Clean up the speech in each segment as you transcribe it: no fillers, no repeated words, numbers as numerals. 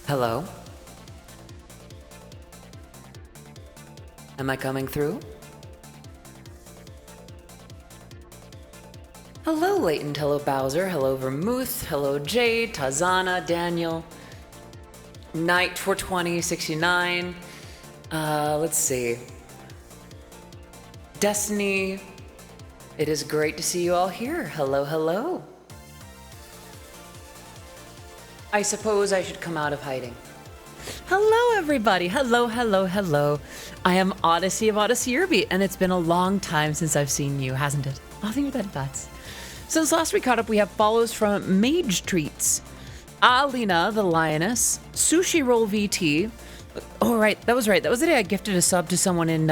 Hello? Am I coming through? Hello, Latent. Hello, Bowser. Hello, Vermouth. Hello, Jade, Tazana, Daniel, Knight 42069. Let's see. Destiny. It is great to see you all here. Hello, hello. I suppose I should come out of hiding. Hello, everybody. Hello, hello, hello. I am Odyssey of Odyssey, and it's been a long time since I've seen you, hasn't it? Nothing but that. Since last we caught up, we have follows from Mage Treats, Alina the Lioness, Sushi Roll VT. Oh, right. That was right. That was the day I gifted a sub to someone in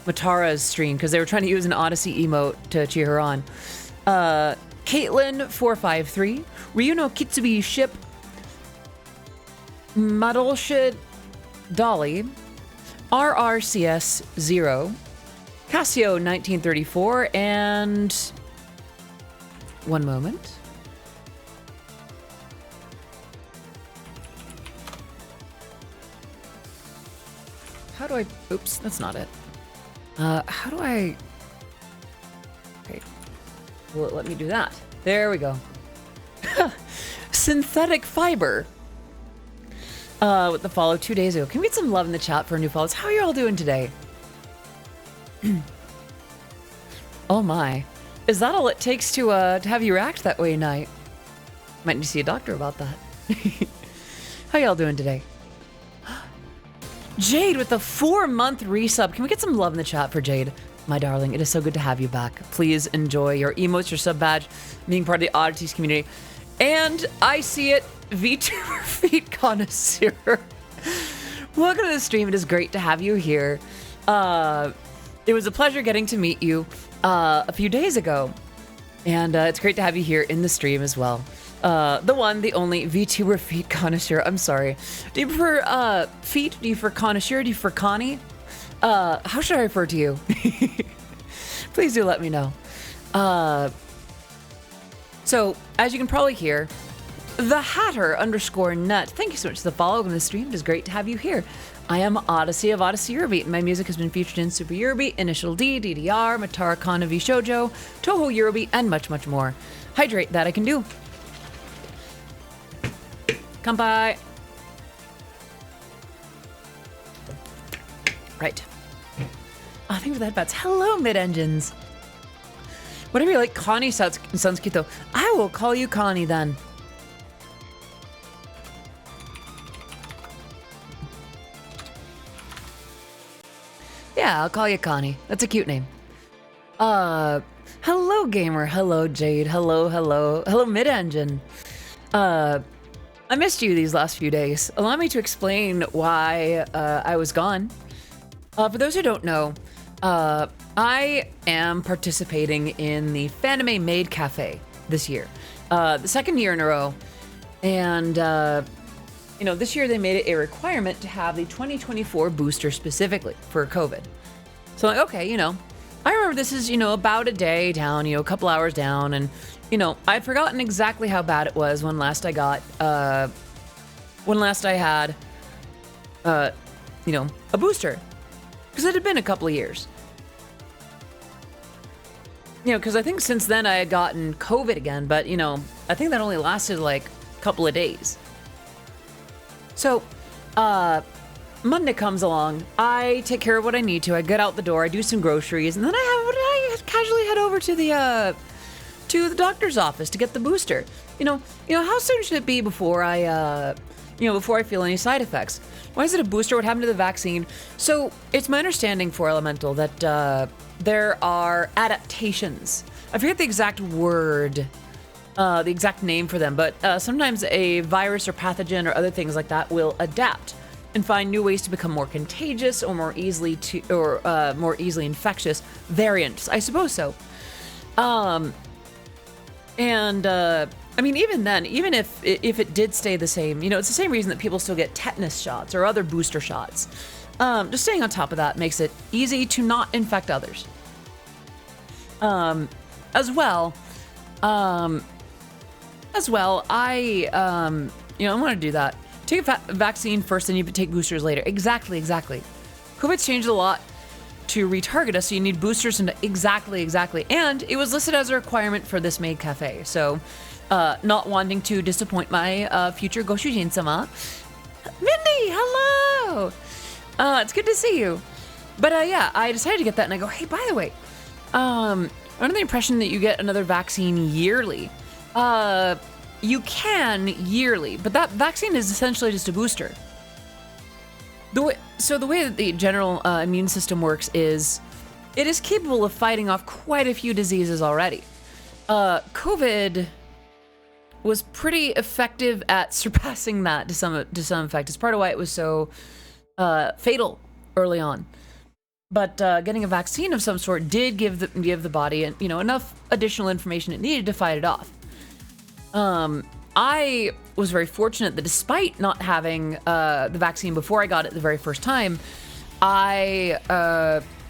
Matara's stream because they were trying to use an Odyssey emote to cheer her on. Caitlin453, Ryuno Kitsubi Ship, Madolshid Dolly, RRCS0, Casio 1934, and one moment. How do I, oops, that's not it. How do I, okay, will it let me do that? There we go. Synthetic Fiber. With the follow 2 days ago. Can we get some love in the chat for new follows? How are you all doing today? Oh my. Is that all it takes to have you react that way, Knight? Might need to see a doctor about that. How y'all doing today? Jade with the 4-month resub. Can we get some love in the chat for Jade? My darling, it is so good to have you back. Please enjoy your emotes, your sub badge, being part of the Oddities community. And I see it, VTuber Feet Connoisseur. Welcome to the stream. It is great to have you here. It was a pleasure getting to meet you a few days ago. And it's great to have you here in the stream as well. The one, the only VTuber Feet Connoisseur. I'm sorry. Do you prefer feet? Do you prefer connoisseur? Do you prefer Connie? How should I refer to you? Please do let me know. So, as you can probably hear, the Hatter _nut. Thank you so much for the follow. Welcome to the stream. It is great to have you here. I am Odyssey of Odyssey Eurobeat, and my music has been featured in Super Eurobeat, Initial D, DDR, Matara Kana V Shoujo, Toho Eurobeat, and much, much more. Hydrate, that I can do. Kanpai. Right. Oh, thank you for the headbats. Hello, mid-engines. Whatever you like, Connie sounds cute, though. I will call you Connie, then. Yeah, I'll call you Connie. That's a cute name. Hello, gamer. Hello, Jade. Hello, hello. Hello, mid-engine. I missed you these last few days. Allow me to explain why I was gone. For those who don't know, I am participating in the Fanime Maid Cafe this year. The second year in a row. And, you know, this year they made it a requirement to have the 2024 booster specifically for COVID. So, like, okay, you know, I remember this is, you know, about a day down, you know, a couple hours down. And, you know, I'd forgotten exactly how bad it was when last I got, when last I had, you know, a booster. Because it had been a couple of years. You know, because I think since then I had gotten COVID again, but, you know, I think that only lasted like a couple of days. So, Monday comes along, I take care of what I need to, I get out the door, I do some groceries, and then I casually head over to the doctor's office to get the booster. You know, how soon should it be before I, before I feel any side effects? Why is it a booster? What happened to the vaccine? So, it's my understanding for Elemental that, there are adaptations. I forget the exact word, the exact name for them, but sometimes a virus or pathogen or other things like that will adapt and find new ways to become more contagious or more easily infectious variants. I suppose so. I mean, even then, even if it did stay the same, you know, it's the same reason that people still get tetanus shots or other booster shots. Just staying on top of that makes it easy to not infect others. As well, As well, I want to do that. Take a vaccine first, then you take boosters later. Exactly. COVID's changed a lot to retarget us, so you need boosters and exactly. And it was listed as a requirement for this maid cafe. So, not wanting to disappoint my future Goshujin-sama. Mindy, hello! It's good to see you. But yeah, I decided to get that, and I go, hey, by the way, I'm under the impression that you get another vaccine yearly. You can yearly, but that vaccine is essentially just a booster. The way that the general immune system works is it is capable of fighting off quite a few diseases already. COVID was pretty effective at surpassing that to some effect. It's part of why it was so fatal early on. But getting a vaccine of some sort did give the body enough additional information it needed to fight it off. I was very fortunate that despite not having the vaccine before I got it the very first time, I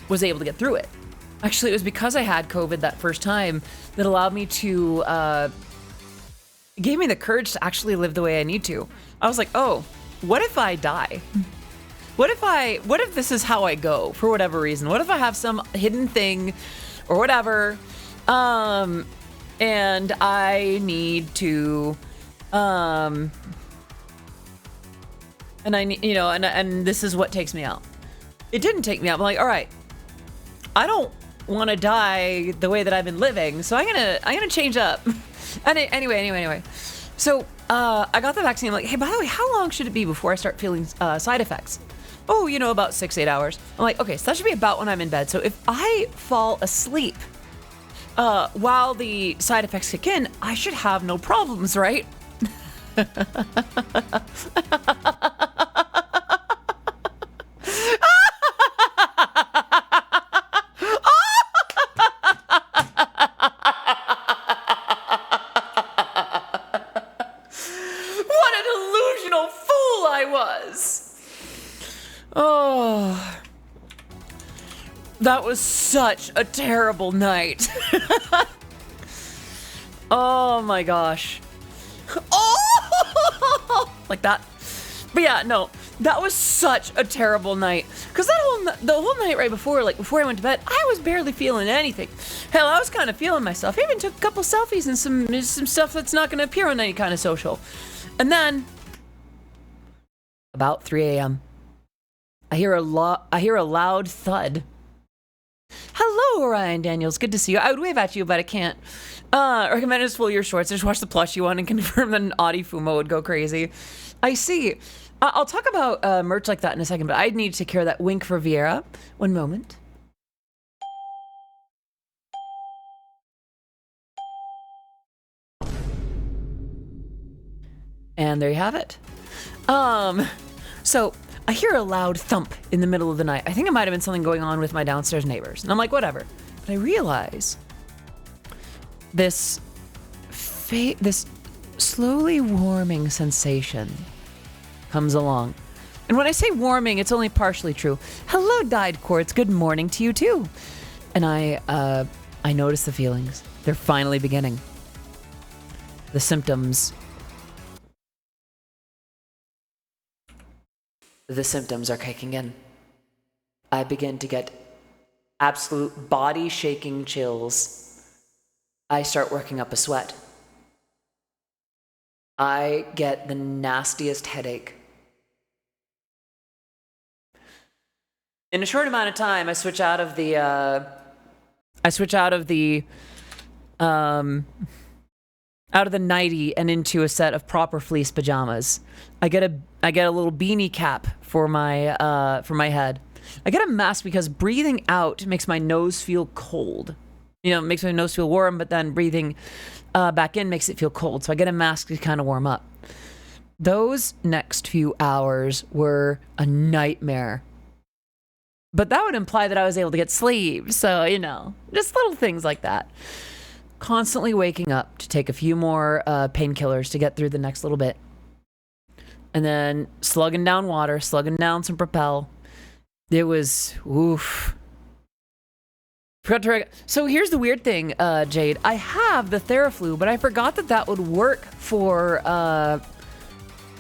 was able to get through it. Actually, it was because I had COVID that first time that allowed me to, gave me the courage to actually live the way I need to. I was like, oh, what if I die? What if this is how I go for whatever reason? What if I have some hidden thing or whatever, and I need to, and I need, and this is what takes me out. It didn't take me out. I'm like, all right, I don't want to die the way that I've been living, so I'm gonna change up. And anyway. So I got the vaccine. I'm like, hey, by the way, how long should it be before I start feeling side effects? Oh, about 6-8 hours. I'm like, okay, so that should be about when I'm in bed. So if I fall asleep while the side effects kick in, I should have no problems, right? What a delusional fool I was! Oh, that was such a terrible night. Oh my gosh. Oh, like that. But yeah, no, that was such a terrible night. Cause the whole night right before, before I went to bed, I was barely feeling anything. Hell, I was kind of feeling myself. I even took a couple selfies and some stuff that's not going to appear on any kind of social. And then, about 3 a.m. I hear a loud thud. Hello, Orion Daniels. Good to see you. I would wave at you, but I can't. Recommend just full your shorts. Just watch the plushy one and confirm that an Audi Fumo would go crazy. I see. I'll talk about merch like that in a second, but I need to take care of that wink for Vieira. One moment. And there you have it. So I hear a loud thump in the middle of the night. I think it might have been something going on with my downstairs neighbors. And I'm like, whatever. But I realize this slowly warming sensation comes along. And when I say warming, it's only partially true. Hello, Dyed Quartz. Good morning to you too. And I notice the feelings. They're finally beginning. The symptoms. The symptoms are kicking in. I begin to get absolute body-shaking chills. I start working up a sweat. I get the nastiest headache. In a short amount of time, I switch out of the nightie and into a set of proper fleece pajamas. I get a little beanie cap for my head. I get a mask because breathing out makes my nose feel cold. It makes my nose feel warm, but then breathing back in makes it feel cold. So I get a mask to kind of warm up. Those next few hours were a nightmare. But that would imply that I was able to get sleep. So, just little things like that. Constantly waking up to take a few more painkillers to get through the next little bit. And then slugging down water, slugging down some Propel. It was, oof. Forgot to so here's the weird thing, Jade. I have the Theraflu, but I forgot that that would work for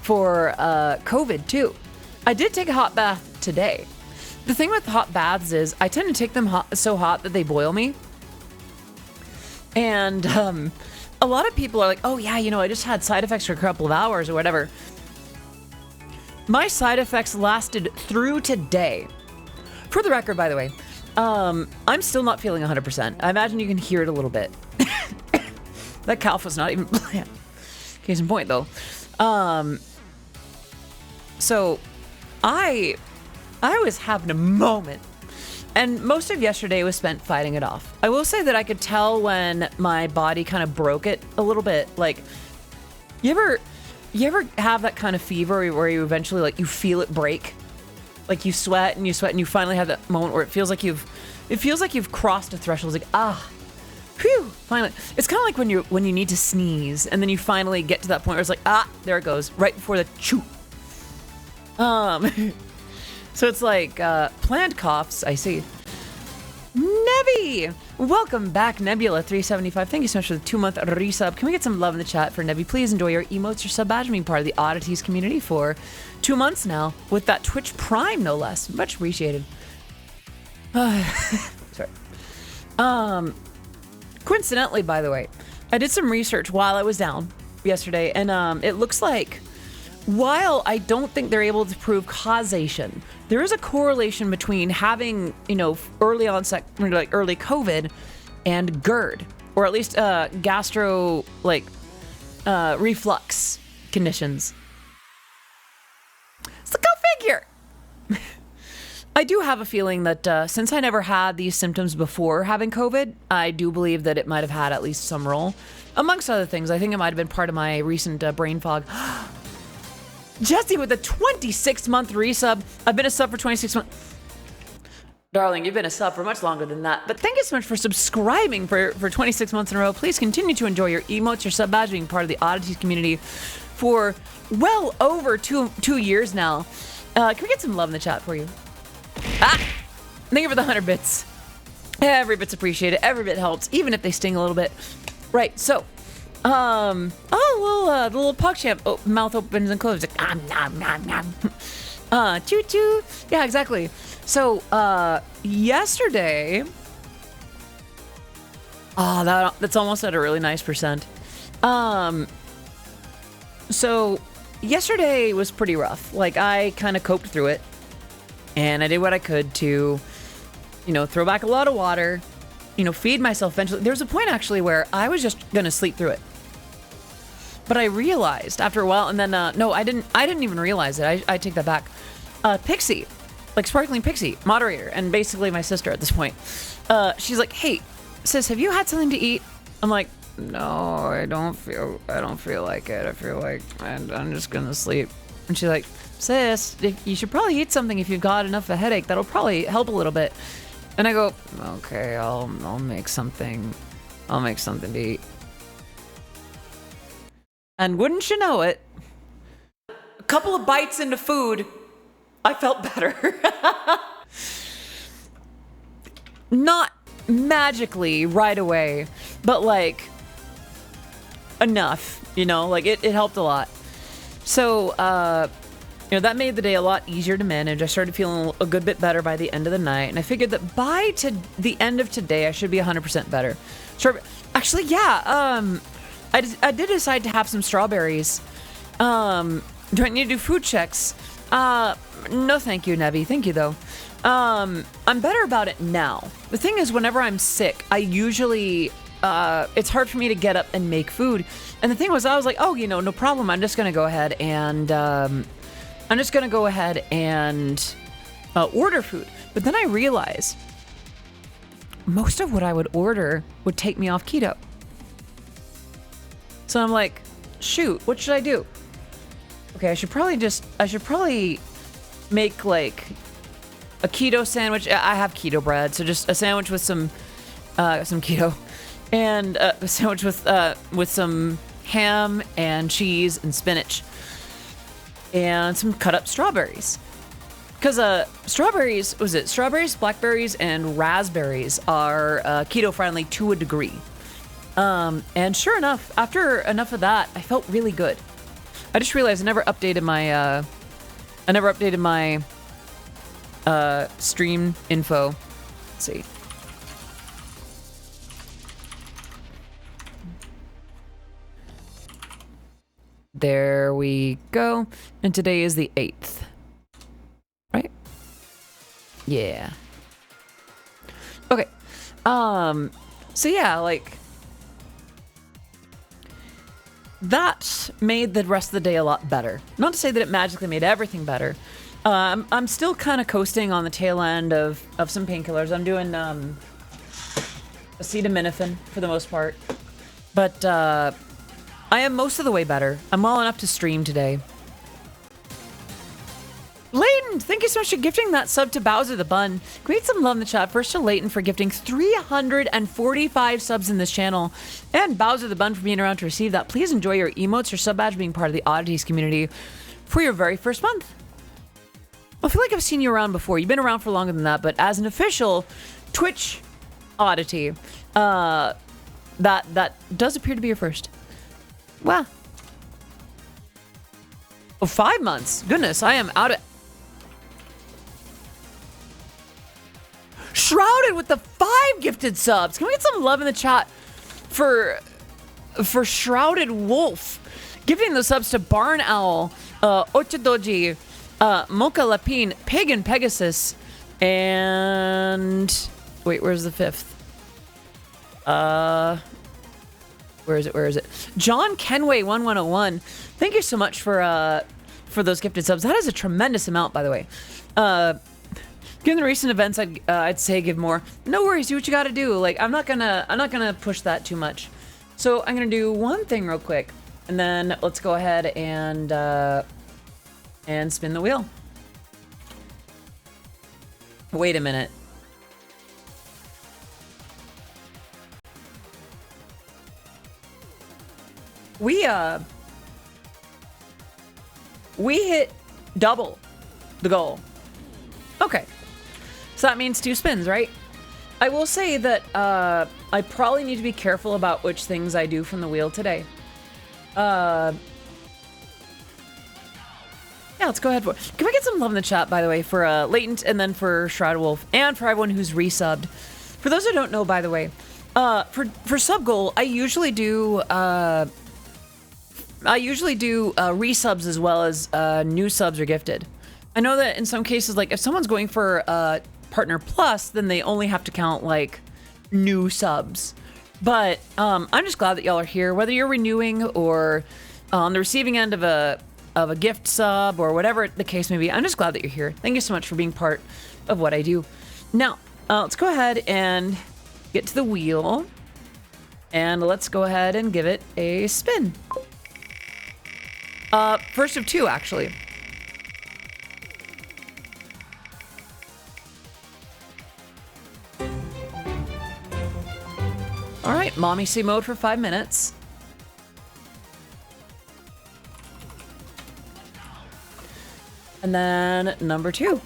COVID too. I did take a hot bath today. The thing with hot baths is I tend to take them so hot that they boil me. And a lot of people are like, oh yeah, I just had side effects for a couple of hours or whatever. My side effects lasted through today. For the record, by the way, I'm still not feeling 100%. I imagine you can hear it a little bit. That calf was not even planned. Case in point, though. So I was having a moment. And most of yesterday was spent fighting it off. I will say that I could tell when my body kind of broke it a little bit. Like, you ever have that kind of fever where you eventually, like, you feel it break? Like, you sweat and you finally have that moment where it feels like you've crossed a threshold. It's like, phew, finally. It's kind of like when you need to sneeze and then you finally get to that point where it's like, there it goes, right before the chew. So it's like planned coughs, I see. Nebby! Welcome back, Nebula375. Thank you so much for the 2-month resub. Can we get some love in the chat for Nebby? Please enjoy your emotes, your sub badge, being part of the Oddities community for 2 months now, with that Twitch Prime, no less. Much appreciated. Sorry. Coincidentally, by the way, I did some research while I was down yesterday, and it looks like while I don't think they're able to prove causation, there is a correlation between having, early onset, like early COVID and GERD, or at least gastro, reflux conditions. So go figure. I do have a feeling that since I never had these symptoms before having COVID, I do believe that it might have had at least some role. Amongst other things, I think it might have been part of my recent brain fog. Jesse with a 26-month resub. I've been a sub for 26 months. Darling, you've been a sub for much longer than that. But thank you so much for subscribing for 26 months in a row. Please continue to enjoy your emotes, your sub badge, being part of the Oddities community for well over two years now. Can we get some love in the chat for you? Thank you for the 100 bits. Every bit's appreciated. Every bit helps, even if they sting a little bit. Right, so... the little PogChamp mouth opens and closes. Like, nom, nom, nom. Choo choo. Yeah, exactly. So, yesterday. That's almost at a really nice percent. So, yesterday was pretty rough. Like, I kind of coped through it. And I did what I could to, throw back a lot of water, feed myself eventually. There was a point, actually, where I was just going to sleep through it. But I realized after a while, and then, no, I didn't even realize it. I take that back. Pixie, like Sparkling Pixie, moderator, and basically my sister at this point. She's like, hey, sis, have you had something to eat? I'm like, no, I don't feel like it. I feel like I'm just gonna sleep. And she's like, sis, you should probably eat something if you've got enough of a headache. That'll probably help a little bit. And I go, okay, I'll make something. I'll make something to eat. And wouldn't you know it, a couple of bites into food, I felt better. Not magically right away, but like enough, like it helped a lot. So, that made the day a lot easier to manage. I started feeling a good bit better by the end of the night, and I figured that by the end of today, I should be 100% better. Sure, actually, yeah, I did decide to have some strawberries. Do I need to do food checks? No thank you, Nebby. Thank you, though. I'm better about it now. The thing is, whenever I'm sick, I usually, it's hard for me to get up and make food. And the thing was, I was like, oh, no problem. I'm just going to go ahead and, order food. But then I realized most of what I would order would take me off keto. So I'm like, shoot, what should I do? Okay, I should probably make like a keto sandwich. I have keto bread, so just a sandwich with some keto, and a sandwich with some ham and cheese and spinach, and some cut up strawberries. Because strawberries, strawberries, blackberries, and raspberries are keto friendly to a degree. And sure enough, after enough of that, I felt really good. I just realized I never updated my stream info. Let's see. There we go. And today is the 8th. Right? Yeah. Okay. So yeah, like that made the rest of the day a lot better. Not to say that it magically made everything better. I'm still kind of coasting on the tail end of some painkillers. I'm doing acetaminophen for the most part. But I am most of the way better. I'm well enough to stream today. Leighton, thank you so much for gifting that sub to Bowser the Bun. Can we get some love in the chat? First to Leighton for gifting 345 subs in this channel. And Bowser the Bun for being around to receive that. Please enjoy your emotes, your sub badge, being part of the Oddities community for your very first month. I feel like I've seen you around before. You've been around for longer than that, but as an official Twitch oddity, that does appear to be your first. Wow. Oh, 5 months. Goodness, I am out of... Shrouded with the 5 gifted subs. Can we get some love in the chat for Shrouded Wolf? Gifting the subs to Barn Owl, Ochadoji, Mocha Lapine, Pagan Pegasus, and... Wait, where's the 5th? Where is it? John Kenway 1101. Thank you so much for those gifted subs. That is a tremendous amount, by the way. Given the recent events, I'd say give more. No worries, do what you got to do. Like I'm not gonna push that too much. So I'm gonna do one thing real quick, and then let's go ahead and spin the wheel. Wait a minute. We hit double the goal. Okay. So that means 2 spins, right? I will say that I probably need to be careful about which things I do from the wheel today. Yeah, let's go ahead for it. Can we get some love in the chat, by the way, for Latent and then for Shrouded Wolf and for everyone who's resubbed. For those who don't know, by the way, for sub goal, I usually do resubs as well as new subs are gifted. I know that in some cases, like if someone's going for Partner Plus, then they only have to count like new subs. But I'm just glad that y'all are here, whether you're renewing or on the receiving end of a gift sub or whatever the case may be. I'm just glad that you're here. Thank you so much for being part of what I do. Now, let's go ahead and get to the wheel. And let's go ahead and give it a spin. First of 2, actually. All right, Mommy C mode for 5 minutes. And then number 2.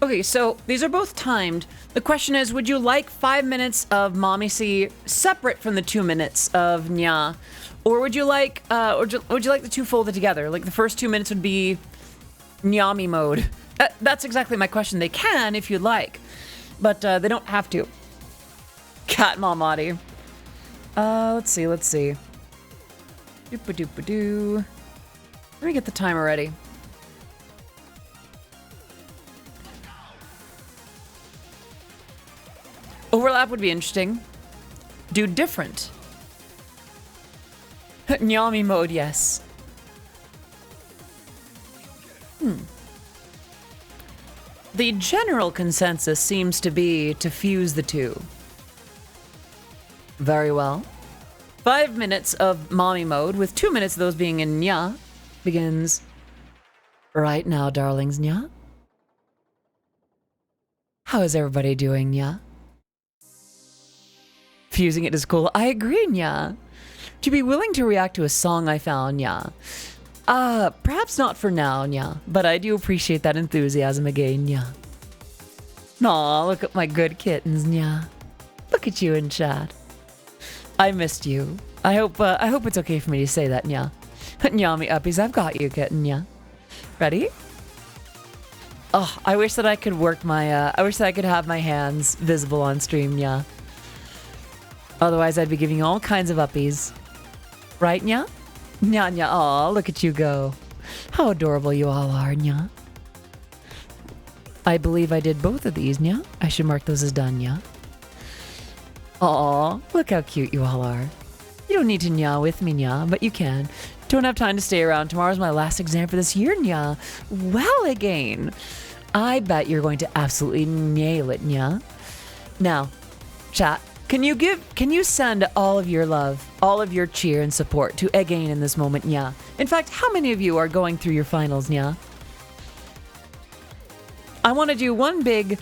Okay, so these are both timed. The question is, would you like 5 minutes of Mommy C separate from the 2 minutes of Nya? Or would you like would you like the 2 folded together? Like the first 2 minutes would be Nyami mode. That's exactly my question. They can if you'd like, but they don't have to. Cat Mamadi. Let's see. Doop-a-doop-a-doo. Let me get the timer ready. Overlap would be interesting. Do different. Nyami mode, yes. The general consensus seems to be to fuse the 2. Very well. 5 minutes of mommy mode, with 2 minutes of those being in Nya, begins right now, darlings. Nya. How is everybody doing, yeah? Fusing it is cool. I agree, yeah. Would you be willing to react to a song I found, yeah? Perhaps not for now, yeah. But I do appreciate that enthusiasm again, yeah. Aw, look at my good kittens, yeah. Look at you in chat. I missed you. I hope it's okay for me to say that, yeah. Nyami uppies, I've got you, kitten, yeah. Ready? Oh, I wish that I could work my, I wish that I could have my hands visible on stream, yeah. Otherwise, I'd be giving you all kinds of uppies. Right, nya? Nya, nya, aw, look at you go. How adorable you all are, nya. I believe I did both of these, nya. I should mark those as done, nya. Aw, look how cute you all are. You don't need to nya with me, nya, but you can. Don't have time to stay around. Tomorrow's my last exam for this year, nya. Well, again. I bet you're going to absolutely nail it, nya. Now, chat. Can you send all of your love, all of your cheer and support to Again in this moment, nya? In fact, how many of you are going through your finals, nya? I want to do one big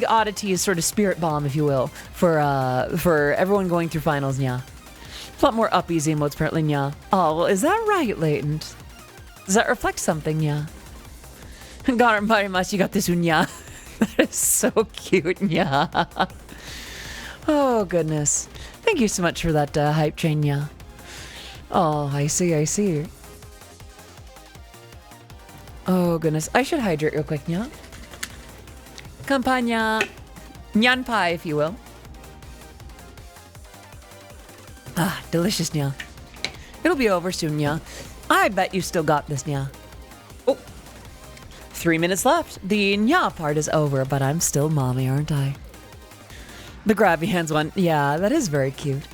oddity sort of spirit bomb, if you will, for everyone going through finals, nya. A lot more uppies emotes apparently, nya. Oh, well, is that right, Latent? Does that reflect something, nya? Got it very much. You got this one, nya. That is so cute, nya. Oh, goodness. Thank you so much for that hype train, yeah. Oh, I see. Oh, goodness. I should hydrate real quick, yeah. Campagna. Nyan pie, if you will. Ah, delicious, nya. It'll be over soon, nya. I bet you still got this, nya. Oh. 3 minutes left. The nya part is over, but I'm still mommy, aren't I? The grabby hands one. Yeah, that is very cute.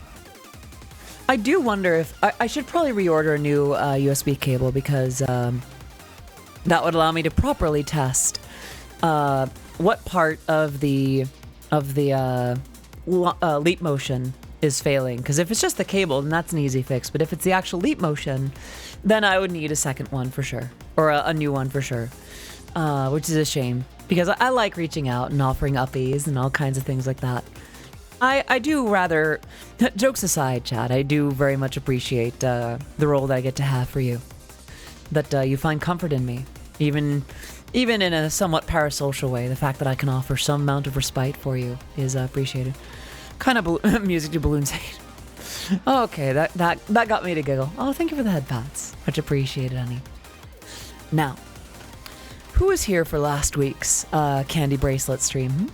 I do wonder if... I should probably reorder a new USB cable because that would allow me to properly test what part of the leap motion is failing. Because if it's just the cable, then that's an easy fix. But if it's the actual leap motion, then I would need a second one for sure. Or a new one for sure. Which is a shame. Because I like reaching out and offering uppies and all kinds of things like that. I do rather, jokes aside, Chad, I do very much appreciate the role that I get to have for you. That you find comfort in me. Even in a somewhat parasocial way, the fact that I can offer some amount of respite for you is appreciated. Kind of music to balloons hate. Okay, that got me to giggle. Oh, thank you for the head pats. Much appreciated, honey. Now, who was here for last week's candy bracelet stream?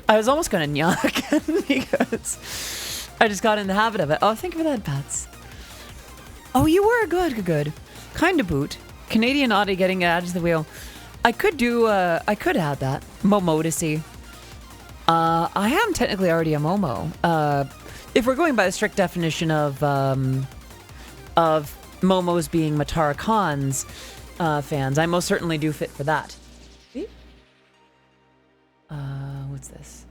I was almost going to nya again because I just got in the habit of it. Oh, thank you for the head pats. Oh, you were good. Kind of boot. Canadian Audie getting added to the wheel. I could add that. Momodicey. I am technically already a Momo. If we're going by the strict definition of Momos being Matara Khan's fans, I most certainly do fit for that. See? What's this?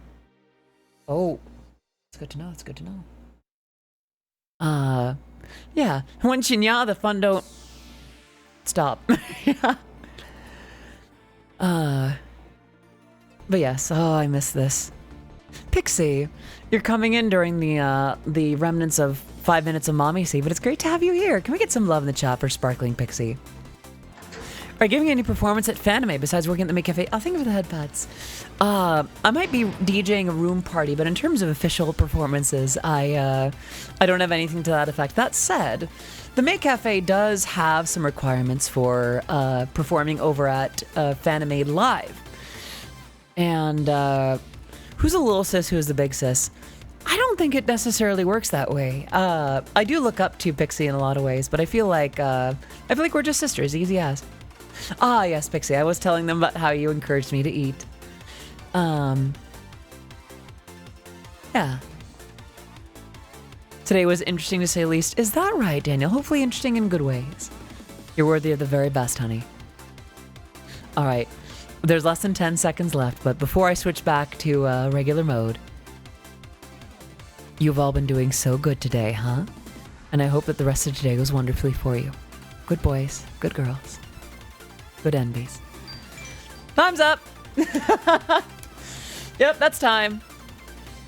Oh, it's good to know. Yeah. When Chinya, the fun don't stop. Yeah. But yes, I miss this. Pixie, you're coming in during the remnants of 5 minutes of Mommy See, but it's great to have you here. Can we get some love in the chat for Sparkling Pixie? Are you giving any performance at Fanime besides working at the Make Cafe? Oh, thank you for the head pads. I might be DJing a room party, but in terms of official performances, I don't have anything to that effect. That said, the Make Cafe does have some requirements for performing over at Fanime Live. And who's the little sis, who's the big sis? I don't think it necessarily works that way. I do look up to Pixie in a lot of ways, but I feel like we're just sisters, easy as. Ah, yes, Pixie. I was telling them about how you encouraged me to eat. Yeah. Today was interesting to say the least. Is that right, Daniel? Hopefully interesting in good ways. You're worthy of the very best, honey. All right. There's less than 10 seconds left, but before I switch back to regular mode, you've all been doing so good today, huh? And I hope that the rest of today goes wonderfully for you. Good boys, good girls, good envies. Time's up! Yep, that's time.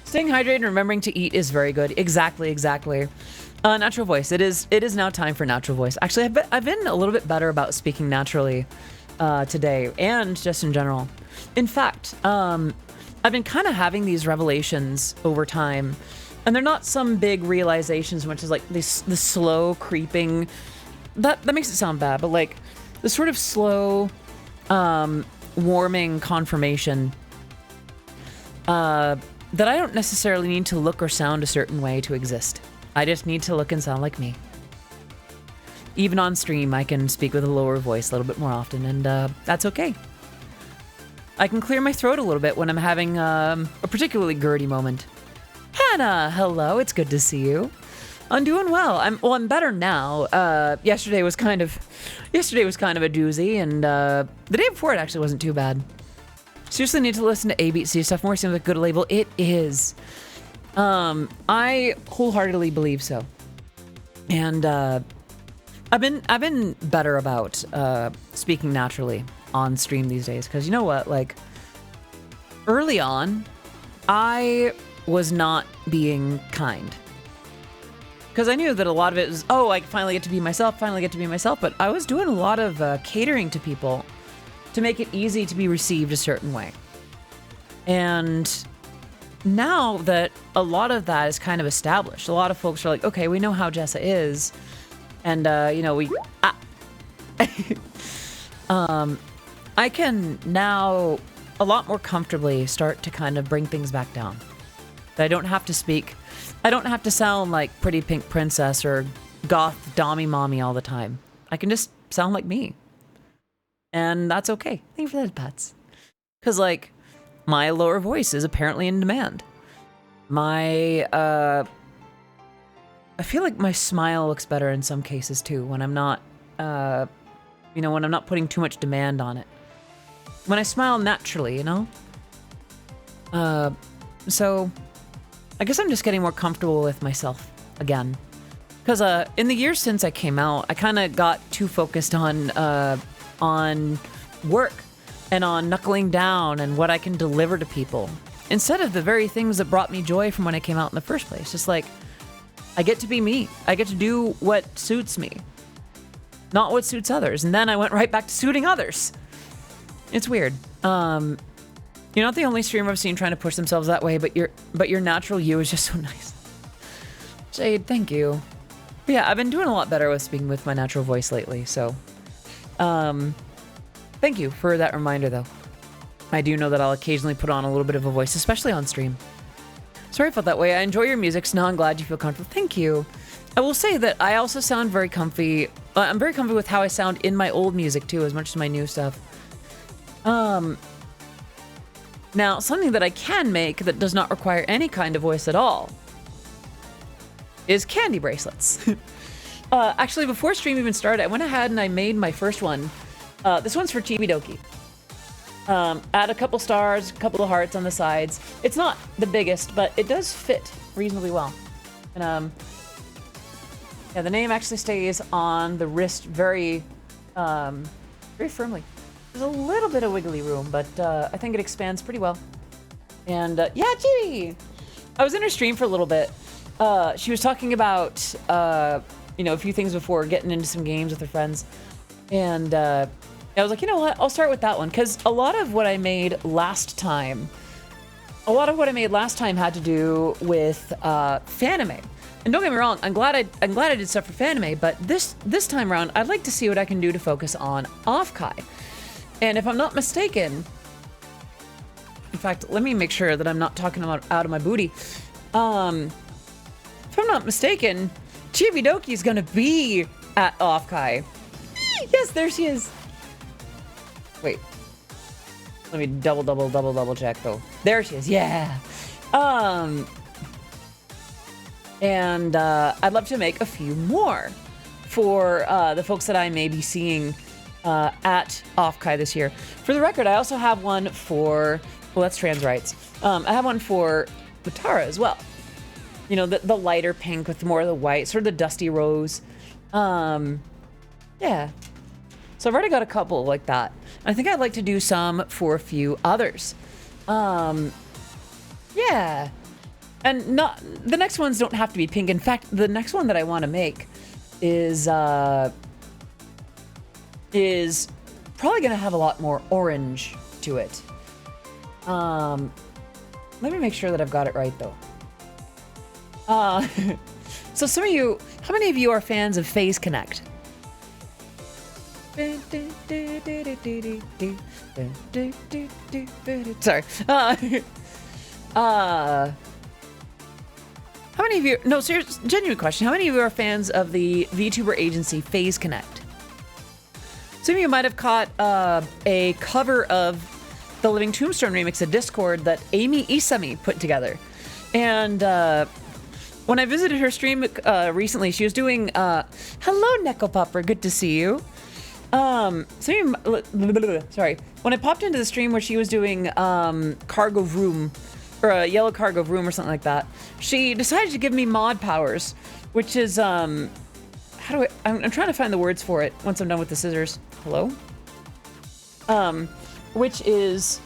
Staying hydrated and remembering to eat is very good. Exactly, exactly. Natural voice. It is now time for natural voice. Actually, I've been a little bit better about speaking naturally today and just in general. In fact, I've been kind of having these revelations over time, and they're not some big realizations so much as like the slow creeping. That makes it sound bad, but like the sort of slow warming confirmation that I don't necessarily need to look or sound a certain way to exist. I just need to look and sound like me. Even on stream, I can speak with a lower voice a little bit more often, and that's okay. I can clear my throat a little bit when I'm having a particularly girdy moment. Hannah, hello, it's good to see you. I'm doing well. I'm better now. Yesterday was kind of a doozy, and the day before it actually wasn't too bad. Seriously need to listen to ABC stuff more. Seems like a good label. It is. I wholeheartedly believe so. And I've been better about speaking naturally on stream these days, because you know what? Like, early on, I was not being kind. Because I knew that a lot of it was, oh, I finally get to be myself, but I was doing a lot of catering to people to make it easy to be received a certain way. And now that a lot of that is kind of established, a lot of folks are like, okay, we know how Jessa is, and you know, I can now a lot more comfortably start to kind of bring things back down. That I don't have to sound like Pretty Pink Princess or goth dommy mommy all the time. I can just sound like me. And that's okay. Thank you for that, Pats. Because, like, my lower voice is apparently in demand. I feel like my smile looks better in some cases, too, when I'm not, when I'm not putting too much demand on it. When I smile naturally, you know? So I guess I'm just getting more comfortable with myself again. Because in the years since I came out, I kind of got too focused on work and on knuckling down and what I can deliver to people, instead of the very things that brought me joy from when I came out in the first place. Just like, I get to be me. I get to do what suits me, not what suits others. And then I went right back to suiting others. It's weird. You're not the only streamer I've seen trying to push themselves that way, but your natural you is just so nice. Jade, thank you. But yeah, I've been doing a lot better with speaking with my natural voice lately, so thank you for that reminder, though. I do know that I'll occasionally put on a little bit of a voice, especially on stream. Sorry I felt that way. I enjoy your music, so now I'm glad you feel comfortable. Thank you. I will say that I also sound very comfy. I'm very comfy with how I sound in my old music, too, as much as my new stuff. Now, something that I can make that does not require any kind of voice at all is candy bracelets. Actually, before stream even started, I went ahead and I made my first one. This one's for Chibi Doki. Add a couple stars, a couple of hearts on the sides. It's not the biggest, but it does fit reasonably well. And yeah, the name actually stays on the wrist very firmly. There's a little bit of wiggly room, but I think it expands pretty well. And yeah, Chibi! I was in her stream for a little bit. She was talking about a few things before getting into some games with her friends. And I was like, you know what? I'll start with that one, because a lot of what I made last time had to do with fanime. And don't get me wrong, I'm glad I did stuff for fanime, but this time around, I'd like to see what I can do to focus on Offkai. And if I'm not mistaken, in fact, let me make sure that I'm not talking out of my booty. If I'm not mistaken, Chibi Doki is gonna be at Offkai. Yes, there she is. Wait. Let me double check though. There she is. Yeah. And I'd love to make a few more for the folks that I may be seeing at Offkai this year. For the record, I also have one for, well, that's trans rights. I have one for Mutara as well. You know, the lighter pink with more of the white, sort of the dusty rose. Yeah. So I've already got a couple like that. I think I'd like to do some for a few others. Yeah. And not the next ones don't have to be pink. In fact, the next one that I want to make is probably gonna have a lot more orange to it. Let me make sure that I've got it right though. So some of you, how many of you are fans of Phase Connect? Sorry. How many of you, no, serious, genuine question. How many of you are fans of the VTuber agency Phase Connect? Some of you might have caught a cover of the Living Tombstone remix of Discord that Amy Isami put together. And when I visited her stream recently, she was doing, hello, Necopopper, good to see you. Sorry. When I popped into the stream where she was doing Cargo Room, or a Yellow Cargo Room or something like that, she decided to give me mod powers, which is, I'm trying to find the words for it once I'm done with the scissors. Hello? Which is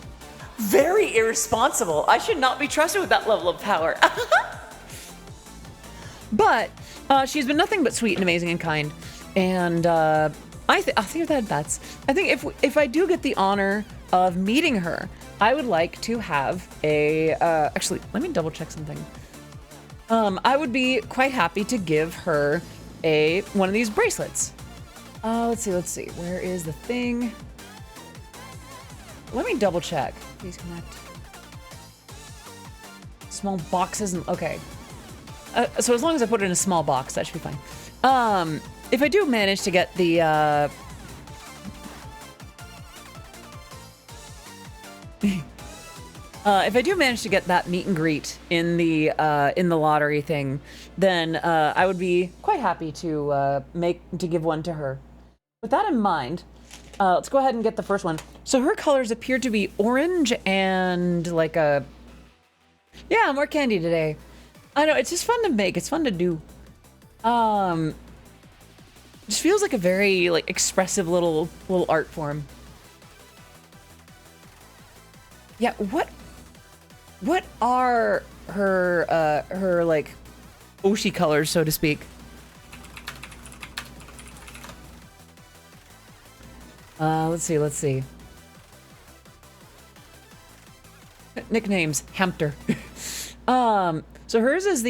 very irresponsible. I should not be trusted with that level of power. But she's been nothing but sweet and amazing and kind. And I think that's. I think if I do get the honor of meeting her, I would like to have a. Actually, let me double check something. I would be quite happy to give her one of these bracelets. Let's see. Where is the thing? Let me double check. Please connect. Small boxes and okay. So as long as I put it in a small box, that should be fine. If I do manage to get the if I do manage to get that meet and greet in the lottery thing, then I would be quite happy to give one to her. With that in mind, let's go ahead and get the first one. So her colors appear to be orange and like a more candy today. I know, it's just fun to make. It's fun to do. Just feels like a very like expressive little art form. Yeah, what are her like Oshi colors, so to speak? Let's see. Nicknames, Hamster. So hers is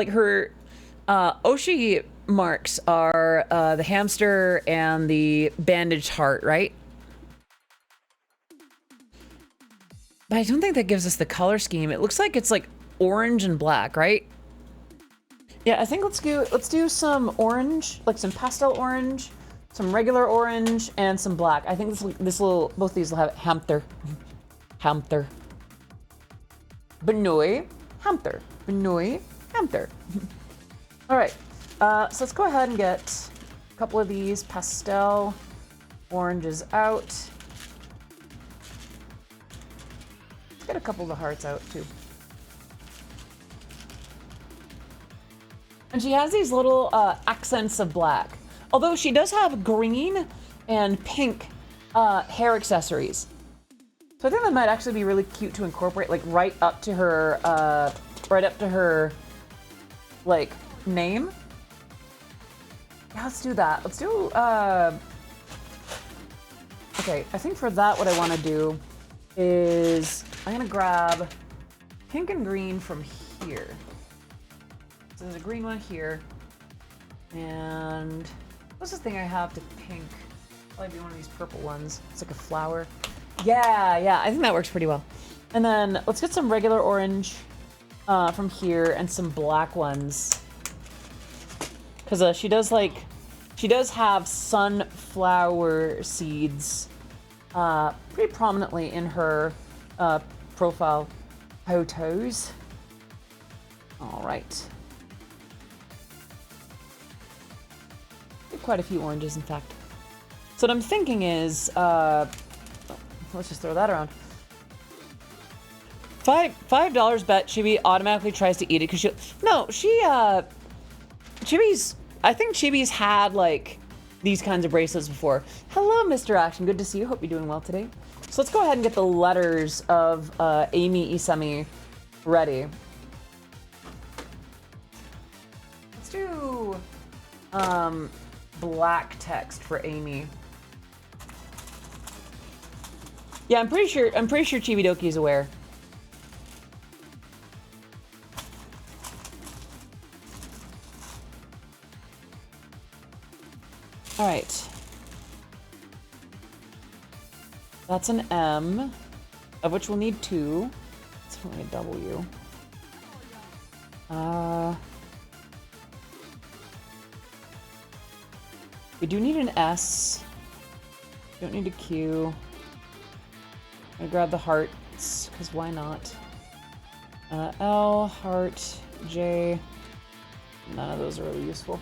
her Oshi marks are the hamster and the bandaged heart, right? But I don't think that gives us the color scheme. It looks like it's like orange and black, right? Yeah, I think let's do some orange, like some pastel orange, some regular orange, and some black. I think both these will have hamster. Hamster. Bnuuygirl. Hamster. Bnuuygirl. Hamster. All right. So let's go ahead and get a couple of these pastel oranges out. Let's get a couple of the hearts out too. And she has these little accents of black. Although she does have green and pink hair accessories. So I think that might actually be really cute to incorporate, like right up to her like name. Yeah, let's do that. Let's do okay, I think for that what I want to do is I'm gonna grab pink and green from here. So there's a green one here. And what's this thing I have to pink? Probably be one of these purple ones. It's like a flower. Yeah, I think that works pretty well. And then let's get some regular orange from here and some black ones. Because she does have sunflower seeds pretty prominently in her profile photos. All right. Quite a few oranges, in fact. So what I'm thinking is, let's just throw that around. $5 bet Chibi automatically tries to eat it because I think Chibi's had like these kinds of bracelets before. Hello, Mr. Action. Good to see you. Hope you're doing well today. So let's go ahead and get the letters of Amy Isami Ready. Let's do black text for Amy. Yeah, I'm pretty sure Chibidoki is aware. All right. That's an M, of which we'll need 2. It's only a W. We do need an S. Don't need a Q. I'm gonna grab the hearts, because why not? L, heart, J. None of those are really useful.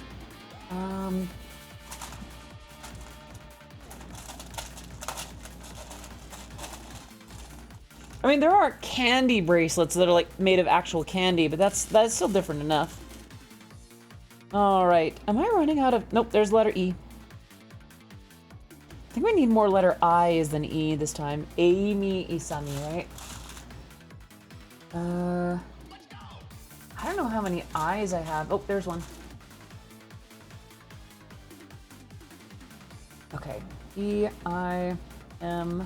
I mean, there are candy bracelets that are like made of actual candy, but that's still different enough. All right, am I running out of? Nope, there's letter E. I think we need more letter I's than E this time. Amy Isami, right? I don't know how many I's I have. Oh, there's one. Okay, E, I, M.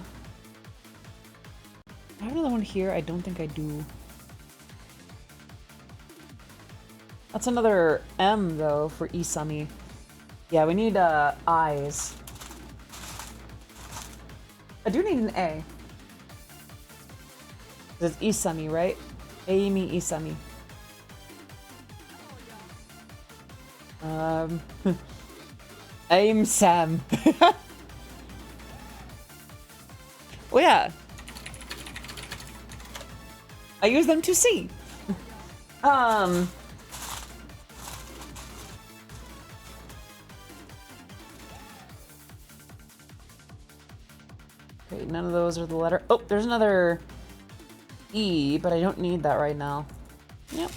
I have another one here. I don't think I do. That's another M, though, for Isami. Yeah, we need I's. I do need an A. It's Isami, right? Amy Isami. I'm Sam. Well, yeah. I use them to see. Okay, none of those are the letter. Oh, there's another E, but I don't need that right now. Yep.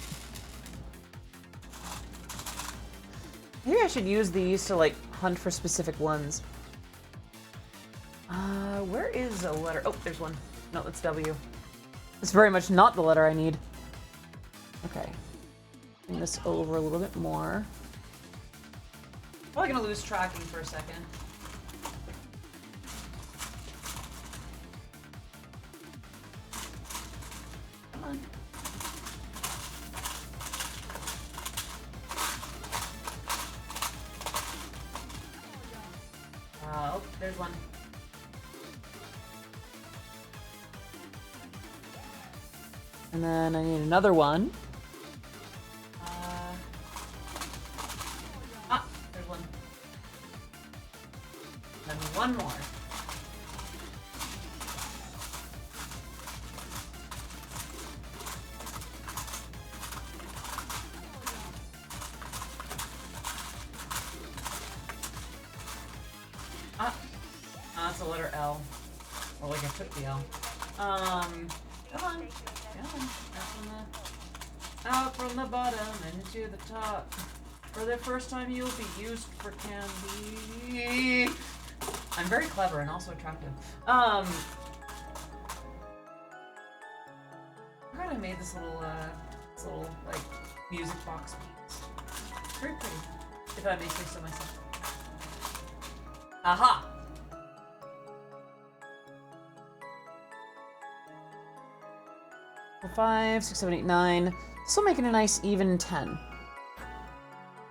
Maybe I should use these to like hunt for specific ones. Where is a letter? Oh, there's one. No, it's W. It's very much not the letter I need. Okay. Bring this over a little bit more. Probably gonna lose tracking for a second. Come on. Oh, there's one. And then I need another one. There's one. And one more. That's a letter L. Or like I took the L. Come on. Out from the bottom and to the top. For the first time you'll be used for candy. I'm very clever and also attractive. I forgot I made this little like music box piece. Very pretty, if I may say so myself. Aha! 5, 6, 7, 8, 9. Still making a nice even 10.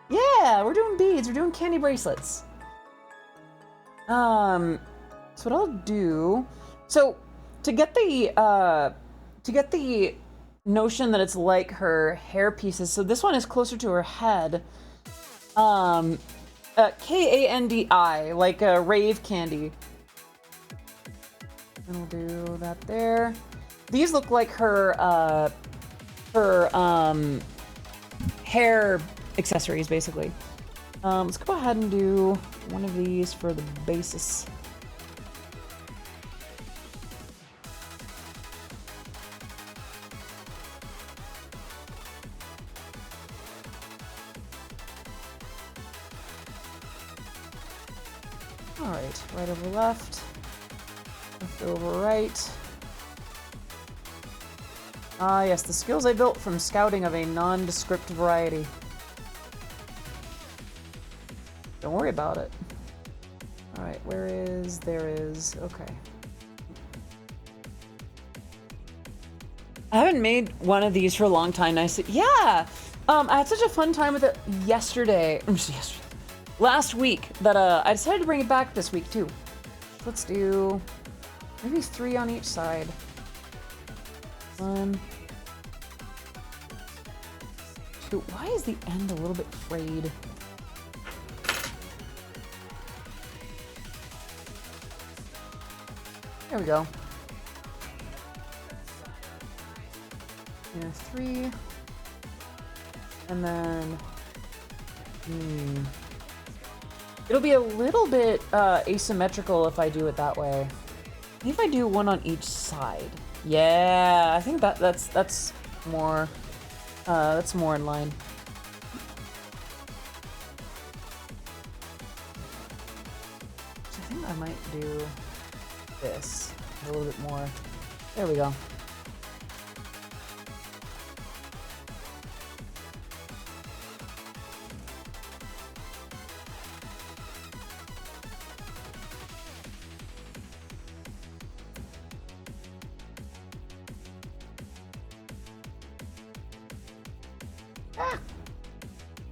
Yeah, we're doing beads. We're doing candy bracelets. So what I'll do. So to get the notion that it's like her hair pieces. So this one is closer to her head. K-A-N-D-I, like a rave candy. And we'll do that there. These look like her hair accessories, basically. Let's go ahead and do one of these for the basis. All right, right over left over right. Ah, yes, the skills I built from scouting of a nondescript variety. Don't worry about it. Alright, where is... There is... Okay. I haven't made one of these for a long time. Yeah! I had such a fun time with it yesterday. Last week that I decided to bring it back this week too. Let's do maybe 3 on each side. 1, 2. Why is the end a little bit frayed? There we go. Yeah, 3. And then, it'll be a little bit asymmetrical if I do it that way. Maybe if I do 1 on each side. Yeah, I think that's more in line. So I think I might do this a little bit more. There we go.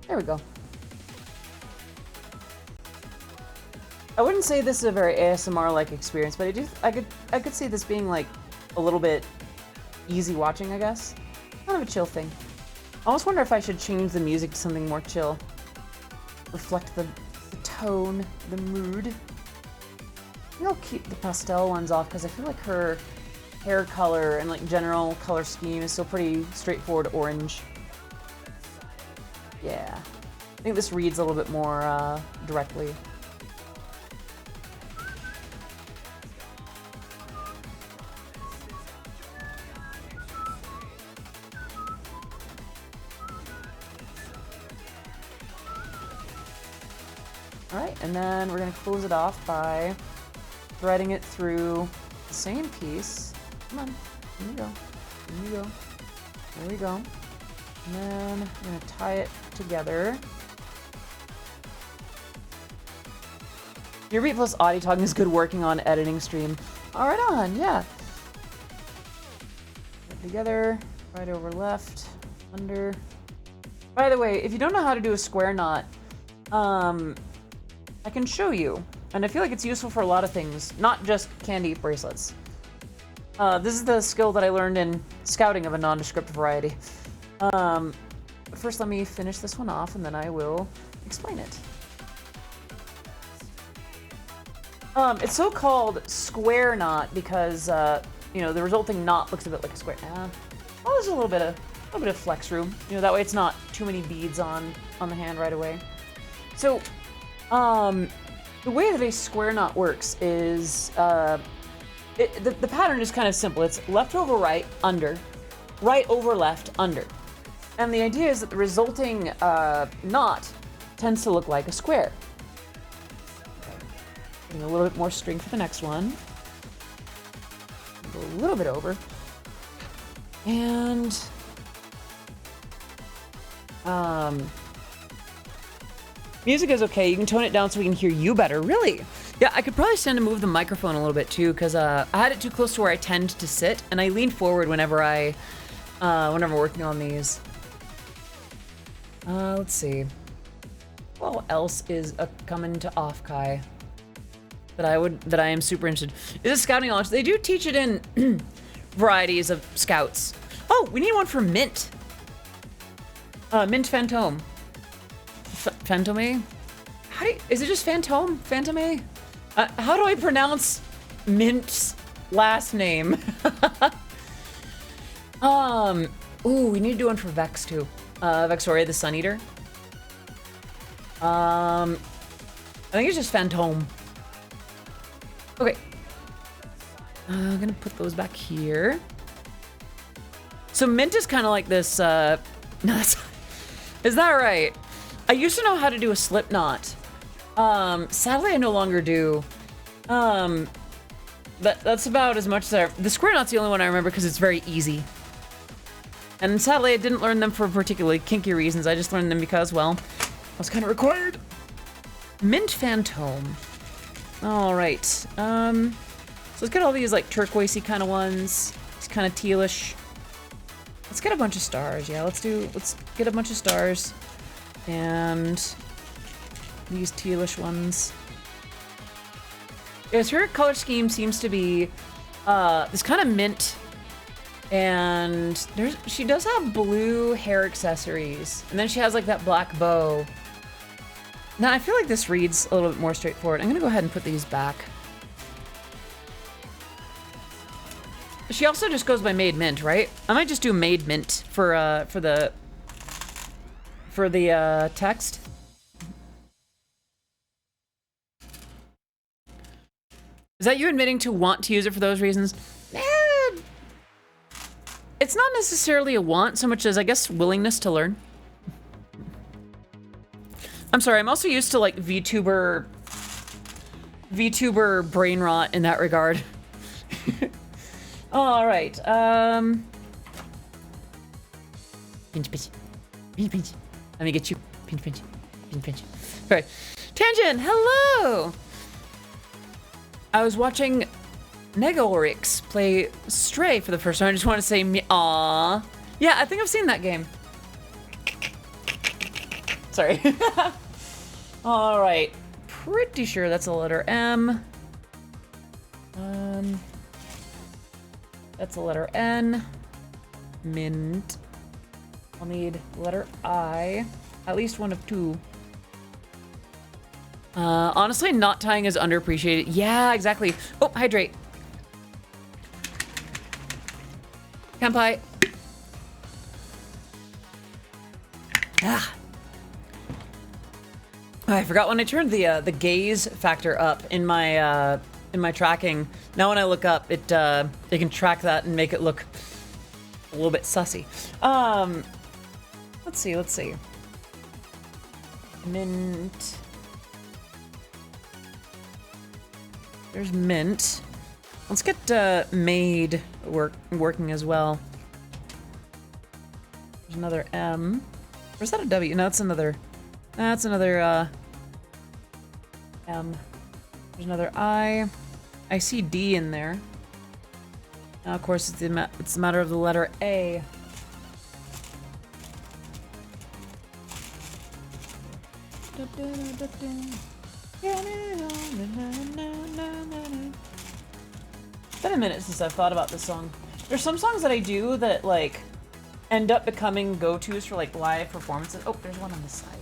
There we go. I wouldn't say this is a very ASMR-like experience, but I could see this being like a little bit easy watching, I guess. Kind of a chill thing. I almost wonder if I should change the music to something more chill. Reflect the tone, the mood. I think I'll keep the pastel ones off because I feel like her hair color and like general color scheme is still pretty straightforward orange. Yeah, I think this reads a little bit more directly. All right, and then we're gonna close it off by threading it through the same piece. Come on, here we go, here we go, there we go. And then I'm gonna tie it together. Your beat plus Audie talking is good working on editing stream. All right on, yeah. Put it together, right over left, under. By the way, if you don't know how to do a square knot, I can show you. And I feel like it's useful for a lot of things, not just candy bracelets. This is the skill that I learned in scouting of a nondescript variety. First let me finish this one off and then I will explain it. It's so called square knot because, you know, the resulting knot looks a bit like a square. Well, there's a little bit of flex room. You know, that way it's not too many beads on the hand right away. So, the way that a square knot works is, the pattern is kind of simple. It's left over right, under, right over left, under. And the idea is that the resulting knot tends to look like a square. Getting a little bit more string for the next one. Go a little bit over. And music is okay. You can tone it down so we can hear you better. Really? Yeah, I could probably stand to move the microphone a little bit too, because I had it too close to where I tend to sit, and I lean forward whenever whenever working on these. Let's see. What else is coming to Offkai that I am super interested? Is it scouting launch? They do teach it in varieties of scouts. Oh, we need one for Mint. Mint Fantôme. Fantôme? Is it just Fantôme? Fantôme? How do I pronounce Mint's last name? Ooh, we need to do one for Vex too. Vexoria the Sun Eater. I think it's just Fantôme. Okay. I'm gonna put those back here. So Mint is kind of like this, no, is that right? I used to know how to do a slip knot. Sadly I no longer do. That's about as much as the square knot's the only one I remember because it's very easy. And sadly, I didn't learn them for particularly kinky reasons. I just learned them because, well, I was kind of required. Mint Fantôme. All right. So let's get all these like turquoisey kind of ones. It's kind of tealish. Let's get a bunch of stars. Yeah, let's get a bunch of stars. And these tealish ones. Yes, her color scheme seems to be this kind of mint. And she does have blue hair accessories. And then she has like that black bow. Now, I feel like this reads a little bit more straightforward. I'm gonna go ahead and put these back. She also just goes by Made Mint, right? I might just do Made Mint for the text. Is that you admitting to want to use it for those reasons? It's not necessarily a want so much as, I guess, willingness to learn. I'm sorry, I'm also used to like VTuber brain rot in that regard. All right. Pinch, pinch, pinch, pinch. Let me get you. Pinch, pinch, pinch, pinch. All right. Tangent, hello. I was watching Negorix play Stray for the first time. I just want to say, aww. Yeah, I think I've seen that game. Sorry. All right. Pretty sure that's a letter M. That's a letter N. Mint. I'll need letter I. At least one of two. Honestly, knot tying is underappreciated. Yeah, exactly. Oh, hydrate. Kanpai. Ah. Oh, I forgot when I turned the gaze factor up in my tracking. Now when I look up, it can track that and make it look a little bit sussy. Let's see. Mint. There's mint. Let's get made working as well. There's another M. Or is that a W? No, that's another. That's another M. There's another I. I see D in there. Now, of course, it's a matter of the letter A. It's been a minute since I've thought about this song. There's some songs that I do that like end up becoming go-tos for like live performances. Oh, there's one on this side.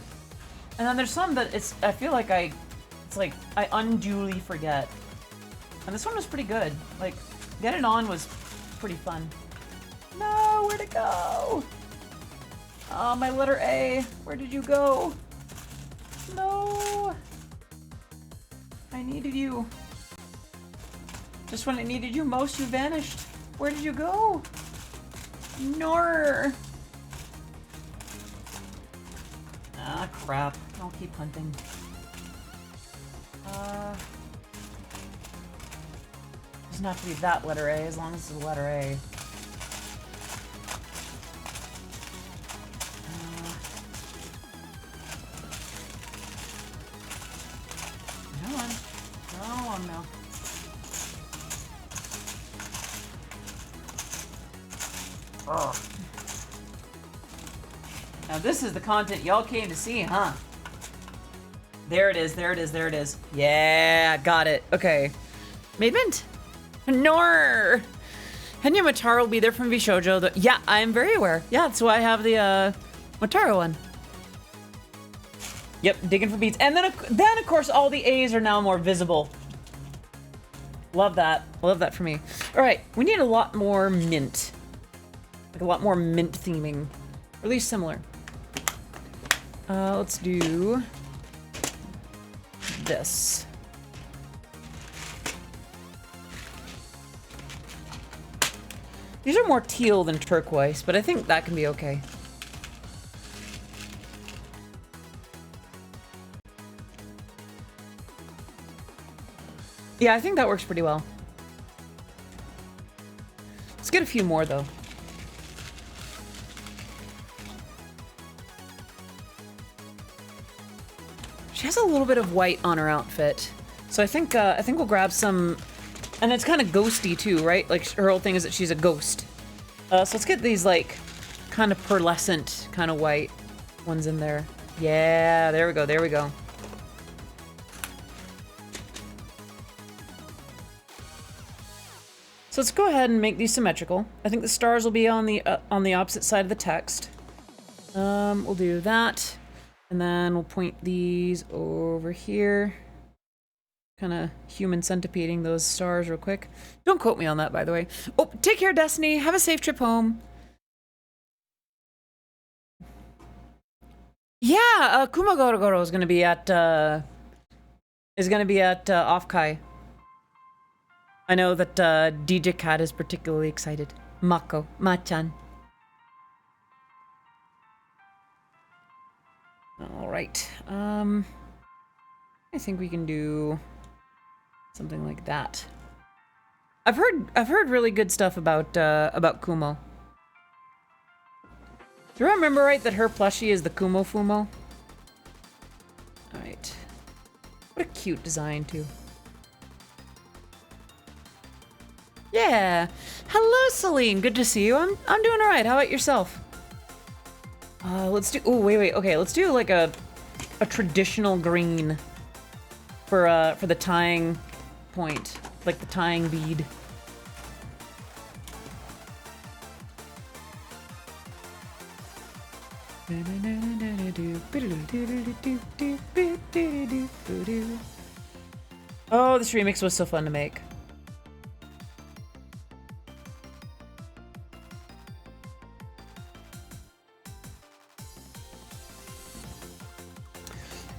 And then there's some that I feel like I unduly forget. And this one was pretty good. Like, Get It On was pretty fun. No, where'd it go? Oh, my letter A. Where did you go? No. I needed you. Just when I needed you most, you vanished. Where did you go? Nor. Ah, crap. I'll keep hunting. Doesn't have to be that letter A, as long as it's the letter A. No. Oh. Now this is the content y'all came to see, huh? There it is. Yeah, got it. Okay. Made mint. Nor. Henya Mataro will be there from Vishojo. Yeah, I'm very aware. Yeah, that's why I have the Mataro one. Yep, digging for beats. And then of course all the A's are now more visible. Love that. Love that for me. All right, we need a lot more mint. Like a lot more mint theming. Or at least similar. Let's do this. These are more teal than turquoise, but I think that can be okay. Yeah, I think that works pretty well. Let's get a few more, though. She has a little bit of white on her outfit. So I think we'll grab some, and it's kind of ghosty too, right? Like her whole thing is that she's a ghost. So let's get these like kind of pearlescent kind of white ones in there. Yeah, there we go, there we go. So let's go ahead and make these symmetrical. I think the stars will be on the opposite side of the text. We'll do that. And then we'll point these over here. Kind of human centipeding those stars real quick. Don't quote me on that, by the way. Oh, take care, Destiny. Have a safe trip home. Yeah, Kumagorogoro is gonna be at Offkai. I know that DJ Cat is particularly excited. Mako, Machan. All right. I think we can do something like that. I've heard really good stuff about Kumo. Do I remember right that her plushie is the Kumo Fumo? All right. What a cute design too. Yeah. Hello, Celine. Good to see you. I'm doing all right. How about yourself? Let's do. Oh, wait. Okay, let's do like a traditional green for the tying point, like the tying bead. Oh, this remix was so fun to make.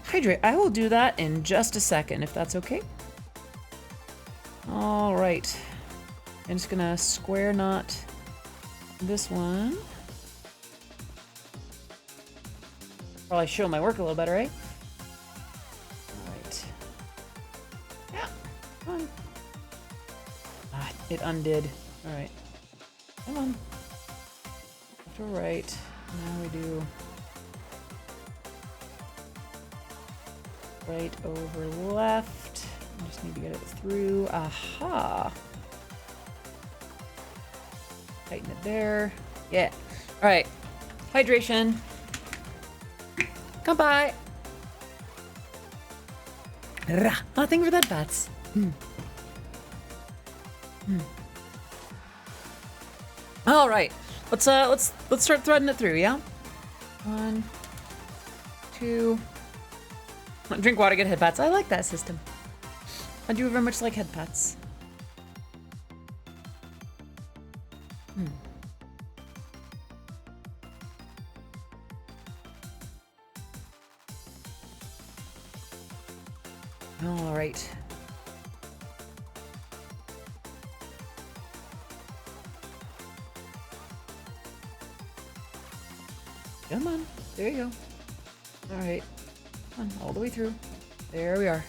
Hydrate. I will do that in just a second, if that's okay. All right. I'm just gonna square knot this one. Probably show my work a little better, right? All right. Yeah. Come on. Ah, it undid. All right. Come on. Left or right. Now we do right over left. I just need to get it through. Aha. Tighten it there. Yeah. All right. Hydration. Come by. Oh, thank you for that, Bats. All right. Let's start threading it through. Yeah. 1, 2. Drink water, get head pats. I like that system. I do very much like head pats. All right. Come on. There you go. All right. All the way through. There we are.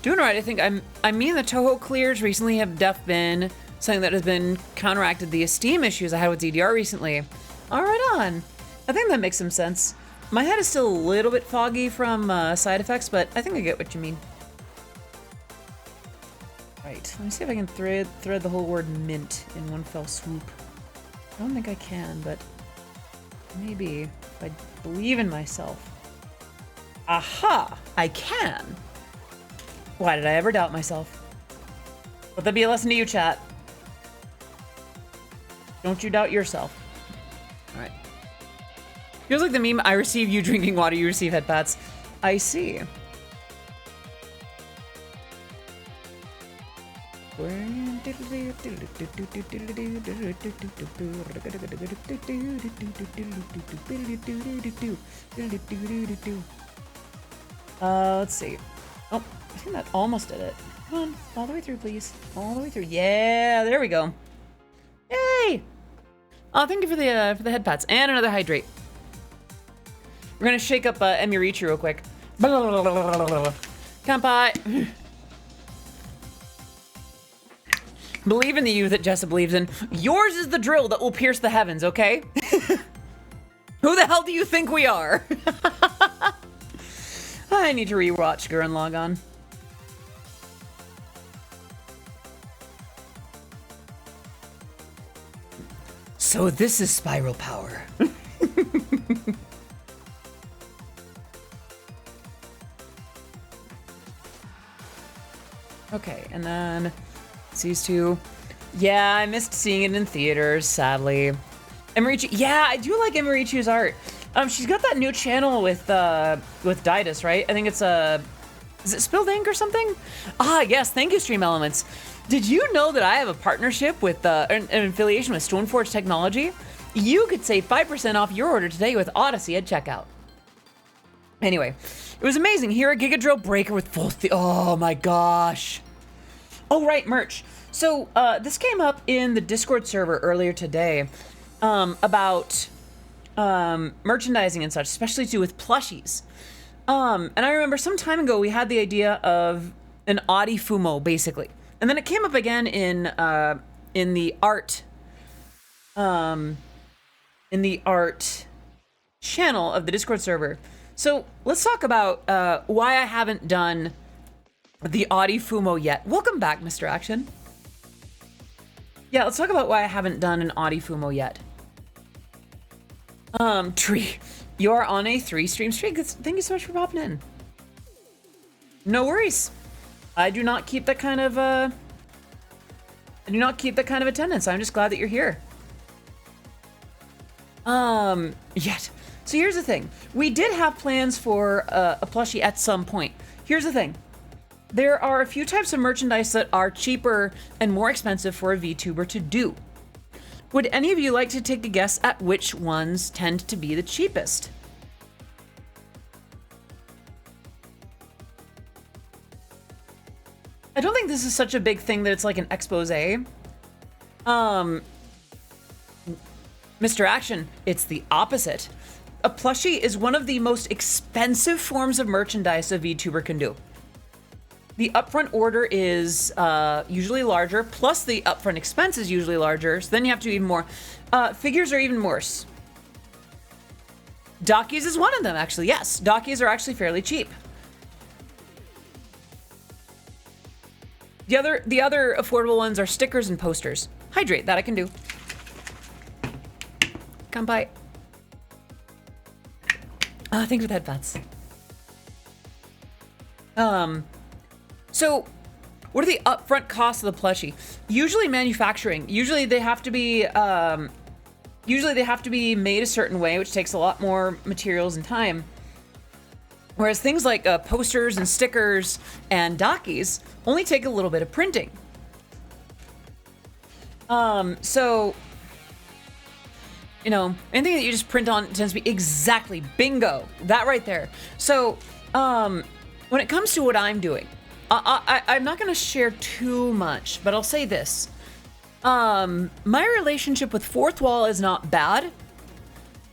Doing all right. I think I mean the Toho clears recently have been something that has been counteracted the esteem issues I had with DDR recently. All right on. I think that makes some sense. My head is still a little bit foggy from side effects, but I think I get what you mean. Right. Let me see if I can thread the whole word mint in one fell swoop. I don't think I can, but maybe if I believe in myself. Aha! I can! Why did I ever doubt myself? Let that be a lesson to you, chat. Don't you doubt yourself. Alright. Feels like the meme, I receive you drinking water, you receive head pats. I see. Let's see. Oh, I think that almost did it. Come on, all the way through, please. All the way through. Yeah, there we go. Yay! Oh, thank you for the head pats and another hydrate. We're gonna shake up Emirichi real quick. Kanpai. Believe in the you that Jessa believes in. Yours is the drill that will pierce the heavens, okay? Who the hell do you think we are? I need to rewatch Gurren Lagann. So this is spiral power. Okay, and then these two. Yeah, I missed seeing it in theaters, sadly. Emirichi, yeah, I do like Emirichi's art. She's got that new channel with Didus, right? I think it's is it Spilled Ink or something? Ah, yes, thank you, Stream Elements. Did you know that I have a partnership with an affiliation with Stoneforge Technology? You could save 5% off your order today with Odyssey at checkout. Anyway, it was amazing. Here at Giga Drill Breaker with full oh my gosh. Oh, right, merch. So this came up in the Discord server earlier today about merchandising and such, especially to do with plushies. And I remember some time ago we had the idea of an Audi Fumo, basically. And then it came up again in the art channel of the Discord server. So let's talk about why I haven't done the Audi Fumo yet. Welcome back, Mr. Action. Yeah, let's talk about why I haven't done an Audi Fumo yet. Tree, you're on a 3-stream streak. Thank you so much for popping in. No worries. I do not keep that kind of attendance. I'm just glad that you're here. Yet. So here's the thing. We did have plans for a plushie at some point. Here's the thing. There are a few types of merchandise that are cheaper and more expensive for a VTuber to do. Would any of you like to take a guess at which ones tend to be the cheapest? I don't think this is such a big thing that it's like an expose. Mr. Action, it's the opposite. A plushie is one of the most expensive forms of merchandise a VTuber can do. The upfront order is usually larger, plus the upfront expense is usually larger, so then you have to do even more. Figures are even worse. Dockies is one of them, actually. Yes, dockies are actually fairly cheap. The other affordable ones are stickers and posters. Hydrate, that I can do. Come by. Thanks for the headphones. So, what are the upfront costs of the plushie? Usually manufacturing. Usually they have to be made a certain way, which takes a lot more materials and time. Whereas things like posters and stickers and dockies only take a little bit of printing. So, you know, anything that you just print on tends to be exactly bingo, that right there. So, when it comes to what I'm doing, I'm not going to share too much, but I'll say this. My relationship with Fourth Wall is not bad,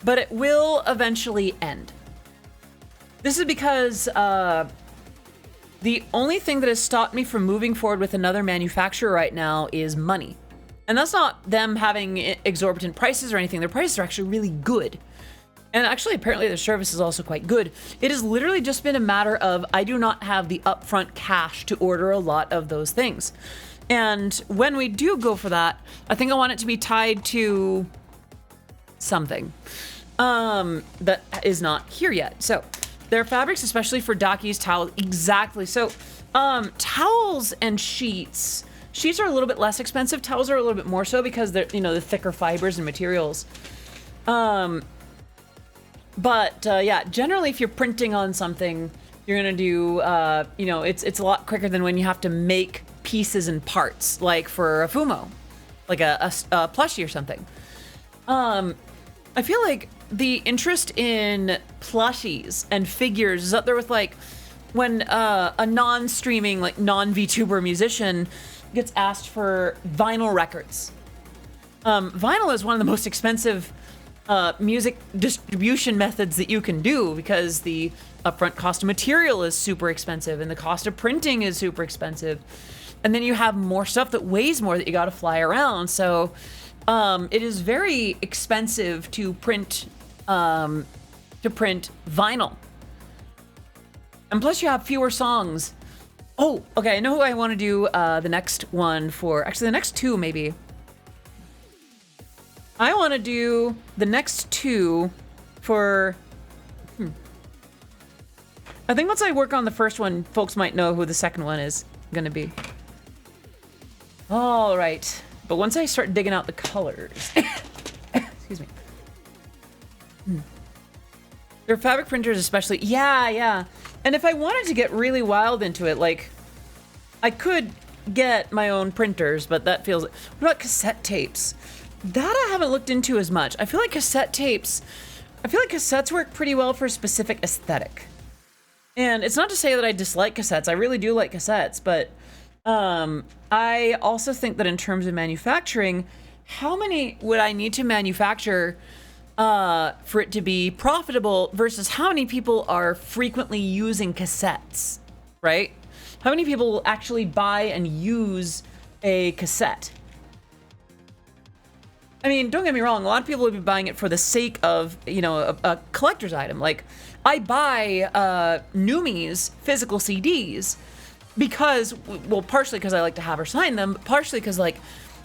but it will eventually end. This is because the only thing that has stopped me from moving forward with another manufacturer right now is money. And that's not them having exorbitant prices or anything. Their prices are actually really good. And actually, apparently their service is also quite good. It has literally just been a matter of I do not have the upfront cash to order a lot of those things. And when we do go for that, I think I want it to be tied to something that is not here yet. So their fabrics, especially for dockies, towels, exactly. So towels and sheets. Sheets are a little bit less expensive. Towels are a little bit more so because they're, you know, the thicker fibers and materials. But yeah, generally if you're printing on something, you're gonna do, you know, it's a lot quicker than when you have to make pieces and parts, like for a Fumo, like a plushie or something. I feel like the interest in plushies and figures is up there with like when a non-streaming, like non-VTuber musician gets asked for vinyl records. Vinyl is one of the most expensive music distribution methods that you can do because the upfront cost of material is super expensive and the cost of printing is super expensive. And then you have more stuff that weighs more that you got to fly around. So it is very expensive to print vinyl. And plus you have fewer songs. Oh, okay, I know who I want to do the next one for. Actually, the next two, maybe. I want to do the next two for... I think once I work on the first one, folks might know who the second one is going to be. All right. But once I start digging out the colors... Excuse me. Their fabric printers especially... Yeah. And if I wanted to get really wild into it, like... I could get my own printers, but that feels... What about cassette tapes? That I haven't looked into as much. I feel like cassette tapes... I feel like cassettes work pretty well for a specific aesthetic. And it's not to say that I dislike cassettes. I really do like cassettes, but I also think that in terms of manufacturing, how many would I need to manufacture for it to be profitable versus how many people are frequently using cassettes, right? How many people will actually buy and use a cassette? I mean, don't get me wrong, a lot of people would be buying it for the sake of, you know, a collector's item. Like, I buy Numi's physical CDs because, well, partially because I like to have her sign them, but partially because, like,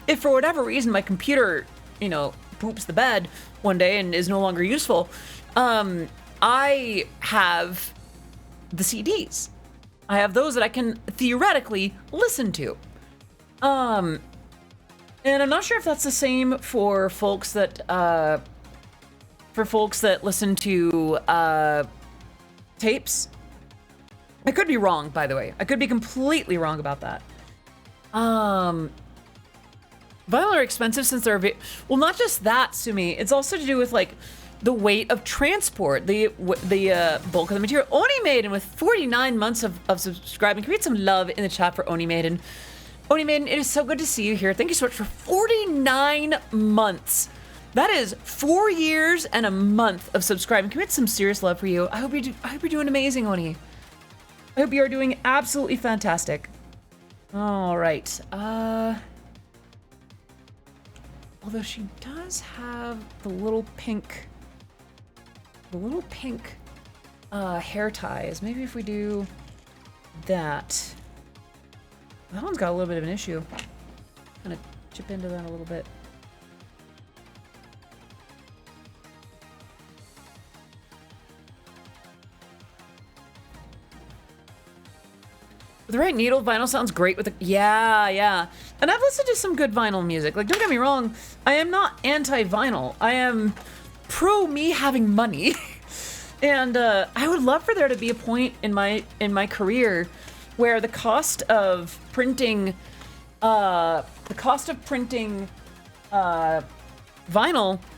if for whatever reason my computer, you know, poops the bed one day and is no longer useful, I have the CDs. I have those that I can theoretically listen to. And I'm not sure if that's the same for folks that listen to tapes. I could be wrong, by the way. I could be completely wrong about that. Vinyl are expensive since they're well, not just that, Sumi. It's also to do with like the weight of transport, the bulk of the material. Oni Maiden with 49 months of subscribing. Can we get some love in the chat for Oni Maiden? Oni Maiden, it is so good to see you here. Thank you so much for 49 months. That is 4 years and a month of subscribing. Can we get some serious love for you? I hope you're doing amazing, Oni. I hope you are doing absolutely fantastic. All right. Although she does have the little pink hair ties. Maybe if we do that. That one's got a little bit of an issue. Gonna chip into that a little bit. With the right needle, vinyl sounds great with the... Yeah. And I've listened to some good vinyl music. Like, don't get me wrong, I am not anti-vinyl. I am pro me having money. And I would love for there to be a point in my career where the cost of printing vinyl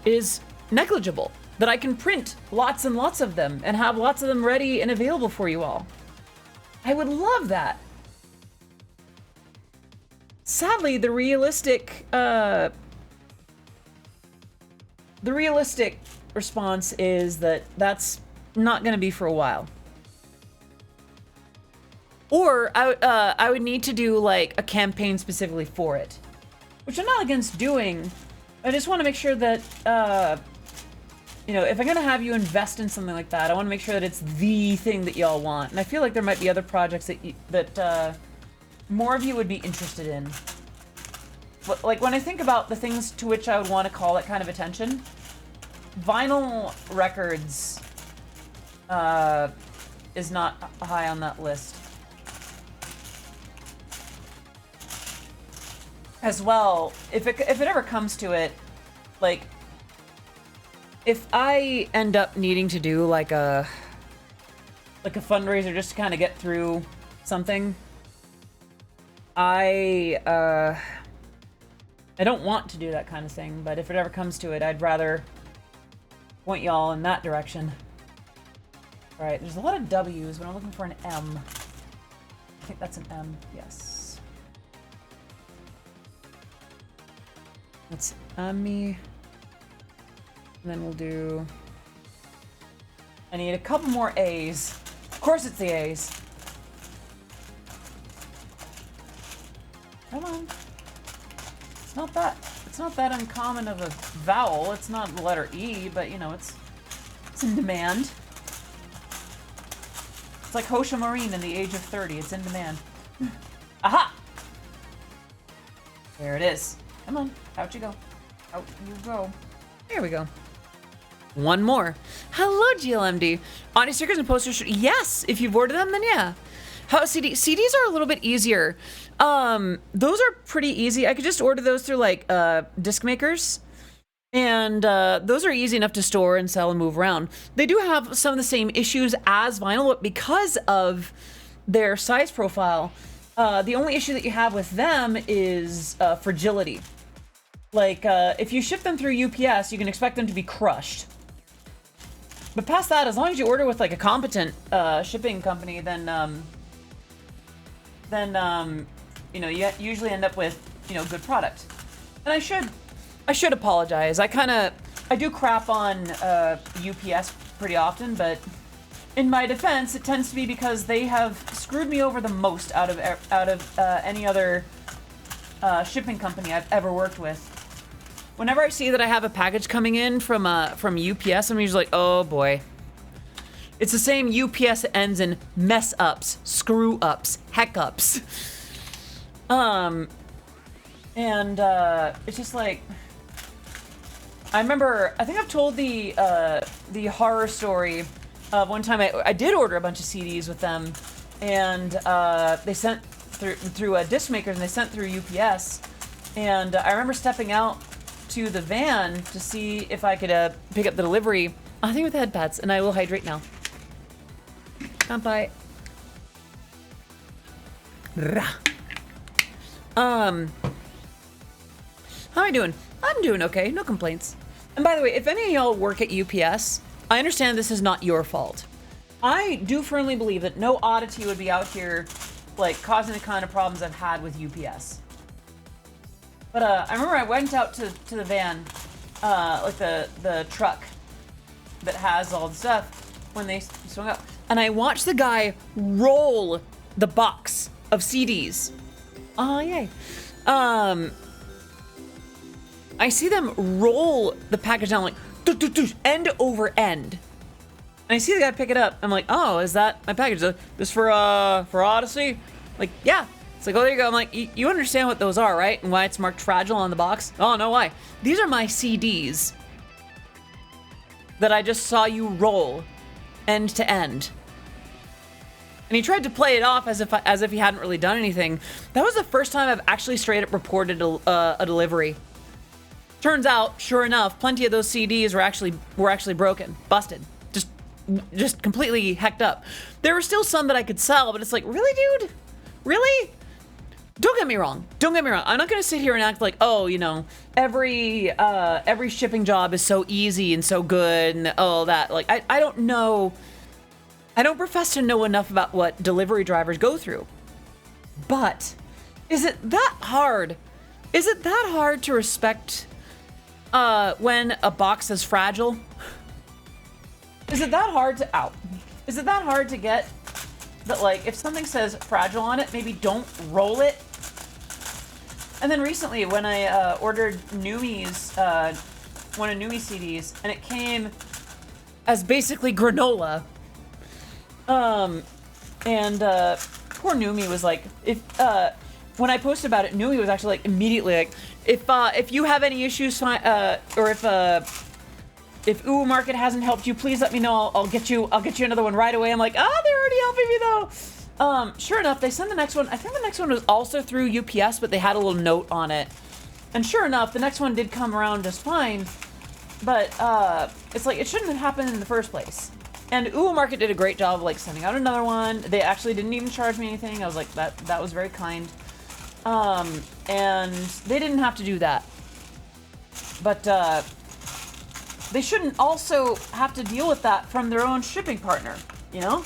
is negligible. That I can print lots and lots of them and have lots of them ready and available for you all. I would love that. Sadly, the realistic response is that that's not going to be for a while. Or I would need to do like a campaign specifically for it, which I'm not against doing. I just want to make sure that, you know, if I'm going to have you invest in something like that, I want to make sure that it's the thing that y'all want. And I feel like there might be other projects that more of you would be interested in. But like when I think about the things to which I would want to call that kind of attention, vinyl records is not high on that list. As well, if it ever comes to it, like, if I end up needing to do like a fundraiser just to kind of get through something, I don't want to do that kind of thing, but if it ever comes to it, I'd rather point y'all in that direction. All right, there's a lot of W's, but I'm looking for an M. I think that's an M, yes. That's me. And then we'll do... I need a couple more A's. Of course it's the A's. Come on. It's not that uncommon of a vowel. It's not the letter E, but you know, it's in demand. It's like Hosha Marine in the age of 30. It's in demand. Aha! There it is. Come on. Out you go. Out you go. There we go. One more. Hello, GLMD. Audio stickers and posters. Yes, if you've ordered them, then yeah. How CDs are a little bit easier. Those are pretty easy. I could just order those through like disc makers. And those are easy enough to store and sell and move around. They do have some of the same issues as vinyl, but because of their size profile, the only issue that you have with them is fragility. Like, if you ship them through UPS, you can expect them to be crushed. But past that, as long as you order with like a competent shipping company, then you know, you usually end up with, you know, good product. And I should apologize. I do crap on UPS pretty often, but in my defense, it tends to be because they have screwed me over the most out of any other shipping company I've ever worked with. Whenever I see that I have a package coming in from UPS, I'm usually like, oh boy. It's the same UPS that ends in mess ups, screw ups, heck ups. And it's just like, I remember, I think I've told the horror story of one time I did order a bunch of CDs with them, and they sent through disc makers, and they sent through UPS, and I remember stepping out to the van to see if I could pick up the delivery. I think with the head pads, and I will hydrate now. Bye. How am I doing? I'm doing okay, no complaints. And by the way, if any of y'all work at UPS, I understand this is not your fault. I do firmly believe that no oddity would be out here like causing the kind of problems I've had with UPS. But I remember I went out to the van, like the truck that has all the stuff when they swung up, and I watched the guy roll the box of CDs. Oh, yay. I see them roll the package down like end over end. And I see the guy pick it up. I'm like, oh, is that my package? This for Odyssey? Like, yeah. It's like, oh, there you go. I'm like, you understand what those are, right? And why it's marked fragile on the box? Oh, no, why? These are my CDs that I just saw you roll end to end. And he tried to play it off as if he hadn't really done anything. That was the first time I've actually straight up reported a delivery. Turns out, sure enough, plenty of those CDs were actually broken, busted, just completely hecked up. There were still some that I could sell, but it's like, really, dude? Really? Don't get me wrong. I'm not gonna sit here and act like, oh, you know, every shipping job is so easy and so good and all that. Like, I don't know. I don't profess to know enough about what delivery drivers go through. But is it that hard? Is it that hard to respect when a box is fragile? Is it that hard to Is it that hard to get that, like, if something says fragile on it, maybe don't roll it? And then recently, when I ordered Bnuuygirl's, one of Bnuuygirl's CDs, and it came as basically granola. Poor Bnuuygirl was like, when I posted about it, Bnuuygirl was actually like immediately like, if you have any issues, or if Ooh Market hasn't helped you, please let me know. I'll get you another one right away. I'm like, they're already helping me though. Sure enough, they sent the next one. I think the next one was also through UPS, but they had a little note on it. And sure enough, the next one did come around just fine. But it's like, it shouldn't have happened in the first place. And Ooh Market did a great job of like sending out another one. They actually didn't even charge me anything. I was like, that was very kind. And they didn't have to do that. But they shouldn't also have to deal with that from their own shipping partner, you know?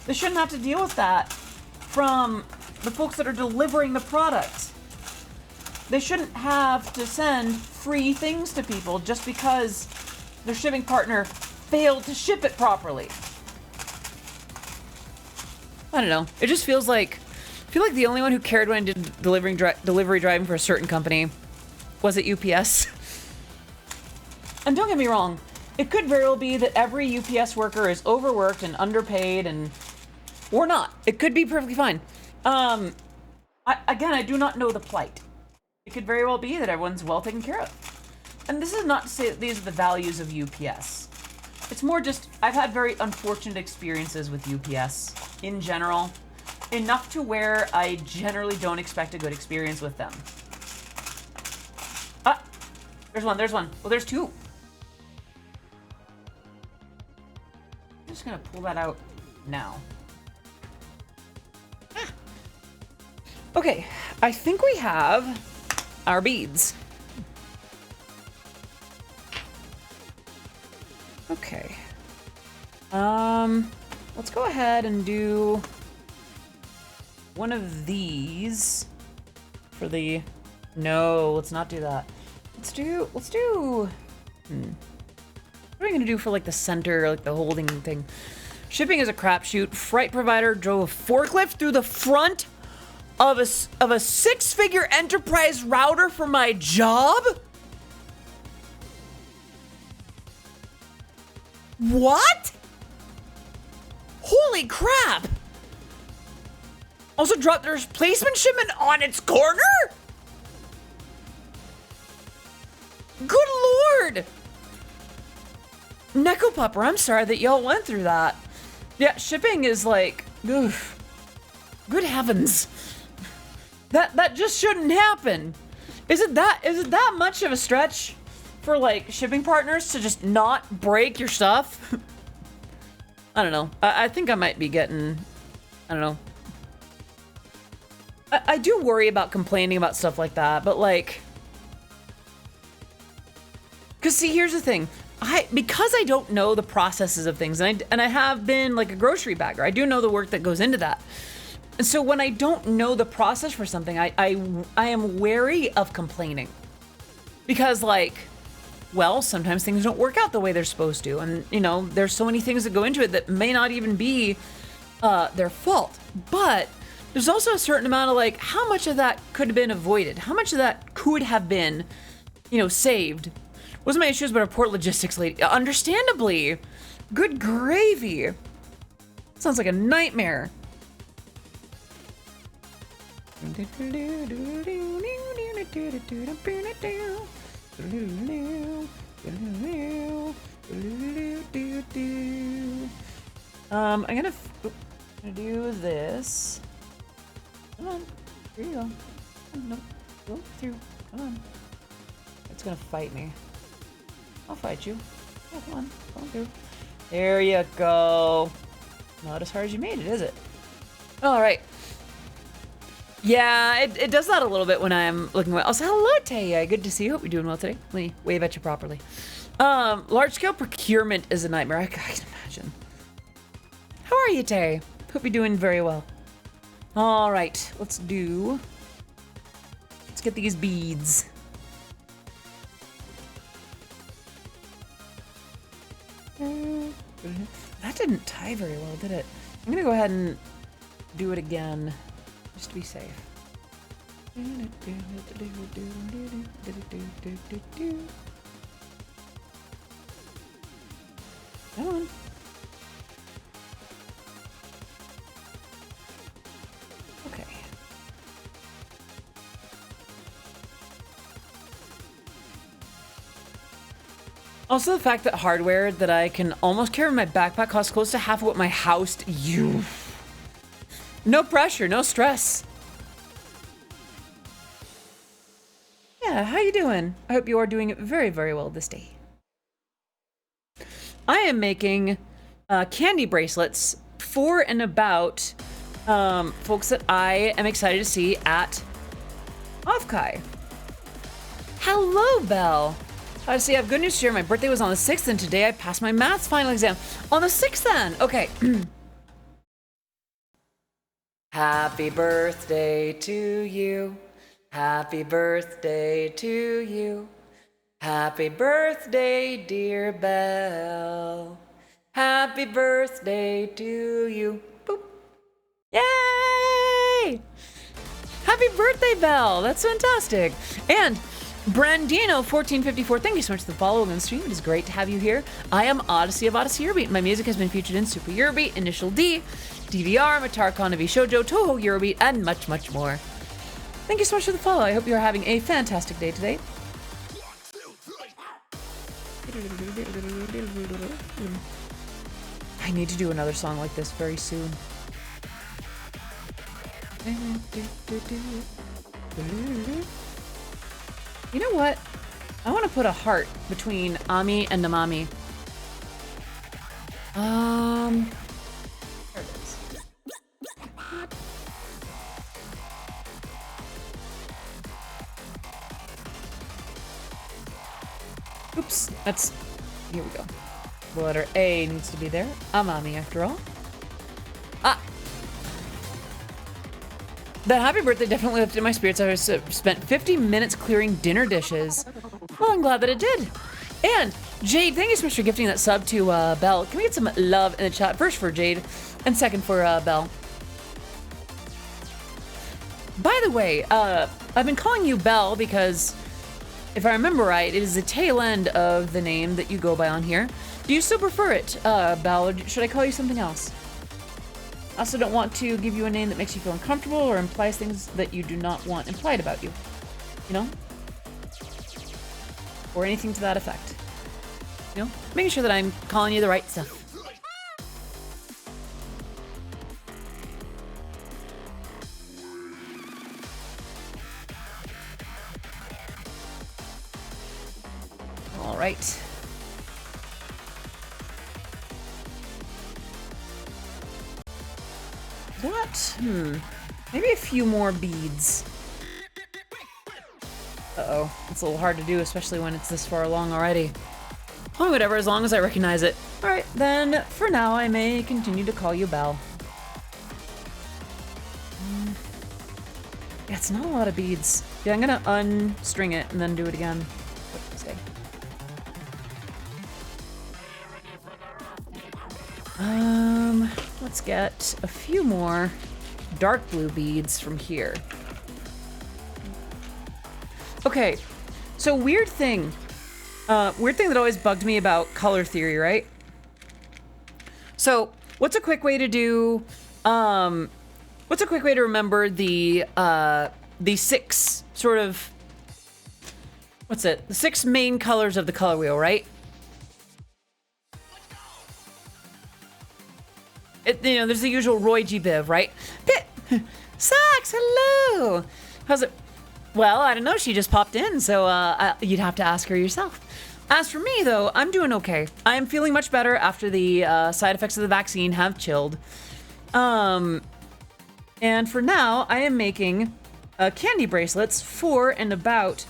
They shouldn't have to deal with that from the folks that are delivering the product. They shouldn't have to send free things to people just because their shipping partner failed to ship it properly. I don't know. It just feels like, I feel like the only one who cared when I did delivery driving for a certain company was at UPS. And don't get me wrong, it could very well be that every UPS worker is overworked and underpaid and Or not. It could be perfectly fine. Again, I do not know the plight. It could very well be that everyone's well taken care of. And this is not to say that these are the values of UPS. It's more just, I've had very unfortunate experiences with UPS in general. Enough to where I generally don't expect a good experience with them. Ah! There's one. Well, there's two. I'm just gonna pull that out now. Ah. Okay, I think we have our beads. Okay. Let's go ahead and do one of these for the... No, let's not do that. Let's do... What are we gonna do for like the center, like the holding thing? Shipping is a crapshoot. Freight provider drove a forklift through the front of a six-figure enterprise router for my job? What? Holy crap! Also dropped their replacement shipment on its corner? Good lord! Neko Pupper, I'm sorry that y'all went through that. Yeah, shipping is like, oof. Good heavens. That just shouldn't happen. Is it that much of a stretch for like shipping partners to just not break your stuff? I don't know. I think I might be getting, I don't know. I do worry about complaining about stuff like that, but like, cause see, here's the thing. Because I don't know the processes of things, and I have been like a grocery bagger, I do know the work that goes into that. And so when I don't know the process for something, I am wary of complaining. Because like, well, sometimes things don't work out the way they're supposed to. And you know, there's so many things that go into it that may not even be their fault. But there's also a certain amount of like, how much of that could have been avoided? How much of that could have been, you know, saved? Wasn't my issues, but a port logistics lady. Understandably. Good gravy. Sounds like a nightmare. I'm gonna do this. Come on, here you go. No, go through. Come on. It's gonna fight me. I'll fight you. Oh, come on, go through. There you go. Not as hard as you made it, is it? All right. Yeah, it does that a little bit when I'm looking away. Also, hello, Taya. Good to see you. Hope you're doing well today. Let me wave at you properly. Large-scale procurement is a nightmare. I can imagine. How are you, Tay? Hope you're doing very well. All right, let's get these beads. That didn't tie very well, did it? I'm gonna go ahead and do it again, just to be safe. Come on. Okay. Also, the fact that hardware that I can almost carry in my backpack costs close to half of what my house. No pressure, no stress. Yeah, how you doing? I hope you are doing very, very well this day. I am making candy bracelets for and about folks that I am excited to see at Offkai. Hello, Belle. I see. I have good news to share. My birthday was on the 6th, and today I passed my maths final exam. On the 6th, then. Okay. Happy birthday to you. Happy birthday to you. Happy birthday, dear Belle. Happy birthday to you. Boop. Yay! Happy birthday, Belle. That's fantastic. And Brandino1454, thank you so much for the follow on the stream. It is great to have you here. I am Odyssey of Odyssey Eurobeat. My music has been featured in Super Eurobeat, Initial D, DVR, Matar Konabi Shoujo, Toho Eurobeat, and much, much more. Thank you so much for the follow. I hope you are having a fantastic day today. I need to do another song like this very soon. You know what? I want to put a heart between Ami and Namami. There it is. Oops, that's... Here we go. The letter A needs to be there. Amami, after all. Ah! That happy birthday definitely lifted my spirits. I spent 50 minutes clearing dinner dishes. Well, I'm glad that it did. And Jade, thank you so much for gifting that sub to Belle. Can we get some love in the chat? First for Jade, and second for Belle. By the way, I've been calling you Belle because, if I remember right, it is the tail end of the name that you go by on here. Do you still prefer it, Belle, or should I call you something else? I also don't want to give you a name that makes you feel uncomfortable or implies things that you do not want implied about you. You know? Or anything to that effect. You know? Making sure that I'm calling you the right stuff. All right. Maybe a few more beads. Uh-oh. It's a little hard to do, especially when it's this far along already. Oh, whatever, as long as I recognize it. Alright, then, for now, I may continue to call you Belle. Yeah, it's not a lot of beads. Yeah, I'm gonna unstring it and then do it again. What do you say? Let's get a few more dark blue beads from here. Okay, so weird thing that always bugged me about color theory, right? So what's a quick way to do, what's a quick way to remember the 6 sort of, what's it? The 6 main colors of the color wheel, right? You know, there's the usual Roy G. Biv, right? Sax, hello! How's it? Well, I don't know, she just popped in, so you'd have to ask her yourself. As for me, though, I'm doing okay. I'm feeling much better after the side effects of the vaccine have chilled. And for now, I am making candy bracelets for and about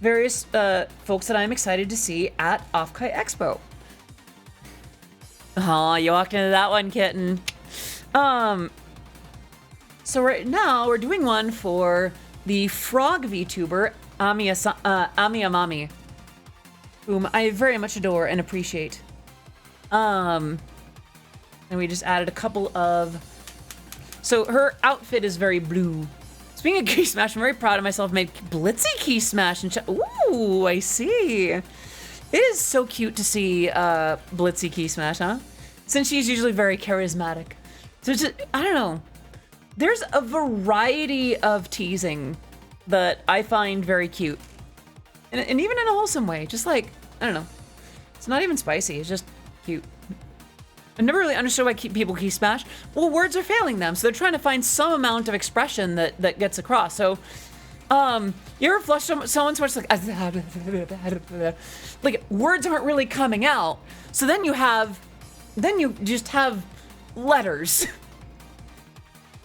various folks that I'm excited to see at Offkite Expo. Oh, you walked into that one, kitten. So right now, we're doing one for the frog VTuber, Amami, whom I very much adore and appreciate. And we just added a couple of... So her outfit is very blue. Speaking of Key Smash, I'm very proud of myself. Made Blitzy Key Smash and ooh, I see. It is so cute to see Blitzy Key Smash, huh? Since she's usually very charismatic. So just, I don't know. There's a variety of teasing that I find very cute. And even in a wholesome way. Just like, I don't know. It's not even spicy, it's just cute. I never really understood why people key smash. Well, words are failing them, so they're trying to find some amount of expression that gets across. So, you ever flush someone so much like words aren't really coming out. So then you just have letters.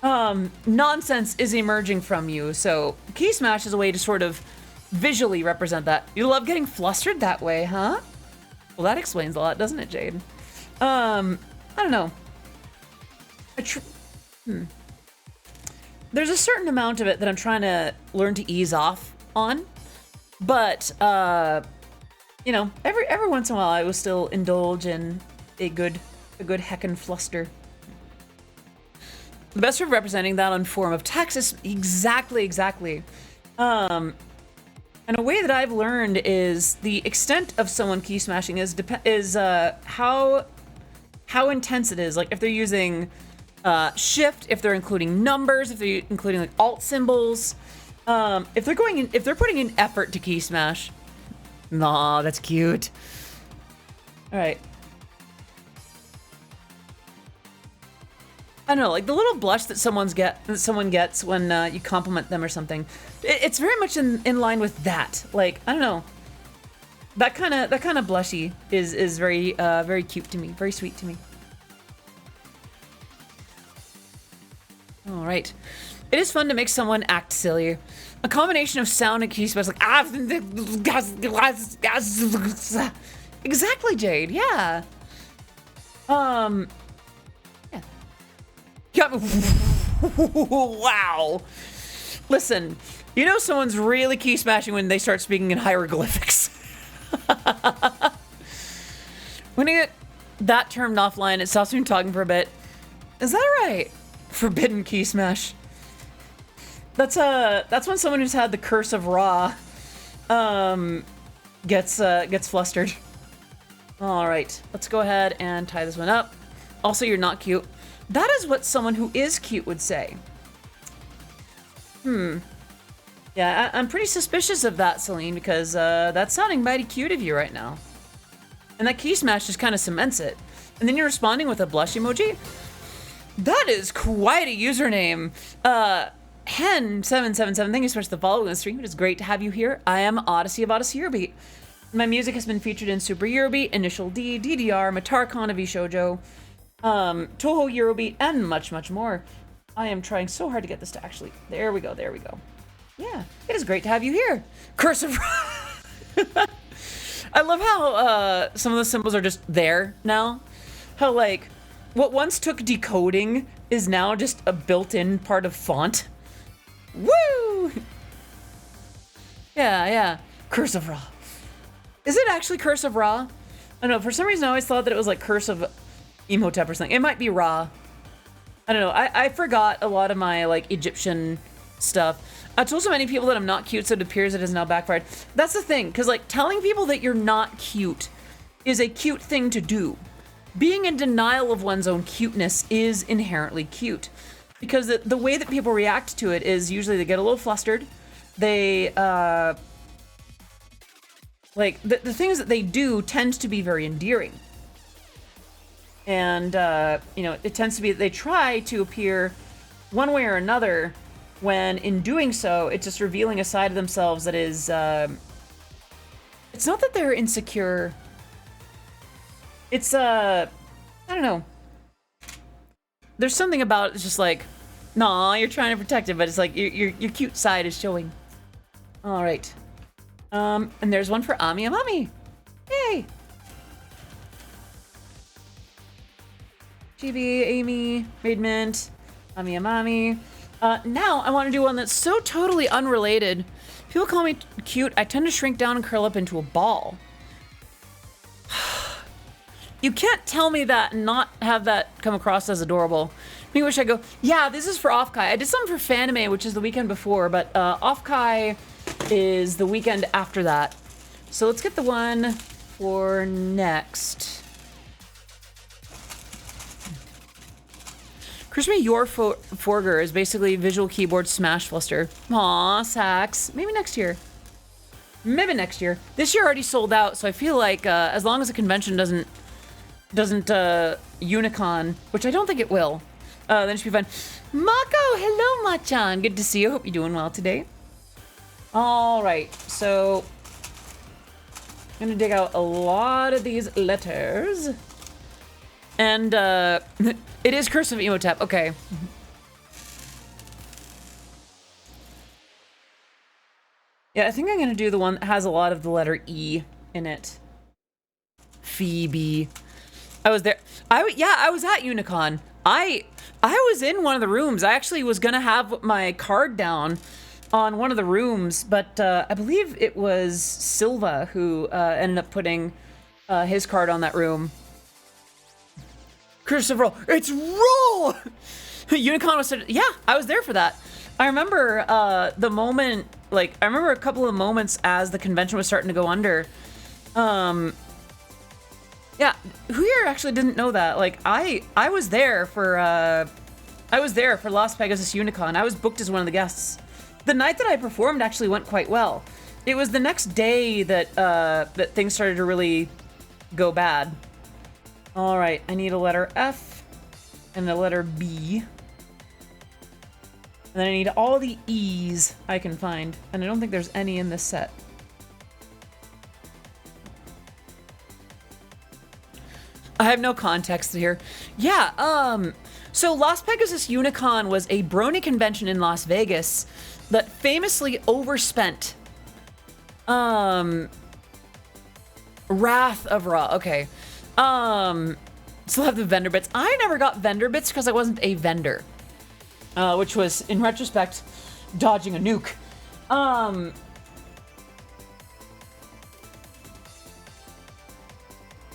Nonsense is emerging from you. So key smash is a way to sort of visually represent that. You love getting flustered that way, huh? Well, that explains a lot, doesn't it, Jade? I don't know. There's a certain amount of it that I'm trying to learn to ease off on, but you know, every once in a while I will still indulge in a good heckin' fluster. The best way of representing that on form of text is exactly. And a way that I've learned is the extent of someone key smashing is how intense it is. Like if they're using shift, if they're including numbers, if they're including like alt symbols, if they're putting in effort to key smash. Nah, that's cute. All right. I don't know, like the little blush that someone gets when you compliment them or something. It's very much in line with that. Like, I don't know. That kind of blushy is very very cute to me, very sweet to me. All right. It is fun to make someone act silly. A combination of sound and key smash, like exactly, Jade. Yeah. Wow. Listen, you know someone's really key smashing when they start speaking in hieroglyphics. When you get that turned offline, it stops me from talking for a bit. Is that right? Forbidden key smash. That's when someone who's had the curse of Ra gets flustered. All right, let's go ahead and tie this one up. Also, you're not cute. That is what someone who is cute would say. Yeah, I'm pretty suspicious of that, Celine, because that's sounding mighty cute of you right now. And that key smash just kind of cements it. And then you're responding with a blush emoji. That is quite a username. Hen777, thank you so much for the follow on the stream. It is great to have you here. I am Odyssey of Odyssey Eurobeat. My music has been featured in Super Eurobeat, Initial D, DDR, Matarkon of Shoujo, Toho Eurobeat, and much, much more. I am trying so hard to get this to actually... There we go, there we go. Yeah, it is great to have you here. Curse of... I love how some of the symbols are just there now. How, like, what once took decoding is now just a built-in part of font. Woo! Yeah. Curse of Ra. Is it actually Curse of Ra? I don't know, for some reason I always thought that it was like Curse of Imhotep or something. It might be Ra. I don't know. I forgot a lot of my like Egyptian stuff. I told so many people that I'm not cute, so it appears it has now backfired. That's the thing, because like telling people that you're not cute is a cute thing to do. Being in denial of one's own cuteness is inherently cute. Because the way that people react to it is usually they get a little flustered. They, like, the things that they do tend to be very endearing. And, you know, it tends to be that they try to appear one way or another, when in doing so, it's just revealing a side of themselves that is, it's not that they're insecure. It's, I don't know. There's something about it, it's just like, nah, you're trying to protect it, but it's like your cute side is showing. All right. And there's one for Ami and Mami. Yay! GB, Amy, Made Mint, Ami and Mami. Now I want to do one that's so totally unrelated. People call me cute. I tend to shrink down and curl up into a ball. You can't tell me that and not have that come across as adorable. I wish I go, yeah, this is for Offkai. I did something for Fanime, which is the weekend before, but Offkai is the weekend after that. So let's get the one for next. Crispy Your Forger is basically Visual Keyboard Smash Fluster. Aw, Sax. Maybe next year. Maybe next year. This year already sold out, so I feel like as long as the convention doesn't Unicon, which I don't think it will, then it should be fun. Mako, hello, Machan. Good to see you. Hope you're doing well today. All right, so I'm gonna dig out a lot of these letters, and it is Curse of Imhotep. Okay. Yeah, I think I'm gonna do the one that has a lot of the letter E in it. Phoebe. I was there. I was at Unicon. I was in one of the rooms. I actually was gonna have my card down on one of the rooms, but I believe it was Silva who ended up putting his card on that room. Christopher, it's Roll! Unicon was yeah, I was there for that. I remember the moment like, I remember a couple of moments as the convention was starting to go under. Yeah, who here actually didn't know that? Like, I was there for Las Pegasus Unicon. I was booked as one of the guests. The night that I performed actually went quite well. It was the next day that that things started to really go bad. All right, I need a letter F and a letter B. And then I need all the E's I can find. And I don't think there's any in this set. I have no context here. Yeah, so Las Pegasus Unicon was a brony convention in Las Vegas that famously overspent. Wrath of Ra. Okay. Still have the vendor bits. I never got vendor bits because I wasn't a vendor. Which was, in retrospect, dodging a nuke.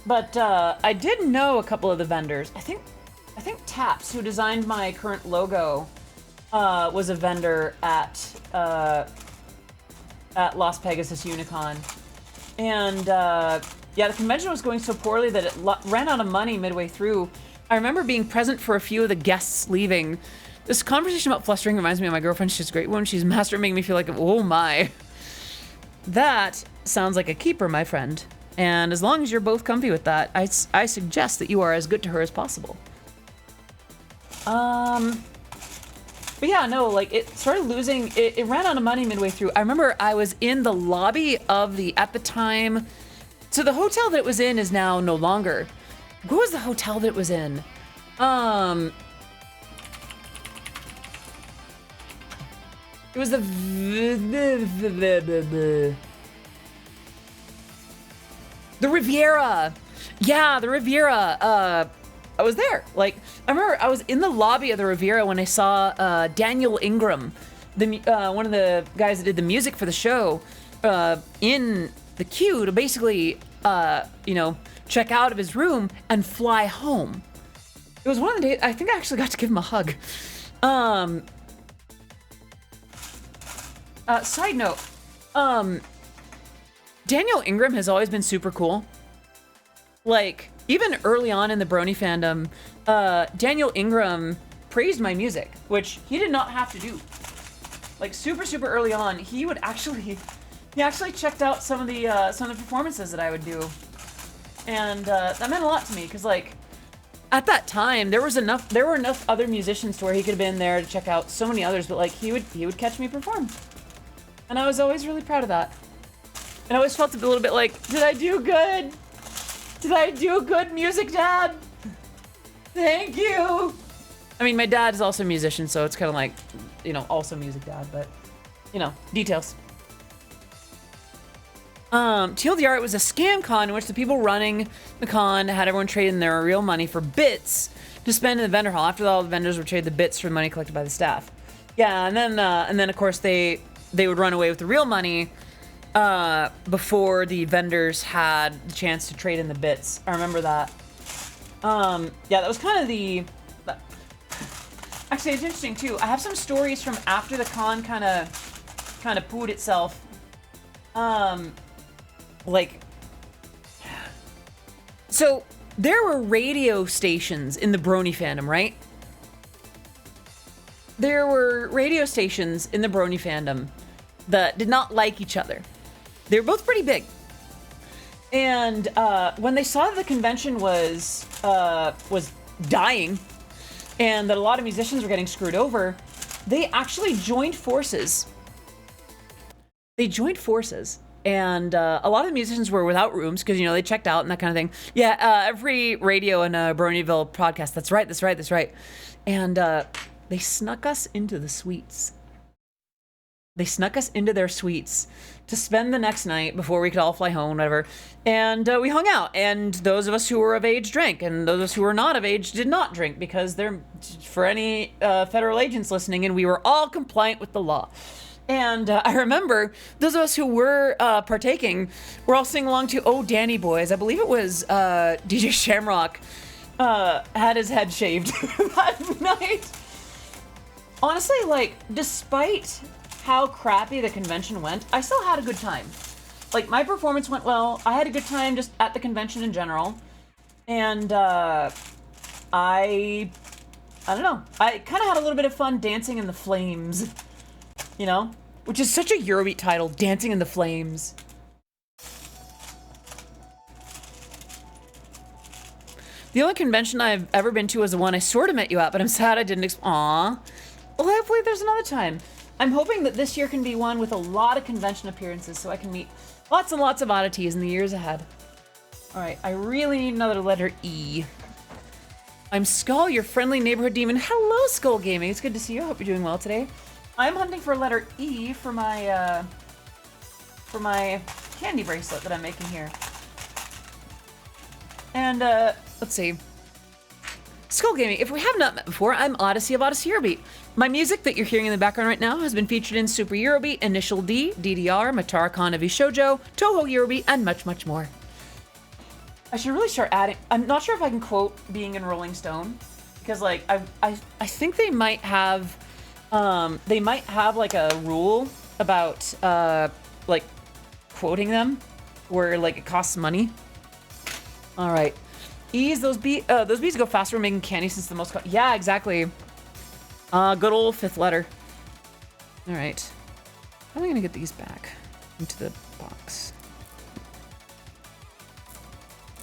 But I did know a couple of the vendors. I think Taps, who designed my current logo, was a vendor at Las Pegasus Unicon. And yeah, the convention was going so poorly that it ran out of money midway through. I remember being present for a few of the guests leaving. This conversation about flustering reminds me of my girlfriend. She's a great one. She's mastering me feel like, oh my. That sounds like a keeper, my friend. And as long as you're both comfy with that, I suggest that you are as good to her as possible. But yeah, no, like, it started losing, it ran out of money midway through. I remember I was in the lobby of the, at the time, so the hotel that it was in is now no longer. What was the hotel that it was in? It was the Riviera. Yeah, the Riviera. I was there. Like, I remember I was in the lobby of the Riviera when I saw Daniel Ingram, one of the guys that did the music for the show, in the queue to basically, you know, check out of his room and fly home. It was one of the days, I think I actually got to give him a hug. Side note, Daniel Ingram has always been super cool. Like, even early on in the Brony fandom, Daniel Ingram praised my music, which he did not have to do. Like, super early on, he actually checked out some of the performances that I would do. And that meant a lot to me, because, like, at that time, there were enough other musicians to where he could have been there to check out so many others, but, like, he would catch me perform. And I was always really proud of that. And I always felt a little bit like, did I do good? Did I do good music, Dad? Thank you. I mean, my dad is also a musician, so it's kind of like, you know, also music dad, but, you know, details. TLDR, it was a scam con in which the people running the con had everyone trade in their real money for bits to spend in the vendor hall. After all, the vendors would trade the bits for money collected by the staff. Yeah, and then of course they would run away with the real money before the vendors had the chance to trade in the bits. I remember that. Yeah, that was kind of the... Actually, it's interesting, too. I have some stories from after the con kind of pooed itself. Like... So, there were radio stations in the Brony fandom, right? There were radio stations in the Brony fandom that did not like each other. They were both pretty big. And when they saw that the convention was dying and that a lot of musicians were getting screwed over, they actually joined forces. And a lot of the musicians were without rooms because, you know, they checked out and that kind of thing. Yeah, every radio in Bnuuygirl podcast, that's right. And they snuck us into the suites. They snuck us into their suites to spend the next night before we could all fly home, whatever. And we hung out. And those of us who were of age drank. And those of us who were not of age did not drink because they're, for any federal agents listening, and we were all compliant with the law. And I remember those of us who were partaking were all singing along to Oh Danny Boys. I believe it was DJ Shamrock had his head shaved that night. Honestly, like, despite how crappy the convention went, I still had a good time. Like, my performance went well. I had a good time just at the convention in general. And, I don't know. I kind of had a little bit of fun dancing in the flames. You know? Which is such a Eurobeat title, Dancing in the Flames. The only convention I've ever been to was the one I sort of met you at, but I'm sad I didn't Aww. Well, hopefully there's another time. I'm hoping that this year can be one with a lot of convention appearances so I can meet lots and lots of oddities in the years ahead. Alright, I really need another letter E. I'm Skull, your friendly neighborhood demon. Hello, Skull Gaming. It's good to see you. I hope you're doing well today. I'm hunting for letter E for my candy bracelet that I'm making here. And, let's see. Skull Gaming, if we have not met before, I'm Odyssey of Odyssey Eurobeat. My music that you're hearing in the background right now has been featured in Super Eurobeat, Initial D, DDR, Matara-kan of Shoujo, Toho Eurobeat, and much, much more. I should really start adding... I'm not sure if I can quote being in Rolling Stone, because, like, I think they might have, like, a rule about, like, quoting them, where, like, it costs money. All right. Ease, those bees go faster when making candy since the most... Yeah, exactly. Good old fifth letter. All right. How am I going to get these back into the box?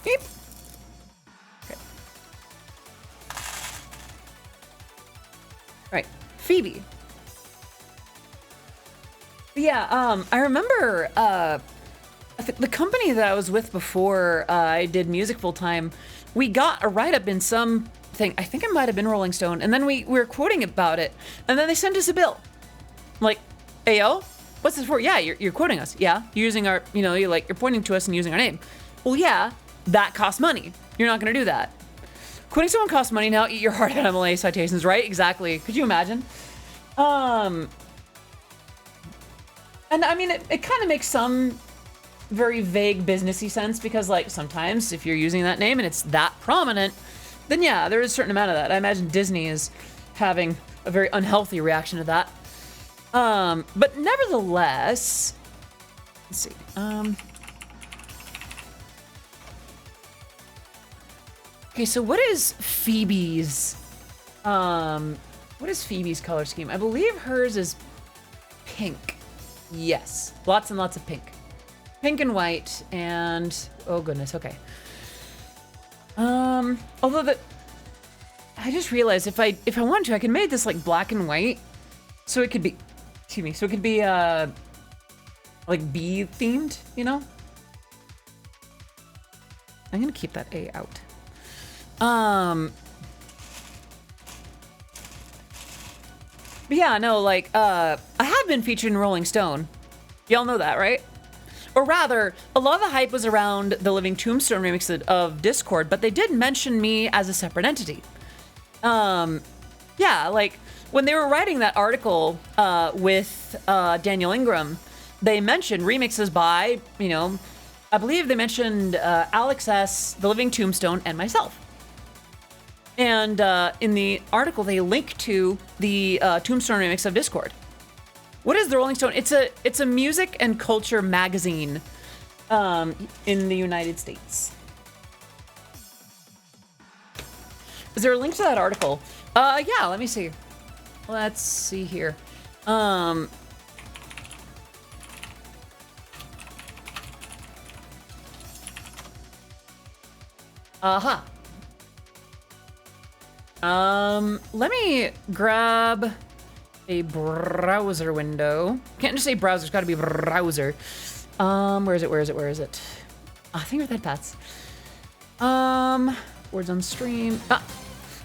Beep. Okay. All right. Phoebe. But yeah, I remember the company that I was with before I did music full time, we got a write-up in some thing. I think it might have been Rolling Stone. And then we were quoting about it. And then they sent us a bill. I'm like, hey, yo, what's this for? Yeah, you're quoting us. Yeah, you're using our, you're pointing to us and using our name. Well, yeah, that costs money. You're not going to do that. Quoting someone costs money now. Eat your heart out, MLA citations, right? Exactly. Could you imagine? And I mean, it kind of makes some very vague businessy sense because, like, sometimes if you're using that name and it's that prominent, then yeah, there is a certain amount of that. I imagine Disney is having a very unhealthy reaction to that. But nevertheless, let's see. Okay, so what is Phoebe's color scheme? I believe hers is pink. Yes, lots and lots of pink. Pink and white, and oh goodness, okay. Although I just realized if I wanted to, I could make this like black and white, so it could be, excuse me, so it could be like bee themed, you know. I'm gonna keep that A out. But yeah, no, like I have been featured in Rolling Stone. Y'all know that, right? Or rather, a lot of the hype was around the Living Tombstone remix of Discord, but they did mention me as a separate entity. Yeah, like, when they were writing that article with Daniel Ingram, they mentioned remixes by, I believe they mentioned Alex S., The Living Tombstone, and myself. And in the article, they link to the Tombstone remix of Discord. What is the Rolling Stone? It's a music and culture magazine in the United States. Is there a link to that article? Yeah, let me see. Let's see here. Aha. Let me grab a browser window. Can't just say browser, it's gotta be browser. Where is it? I think we're Paths. Words on stream.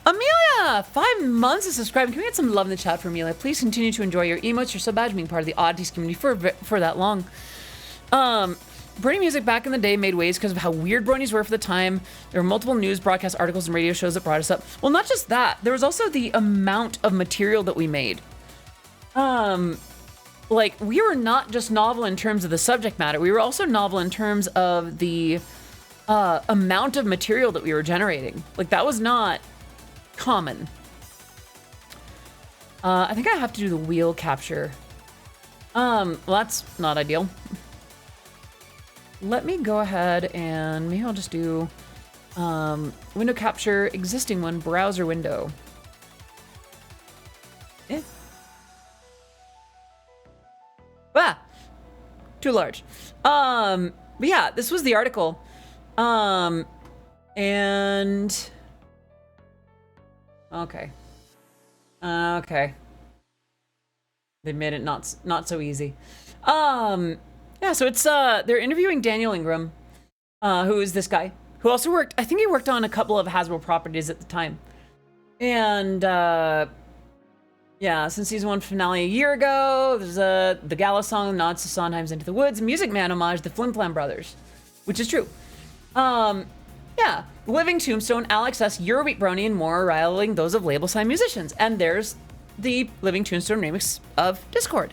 Amelia! 5 months of subscribing. Can we get some love in the chat for Amelia? Please continue to enjoy your emotes. You're so bad being part of the oddities community for that long. Brony music back in the day made waves because of how weird bronies were for the time. There were multiple news broadcasts, articles, and radio shows that brought us up. Well, not just that. There was also the amount of material that we made. Like, we were not just novel in terms of the subject matter. We were also novel in terms of the amount of material that we were generating. Like, that was not common. I think I have to do the wheel capture. Well, that's not ideal. Let me go ahead and maybe I'll just do window capture, existing one, browser window. Ah, too large. But yeah, this was the article. And okay. Okay. They made it not so easy. Yeah, so it's they're interviewing Daniel Ingram, who is this guy who also worked. I think he worked on a couple of Hasbro properties at the time, and yeah, since season 1 finale a year ago, there's the Gala song nods to Sondheim's Into the Woods, Music Man homage to the Flim Flam Brothers, which is true. Yeah, Living Tombstone, Alex S, Eurobeat Brony, and more rivaling those of label-signed musicians. And there's the Living Tombstone remix of Discord.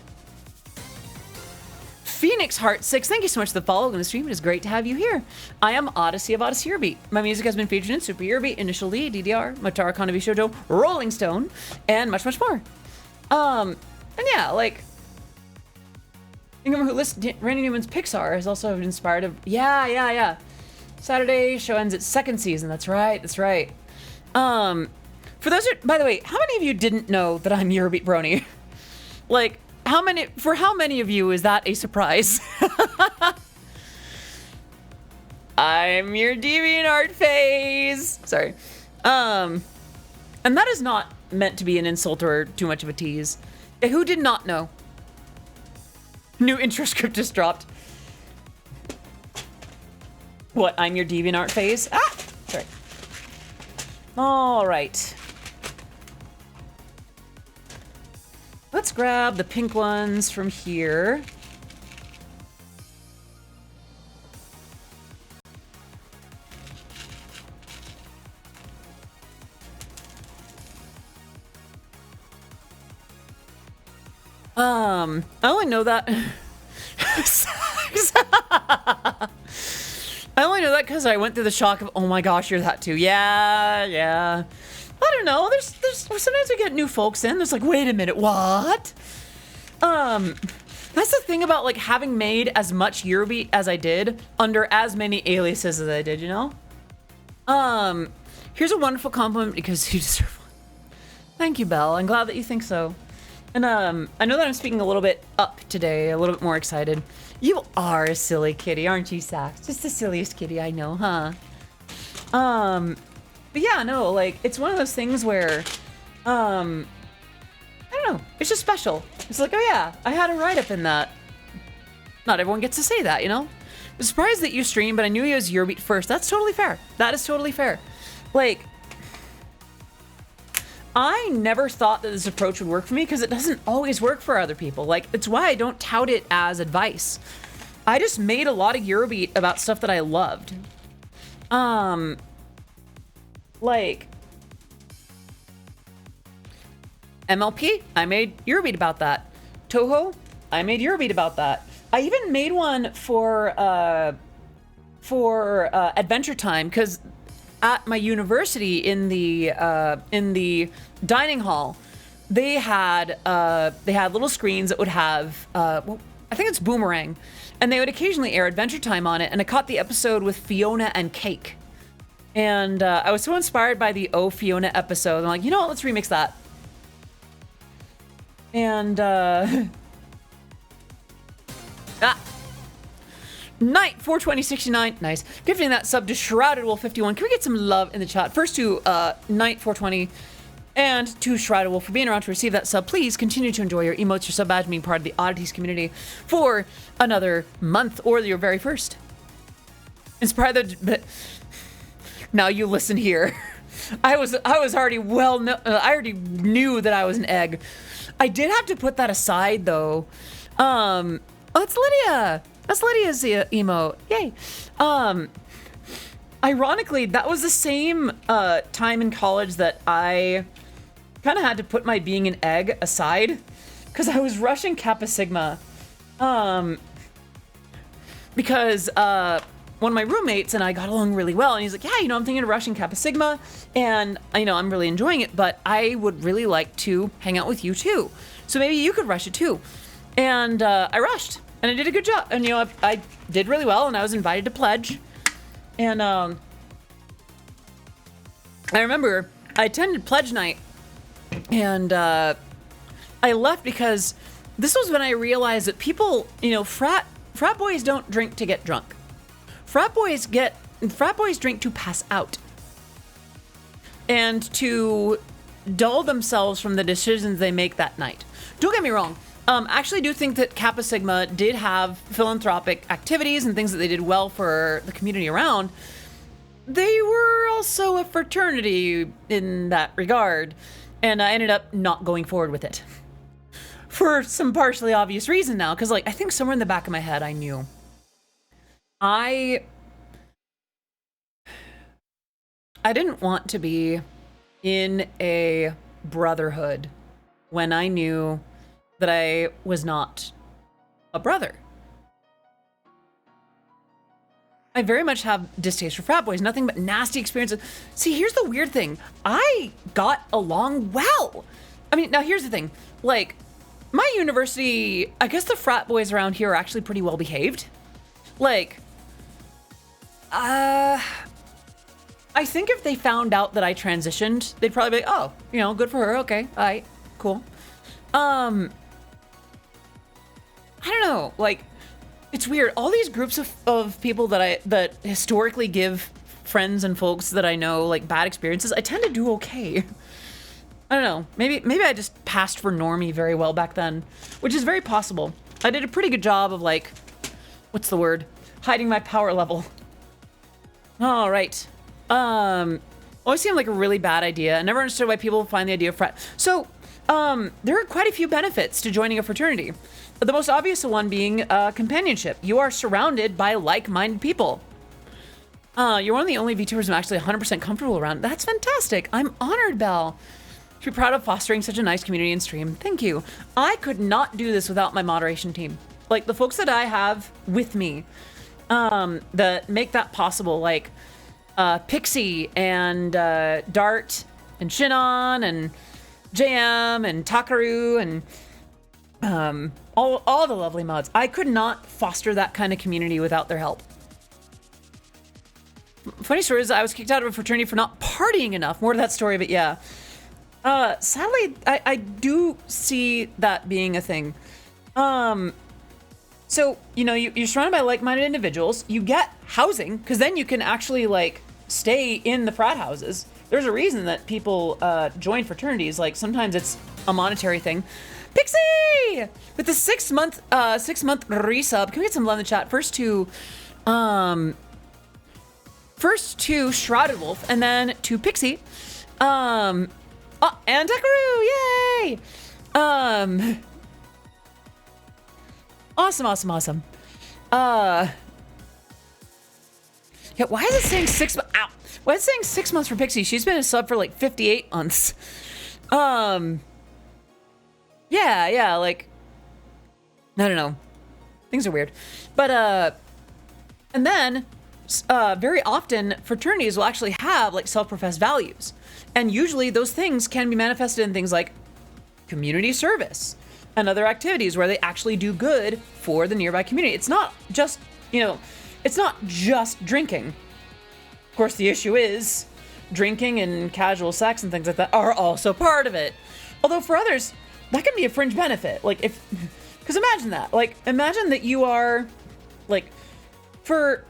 Phoenix Heart 6, thank you so much for the follow on the stream. It is great to have you here. I am Odyssey of Odyssey Eurobeat. My music has been featured in Super Eurobeat, Initial D, DDR, Matara Konabi Shoujo, Rolling Stone, and much, much more. And yeah, like, Ingram, who lists Randy Newman's Pixar, has also been inspired of, yeah. Saturday show ends its 2nd season. That's right. For those by the way, how many of you didn't know that I'm Eurobeat Brony? Like, how many of you is that a surprise? I'm your DeviantArt phase. Sorry. And that is not meant to be an insult or too much of a tease. Who did not know? New intro script just dropped. What, I'm your DeviantArt phase? Ah! Sorry. All right. Let's grab the pink ones from here. I only know that. I only know that because I went through the shock of, oh my gosh, you're that too. Yeah. I don't know. There's sometimes we get new folks in. There's like, wait a minute, what? That's the thing about like having made as much Eurobeat as I did under as many aliases as I did, you know? Here's a wonderful compliment because you deserve one. Thank you, Belle. I'm glad that you think so. And I know that I'm speaking a little bit up today, a little bit more excited. You are a silly kitty, aren't you, Sax? Just the silliest kitty I know, huh? But yeah, no, like, it's one of those things where, I don't know, it's just special. It's like, oh yeah, I had a write-up in that. Not everyone gets to say that, you know? I'm surprised that you stream, but I knew you was Eurobeat first. That's totally fair. That is totally fair. Like, I never thought that this approach would work for me because it doesn't always work for other people. Like, it's why I don't tout it as advice. I just made a lot of Eurobeat about stuff that I loved. Like, MLP, I made Eurobeat about that. Toho, I made Eurobeat about that. I even made one for Adventure Time because at my university in the dining hall, they had little screens that would have well, I think it's Boomerang, and they would occasionally air Adventure Time on it. And I caught the episode with Fiona and Cake, and I was so inspired by the Oh Fiona episode. I'm like, you know what? Let's remix that. And Knight 42069, nice. Gifting that sub to Shrouded Wolf 51. Can we get some love in the chat? First to Knight 420 and to Shrouded Wolf for being around to receive that sub. Please continue to enjoy your emotes, your sub badge, being part of the Oddities community for another month or your very first. Inspired the now you listen here. I was already I already knew that I was an egg. I did have to put that aside though. Oh, it's Lydia. That's Lydia's emote. Yay. Ironically, that was the same time in college that I kind of had to put my being an egg aside because I was rushing Kappa Sigma. Because one of my roommates and I got along really well, and he's like, yeah, you know, I'm thinking of rushing Kappa Sigma, and you know, I'm really enjoying it, but I would really like to hang out with you too. So maybe you could rush it too. And I rushed, and I did a good job. And, you know, I did really well, and I was invited to pledge. And I remember I attended pledge night, and I left because this was when I realized that people, you know, frat boys don't drink to get drunk. Frat boys drink to pass out and to dull themselves from the decisions they make that night. Don't get me wrong. I actually do think that Kappa Sigma did have philanthropic activities and things that they did well for the community around. They were also a fraternity in that regard, and I ended up not going forward with it. For some partially obvious reason now, because, like, I think somewhere in the back of my head I knew. I didn't want to be in a brotherhood when I knew that I was not a brother. I very much have distaste for frat boys, nothing but nasty experiences. See, here's the weird thing. I got along well. I mean, now here's the thing. Like, my university, I guess the frat boys around here are actually pretty well behaved. Like, I think if they found out that I transitioned, they'd probably be like, oh, you know, good for her. Okay, all right, cool. I don't know, like, it's weird. All these groups of people that historically give friends and folks that I know, like, bad experiences, I tend to do okay. I don't know, maybe I just passed for normie very well back then, which is very possible. I did a pretty good job of, like, what's the word? Hiding my power level. All right. Always seemed like a really bad idea. I never understood why people find the idea of frat. So, there are quite a few benefits to joining a fraternity. The most obvious one being companionship. You are surrounded by like-minded people. You're one of the only VTubers I'm actually 100% comfortable around. That's fantastic. I'm honored, Belle. To be proud of fostering such a nice community and stream. Thank you. I could not do this without my moderation team. Like, the folks that I have with me that make that possible, like Pixie and Dart and Shinon and JM and Takaru and all the lovely mods. I could not foster that kind of community without their help. Funny story is I was kicked out of a fraternity for not partying enough. More to that story, but yeah. Sadly, I do see that being a thing. So, you know, you're surrounded by like-minded individuals. You get housing, because then you can actually, like, stay in the frat houses. There's a reason that people join fraternities. Like, sometimes it's a monetary thing. Pixie! With the 6 month resub. Can we get some love in the chat? First to Shrouded Wolf, and then to Pixie. Oh, and Takaru! Yay! Awesome. Yeah, why is it saying 6 months? Ow! Why is it saying 6 months for Pixie? She's been a sub for like 58 months. Yeah, like, I don't know. Things are weird. But, and then, very often, fraternities will actually have, like, self-professed values. And usually those things can be manifested in things like community service and other activities where they actually do good for the nearby community. It's not just, you know, it's not just drinking. Of course, the issue is drinking and casual sex and things like that are also part of it. Although for others, that can be a fringe benefit. Like, because imagine that. Like, imagine that you are, like, for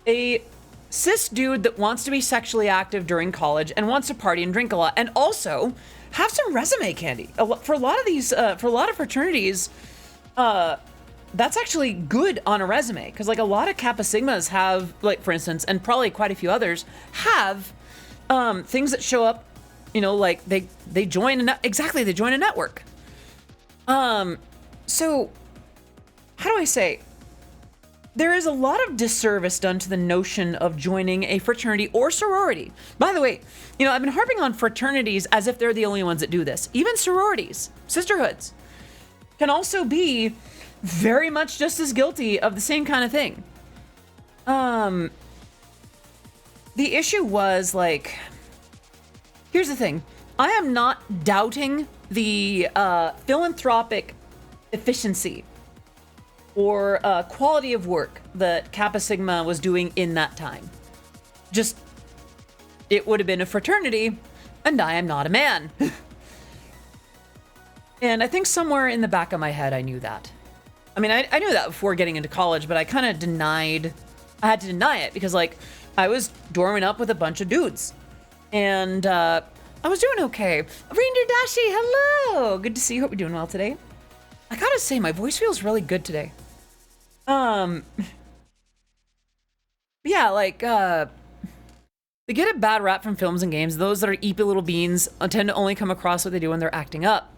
a cis dude that wants to be sexually active during college and wants to party and drink a lot, and also have some resume candy. For a lot of these, for a lot of fraternities, that's actually good on a resume, because like a lot of Kappa Sigmas have, like, for instance, and probably quite a few others have things that show up, you know, like they join they join a network. So how do I say? There is a lot of disservice done to the notion of joining a fraternity or sorority. By the way, you know, I've been harping on fraternities as if they're the only ones that do this. Even sororities, sisterhoods, can also be very much just as guilty of the same kind of thing. The issue was, like, here's the thing. I am not doubting the philanthropic efficiency or quality of work that Kappa Sigma was doing in that time. Just, it would have been a fraternity, and I am not a man. And I think somewhere in the back of my head, I knew that. I mean, I knew that before getting into college, but I kind of I had to deny it because, like, I was dorming up with a bunch of dudes. And I was doing okay. Reindeer Dashi, hello! Good to see you. Hope you're doing well today. I gotta say, my voice feels really good today. Yeah, like, they get a bad rap from films and games. Those that are eepy little beans tend to only come across what they do when they're acting up.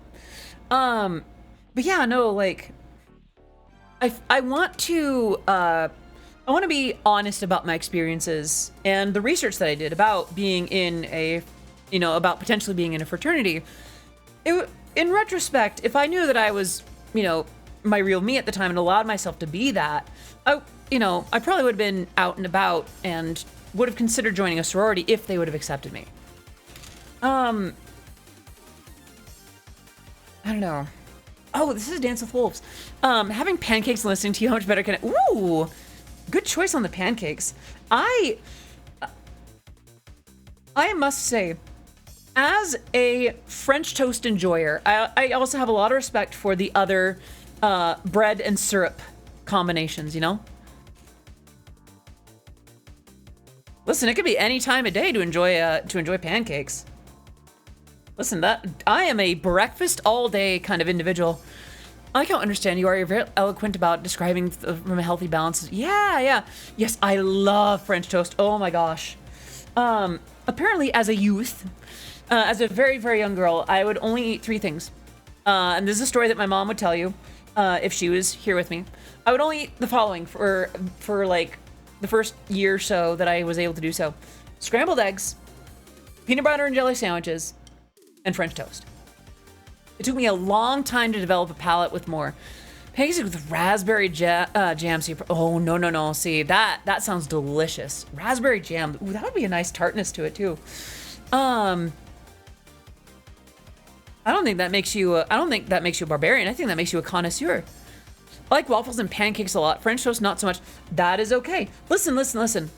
But yeah, no, like, I want to be honest about my experiences and the research that I did about being in about potentially being in a fraternity. In retrospect, if I knew that I was, my real me at the time and allowed myself to be that, I probably would have been out and about and would have considered joining a sorority if they would have accepted me. I don't know. Oh, this is Dance with Wolves. Having pancakes and listening to you, how much better can it? Ooh, good choice on the pancakes. I must say, as a French toast enjoyer, I also have a lot of respect for the other bread and syrup combinations, Listen, it could be any time of day to enjoy pancakes. Listen, that I am a breakfast all day kind of individual. I can't understand you. You're very eloquent about describing from a healthy balance. Yeah. Yes, I love French toast. Oh my gosh. Apparently, as a youth, as a very, very young girl, I would only eat 3 things. And this is a story that my mom would tell you if she was here with me. I would only eat the following for like the first year or so that I was able to do so: scrambled eggs, peanut butter and jelly sandwiches, and French toast. It took me a long time to develop a palate with more. Pancakes with raspberry jam. Oh, no. See, that sounds delicious. Raspberry jam. Ooh, that would be a nice tartness to it, too. I don't think that makes you a barbarian. I think that makes you a connoisseur. I like waffles and pancakes a lot. French toast, not so much. That is okay. Listen.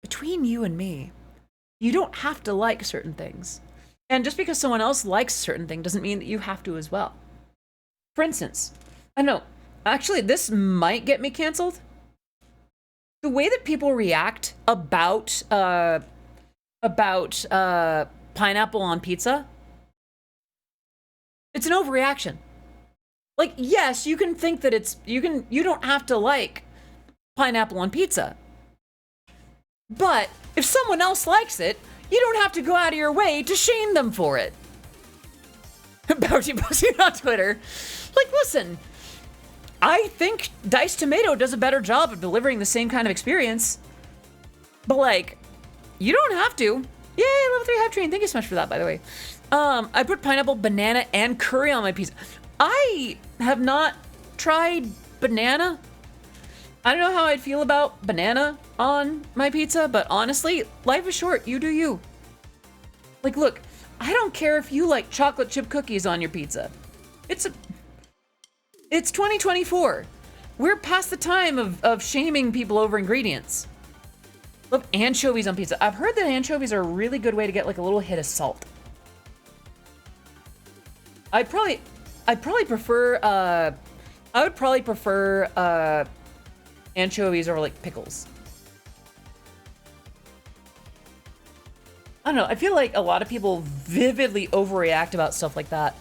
Between you and me, you don't have to like certain things. And just because someone else likes a certain thing doesn't mean that you have to as well. For instance, I don't know, actually, this might get me canceled. The way that people react about pineapple on pizza, it's an overreaction. Like, yes, you can think that you don't have to like pineapple on pizza. But if someone else likes it, you don't have to go out of your way to shame them for it. Bounty posting on Twitter. Like, listen, I think Diced Tomato does a better job of delivering the same kind of experience. But, like, you don't have to. Yay, level 3 hype train. Thank you so much for that, by the way. I put pineapple, banana, and curry on my pizza. I have not tried banana. I don't know how I'd feel about banana on my pizza, but honestly, life is short. You do you. Like, look, I don't care if you like chocolate chip cookies on your pizza. It's 2024. We're past the time of shaming people over ingredients. Love anchovies on pizza. I've heard that anchovies are a really good way to get like a little hit of salt. I would probably prefer anchovies or like pickles. I don't know. I feel like a lot of people vividly overreact about stuff like that.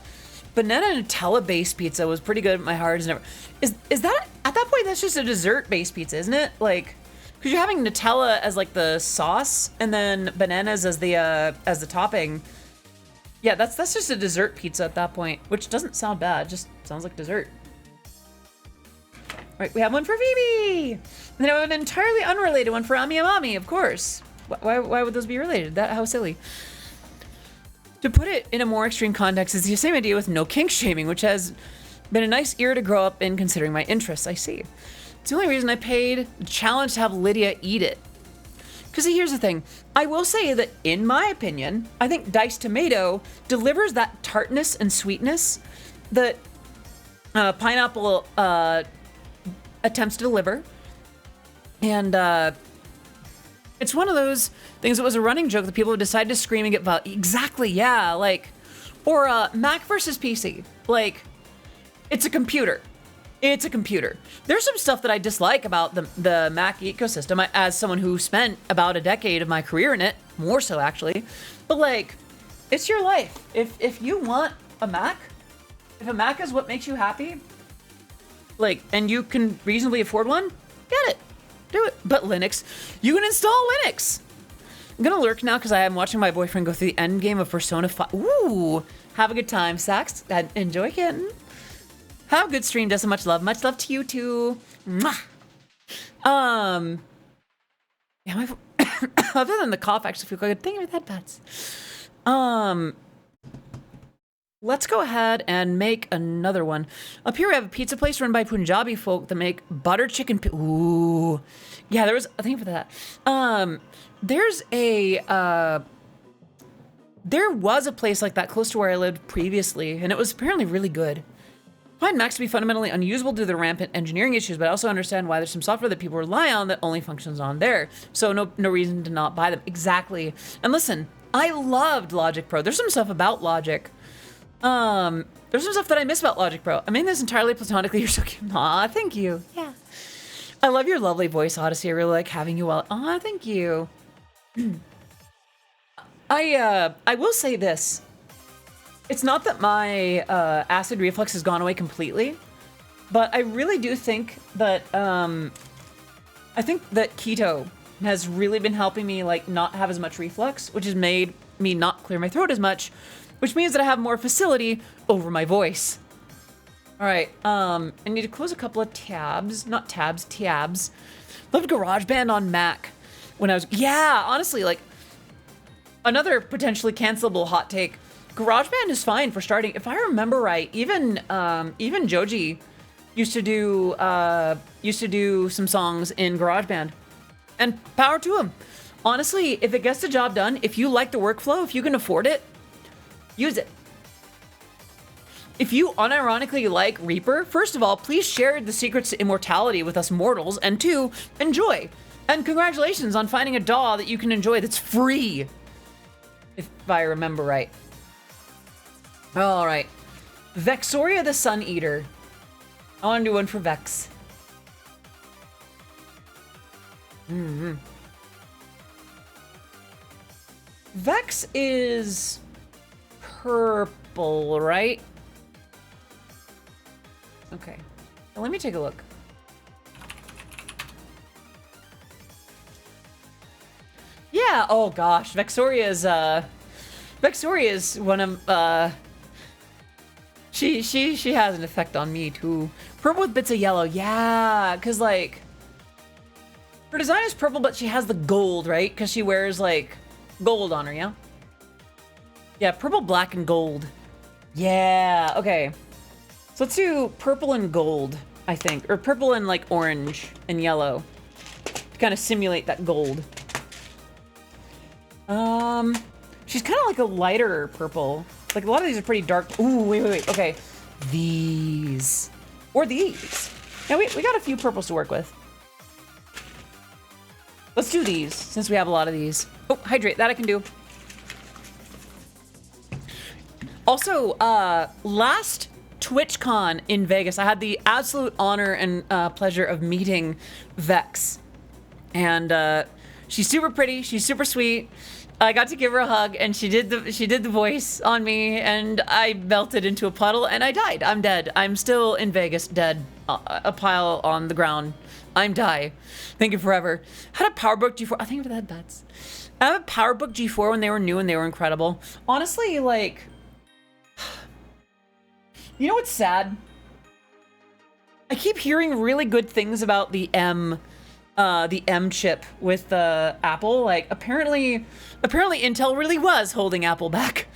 Banana Nutella based pizza was pretty good. My heart is never. Is that at that point? That's just a dessert based pizza, isn't it? Like, because you're having Nutella as like the sauce, and then bananas as the topping. Yeah, that's just a dessert pizza at that point, which doesn't sound bad. Just sounds like dessert. Right, we have one for Phoebe. And then I have an entirely unrelated one for Ami Amami, of course. Why would those be related? How silly. To put it in a more extreme context, it's the same idea with no kink shaming, which has been a nice era to grow up in considering my interests. I see. It's the only reason I paid the challenge to have Lydia eat it. Because here's the thing. I will say that, in my opinion, I think diced tomato delivers that tartness and sweetness that pineapple attempts to deliver. And it's one of those things that was a running joke that people have decided to scream and get exactly, yeah, like, or Mac versus PC. Like, it's a computer. It's a computer. There's some stuff that I dislike about the Mac ecosystem as someone who spent about a decade of my career in it, more so actually. But like, it's your life. If you want a Mac, if a Mac is what makes you happy, like, and you can reasonably afford one, get it. Do it. But Linux, you can install Linux. I'm gonna lurk now because I am watching my boyfriend go through the end game of Persona 5. Ooh, have a good time, Sax. Enjoy kitten. Have a good stream, Dessa. Much love. Much love to you too. Mwah. Yeah, other than the cough, I actually feel quite good. Thank you for that, Pats. Let's go ahead and make another one. Up here we have a pizza place run by Punjabi folk that make butter chicken. Ooh, yeah. There was. Thank you for that. There's a. There was a place like that close to where I lived previously, and it was apparently really good. I find Macs to be fundamentally unusable due to the rampant engineering issues, but I also understand why there's some software that people rely on that only functions on there. So no reason to not buy them. Exactly. And listen, I loved Logic Pro. There's some stuff about Logic. There's some stuff that I miss about Logic Pro. I mean this entirely platonically. You're so cute. Aw, thank you. Yeah. I love your lovely voice, Odyssey. I really like having you all. Aw, thank you. I will say this. It's not that my acid reflux has gone away completely, but I really do think that I think that keto has really been helping me like not have as much reflux, which has made me not clear my throat as much, which means that I have more facility over my voice. All right, I need to close a couple of tabs, not tabs, tabs. Loved GarageBand on Mac when I was, yeah, honestly, like another potentially cancelable hot take. GarageBand is fine for starting. If I remember right, even Joji used to do some songs in GarageBand, and power to him. Honestly, if it gets the job done, if you like the workflow, if you can afford it, use it. If you unironically like Reaper, first of all, please share the secrets to immortality with us mortals, and two, enjoy. And congratulations on finding a DAW that you can enjoy that's free, if I remember right. All right, Vexoria the Sun Eater. I want to do one for Vex. Vex is purple, right? Okay, well, let me take a look. Yeah. Oh gosh, Vexoria is one of She has an effect on me too. Purple with bits of yellow, yeah, cause like her design is purple, but she has the gold, right? Cause she wears like gold on her, yeah. Yeah, purple, black, and gold. Yeah, okay. So let's do purple and gold, I think, or purple and like orange and yellow to kind of simulate that gold. She's kind of like a lighter purple. Like a lot of these are pretty dark. Ooh, wait. Okay, these or these. Yeah, we got a few purples to work with. Let's do these since we have a lot of these. Oh, hydrate, that I can do. Also, last TwitchCon in Vegas, I had the absolute honor and pleasure of meeting Vex, and she's super pretty. She's super sweet. I got to give her a hug, and she did the voice on me, and I melted into a puddle, and I died. I'm dead. I'm still in Vegas, dead. A pile on the ground. I'm die. Thank you forever. Had a PowerBook G4. I think for that bets. I have a PowerBook G4 when they were new and they were incredible. Honestly, like, you know what's sad? I keep hearing really good things about the M chip with Apple. Like apparently Intel really was holding Apple back,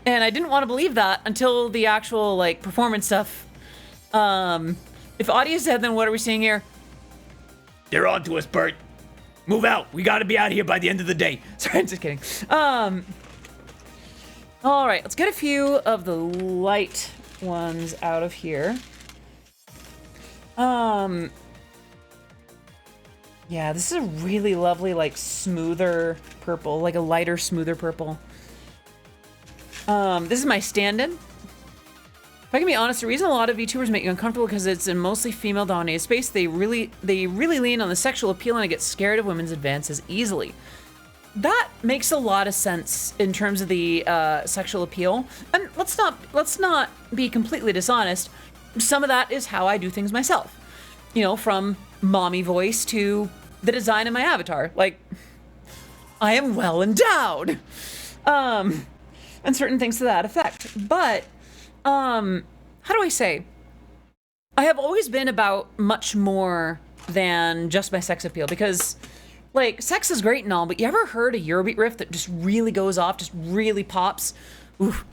and I didn't want to believe that until the actual like performance stuff. If audio is dead, then what are we seeing here? They're on to us, Bert. Move out. We gotta be out of here by the end of the day. Sorry, I'm just kidding. All right, let's get a few of the light ones out of here. Yeah, this is a really lovely, like, smoother purple, like a lighter, smoother purple. This is my stand-in. If I can be honest, the reason a lot of VTubers make you uncomfortable because it's a mostly female-dominated space. They really lean on the sexual appeal, and I get scared of women's advances easily. That makes a lot of sense in terms of the sexual appeal. And let's not be completely dishonest. Some of that is how I do things myself. You know, from mommy voice to the design of my avatar. Like, I am well endowed. And certain things to that effect. But, how do I say? I have always been about much more than just my sex appeal, because, like, sex is great and all, but you ever heard a Eurobeat riff that just really goes off, just really pops? Oof.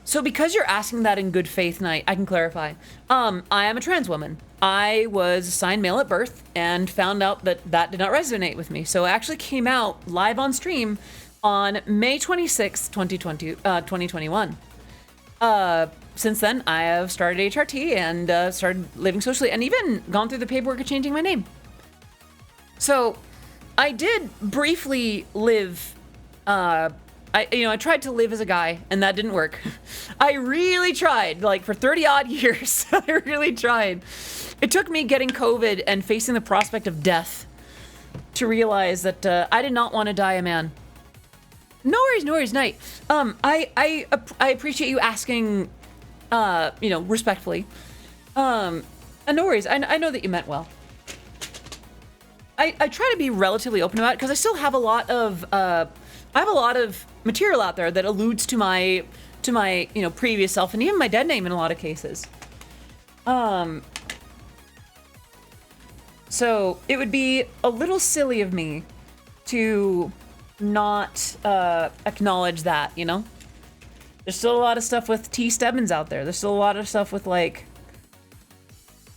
So because you're asking that in good faith, Knight, I can clarify. I am a trans woman. I was assigned male at birth and found out that that did not resonate with me. So it actually came out live on stream on May 26th, 2021. Since then, I have started HRT and started living socially, and even gone through the paperwork of changing my name. So I did briefly live, I tried to live as a guy, and that didn't work. I really tried, like, for 30 odd years. I really tried. It took me getting COVID and facing the prospect of death to realize that I did not want to die a man. No worries, Knight. I appreciate you asking, respectfully. And no worries, I know that you meant well. I try to be relatively open about it because I still have a lot of, material out there that alludes to my previous self, and even my dead name in a lot of cases. So it would be a little silly of me to not acknowledge that, you know? There's still a lot of stuff with T. Stebbins out there. There's still a lot of stuff with, like,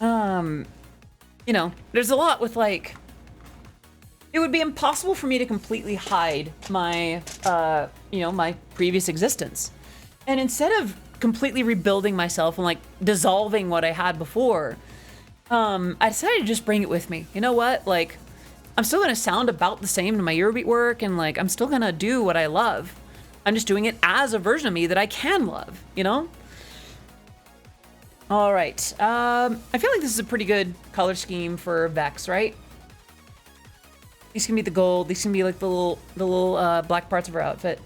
there's a lot with, like, it would be impossible for me to completely hide my, my previous existence. And instead of completely rebuilding myself and, like, dissolving what I had before, I decided to just bring it with me. You know what? Like, I'm still gonna sound about the same in my Eurobeat work, and, like, I'm still gonna do what I love. I'm just doing it as a version of me that I can love, you know? All right. I feel like this is a pretty good color scheme for Vex, right? These can be the gold. These can be like the little black parts of her outfit.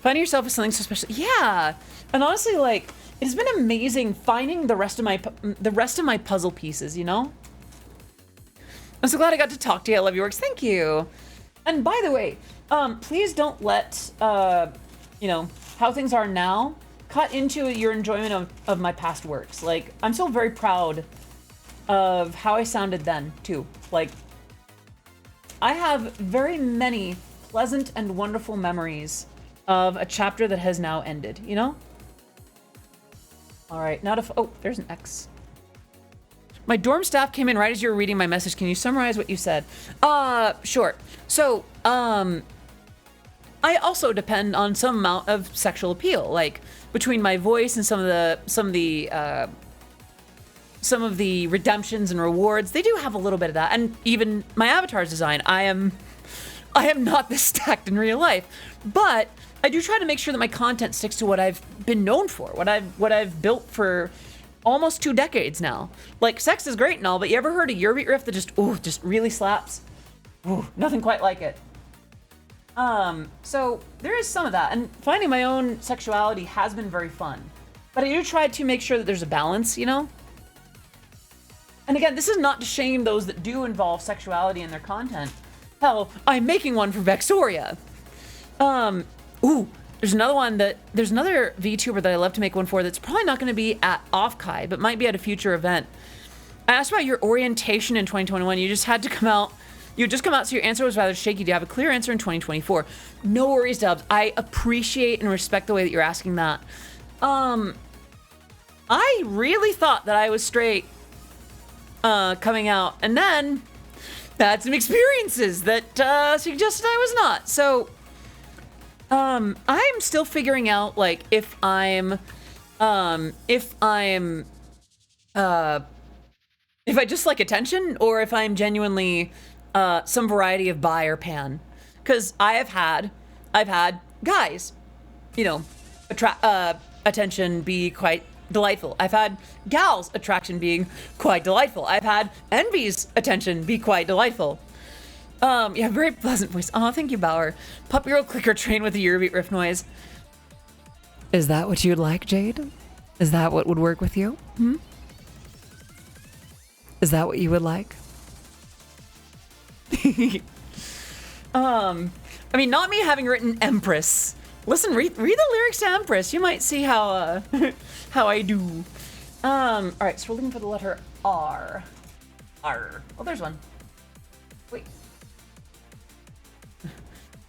Finding yourself is something so special. Yeah, and honestly, like, it has been amazing finding the rest of my puzzle pieces. You know, I'm so glad I got to talk to you. I love your works. Thank you. And by the way, please don't let how things are now cut into your enjoyment of my past works. Like, I'm still very proud of how I sounded then too. Like, I have very many pleasant and wonderful memories of a chapter that has now ended, you know? All right, now oh, there's an X. My dorm staff came in right as you were reading my message. Can you summarize what you said? Sure. So, I also depend on some amount of sexual appeal, like between my voice and some of the redemptions and rewards. They do have a little bit of that, and even my avatar's design. I am not this stacked in real life, but I do try to make sure that my content sticks to what I've been known for, what I've built for almost 2 decades now. Like, sex is great and all, but you ever heard a Eurobeat riff that just really slaps? Ooh, nothing quite like it. So there is some of that, and finding my own sexuality has been very fun. But I do try to make sure that there's a balance, you know? And again, this is not to shame those that do involve sexuality in their content. Hell, I'm making one for Vexoria. There's another VTuber that I love to make one for that's probably not going to be at Offkai, but might be at a future event. I asked about your orientation in 2021. You just had to come out. You had just come out, so your answer was rather shaky. Do you have a clear answer in 2024? No worries, Dubs. I appreciate and respect the way that you're asking that. I really thought that I was straight coming out, and then had some experiences that suggested I was not. So, I'm still figuring out like if I just like attention or if I'm genuinely some variety of bi or pan. Because I've had guys, you know, attention be quite delightful. I've had gals' attraction being quite delightful. I've had envy's attention be quite delightful. Yeah, very pleasant voice. Oh, thank you, Bauer. Puppy roll clicker train with a Eurobeat riff noise. Is that what you'd like, Jade? Is that what would work with you? Hmm? Is that what you would like? I mean, not me having written Empress. Listen, read the lyrics to Empress. You might see how how I do. All right, so we're looking for the letter R. R. Oh, there's one. Wait.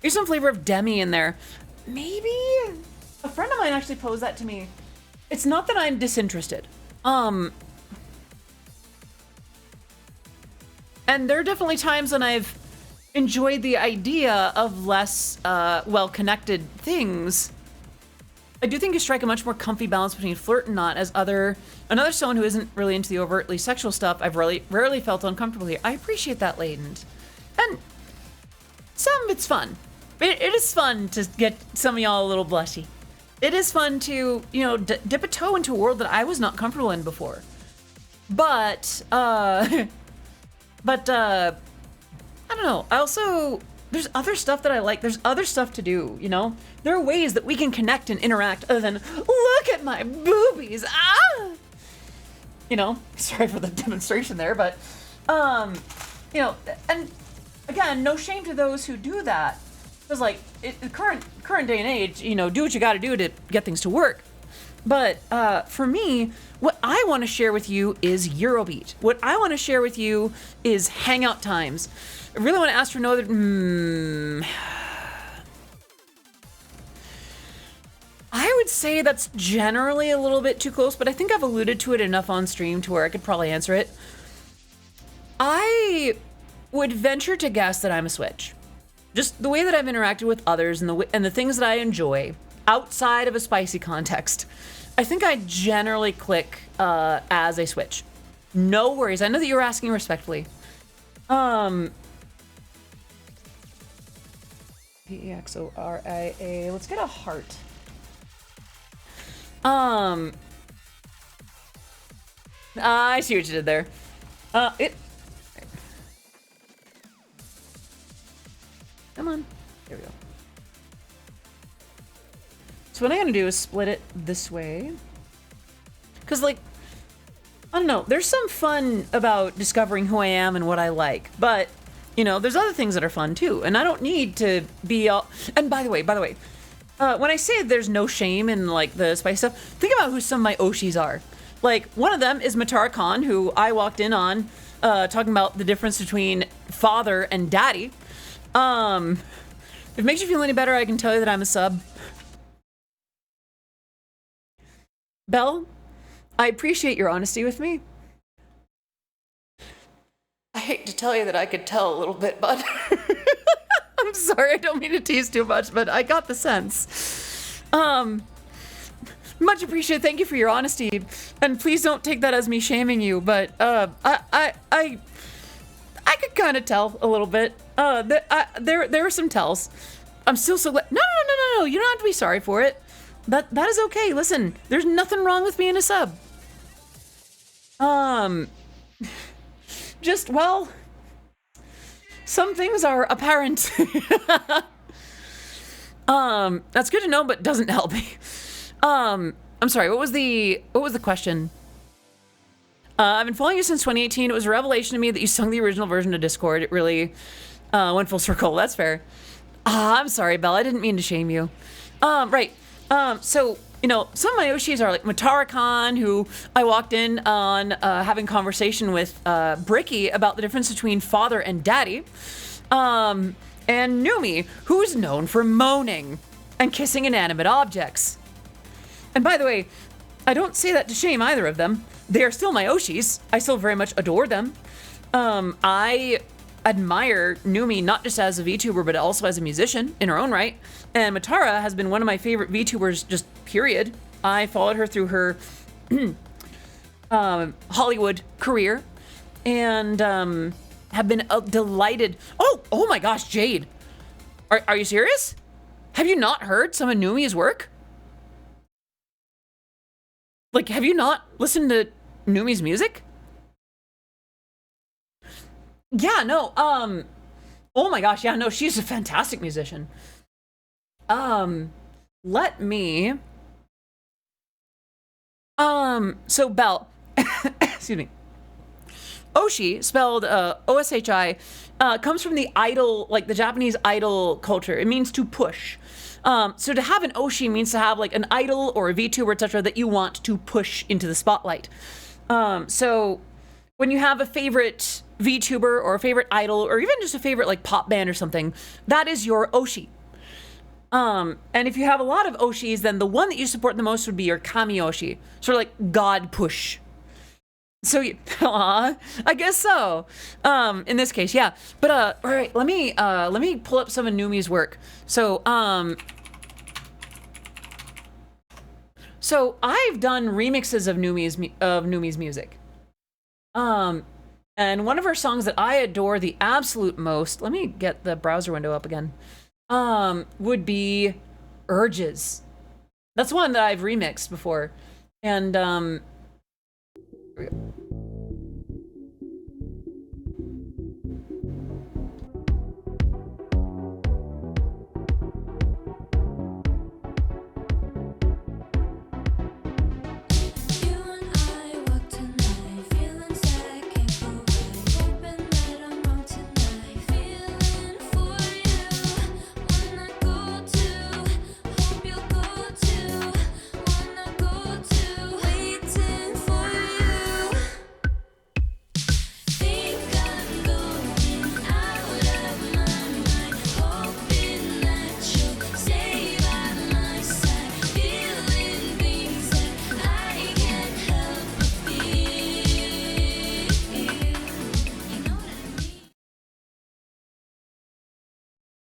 There's some flavor of Demi in there. Maybe? A friend of mine actually posed that to me. It's not that I'm disinterested. And there are definitely times when I've enjoyed the idea of less well-connected things. I do think you strike a much more comfy balance between flirt and not, as another someone who isn't really into the overtly sexual stuff, I've rarely felt uncomfortable here. I appreciate that, Layden. And some of it's fun. It is fun to get some of y'all a little blushy. It is fun to, you know, dip a toe into a world that I was not comfortable in before. But I don't know. I also, there's other stuff that I like. There's other stuff to do, you know? There are ways that we can connect and interact other than, look at my boobies, ah! You know, sorry for the demonstration there, but, you know, and again, no shame to those who do that. Because, like, current day and age, you know, do what you gotta do to get things to work. But for me, what I want to share with you is Eurobeat. What I want to share with you is hangout times. I really want to ask for no other... I would say that's generally a little bit too close, but I think I've alluded to it enough on stream to where I could probably answer it. I would venture to guess that I'm a switch. Just the way that I've interacted with others and the things that I enjoy outside of a spicy context. I think I generally click as a switch. No worries. I know that you were asking respectfully. P-E-X-O-R-I-A. Let's get a heart. I see what you did there. Come on. There we go. So what I'm gonna do is split it this way. Cause like, I don't know, there's some fun about discovering who I am and what I like, but you know, there's other things that are fun too. And I don't need to be all, and by the way, when I say there's no shame in like the spice stuff, think about who some of my Oshis are. Like one of them is Matara Khan, who I walked in on, talking about the difference between father and daddy. If it makes you feel any better, I can tell you that I'm a sub. Belle, I appreciate your honesty with me. I hate to tell you that I could tell a little bit, but I'm sorry, I don't mean to tease too much, but I got the sense. Much appreciated. Thank you for your honesty, and please don't take that as me shaming you. But I could kind of tell a little bit. There were some tells. I'm still so glad. No. You don't have to be sorry for it. That is okay. Listen, there's nothing wrong with being a sub. Just, well, some things are apparent. That's good to know, but doesn't help me. I'm sorry, what was the question? I've been following you since 2018. It was a revelation to me that you sung the original version of Discord. It really went full circle. That's fair. I'm sorry, Belle. I didn't mean to shame you. Right. So, you know, some of my Oshis are like Matara Khan, who I walked in on having conversation with Bricky about the difference between father and daddy. And Numi, who is known for moaning and kissing inanimate objects. And by the way, I don't say that to shame either of them. They are still my Oshis. I still very much adore them. I admire Numi not just as a VTuber, but also as a musician in her own right. And Matara has been one of my favorite VTubers, just period. I followed her through her Hollywood career and have been delighted. Oh my gosh, Jade. Are you serious? Have you not heard some of Numi's work? Like, have you not listened to Numi's music? Yeah, no, oh my gosh, yeah, no, she's a fantastic musician. Let me, so Belle, excuse me. Oshi, spelled O-S-H-I, comes from the idol, like the Japanese idol culture. It means to push. So to have an Oshi means to have like an idol or a VTuber, etc., that you want to push into the spotlight. So when you have a favorite VTuber or a favorite idol or even just a favorite like pop band or something, that is your Oshi. And if you have a lot of Oshis, then the one that you support the most would be your Kami Oshi, sort of like God push. So, I guess so. In this case, yeah. But all right, let me pull up some of Numi's work. So I've done remixes of Numi's music. And one of her songs that I adore the absolute most, let me get the browser window up again, would be Urges. That's one that I've remixed before. And here we go.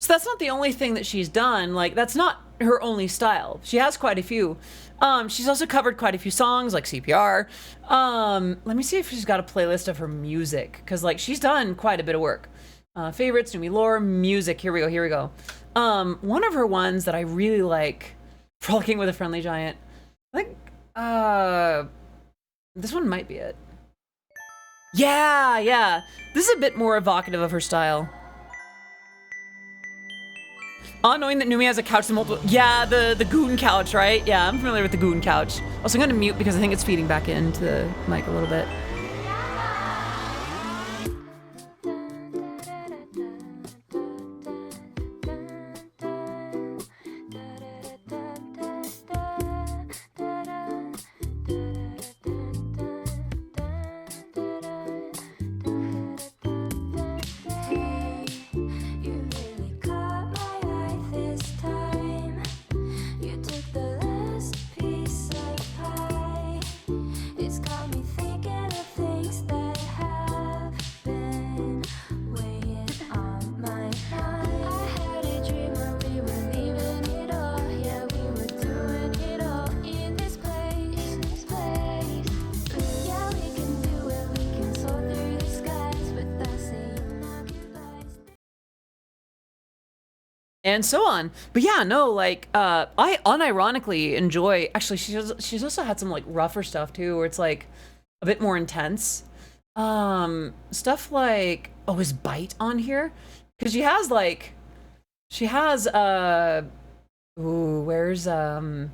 That's not the only thing that she's done. Like, that's not her only style. She has quite a few. She's also covered quite a few songs, like CPR. Let me see if she's got a playlist of her music, because, like, she's done quite a bit of work. Favorites, Numi lore, music. Here we go. One of her ones that I really like, Frolicking with a Friendly Giant. I think, this one might be it. Yeah. This is a bit more evocative of her style. Knowing that Numi has a couch and multiple... Yeah, the goon couch, right? Yeah, I'm familiar with the goon couch. Also, I'm gonna mute because I think it's feeding back into the mic a little bit. And so on. But yeah, no, like, I unironically enjoy, actually, she's also had some, like, rougher stuff, too, where it's, like, a bit more intense. Stuff like, oh, is Bite on here? Because she has, where's, oh,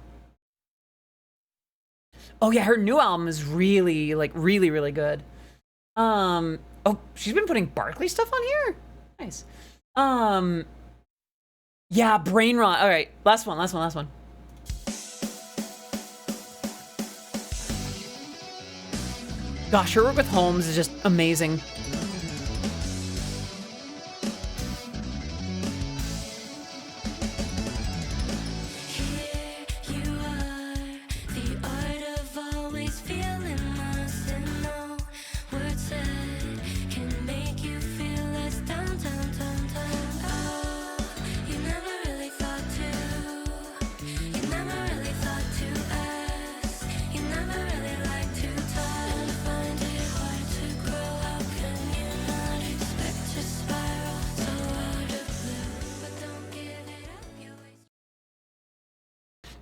yeah, her new album is really, like, really good. Oh, she's been putting Barkley stuff on here? Nice. Yeah, Brain Rot. All right, last one. Gosh, her work with Holmes is just amazing. Words said can make you feel less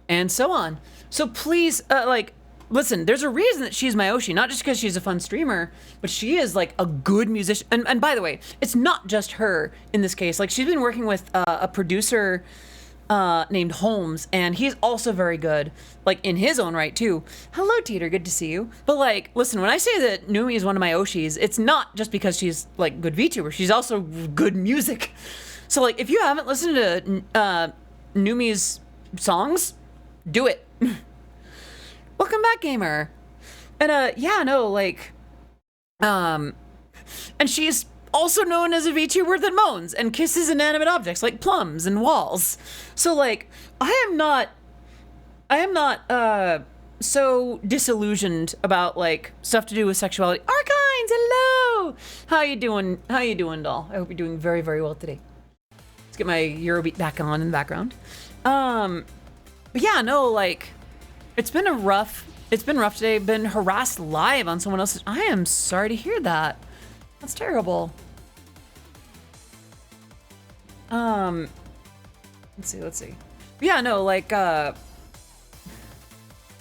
and so on. So please, like, listen, there's a reason that she's my Oshi, not just because she's a fun streamer, but she is like a good musician. And by the way, it's not just her in this case. Like, she's been working with a producer named Holmes, and he's also very good, like, in his own right too. Hello, Teeter, good to see you. But like, listen, when I say that Numi is one of my Oshis, it's not just because she's like good VTuber. She's also good music. So like, if you haven't listened to Numi's songs, do it. Welcome back, gamer. And yeah, no, like, and she's also known as a VTuber that moans and kisses inanimate objects like plums and walls. So like, I am not so disillusioned about like stuff to do with sexuality. Arkines, hello. How you doing? How you doing, doll? I hope you're doing very, very well today. Let's get my Eurobeat back on in the background. But yeah, no, like, it's been rough today. Been harassed live on someone else's. I am sorry to hear that. That's terrible. Let's see. But yeah, no, like, I'm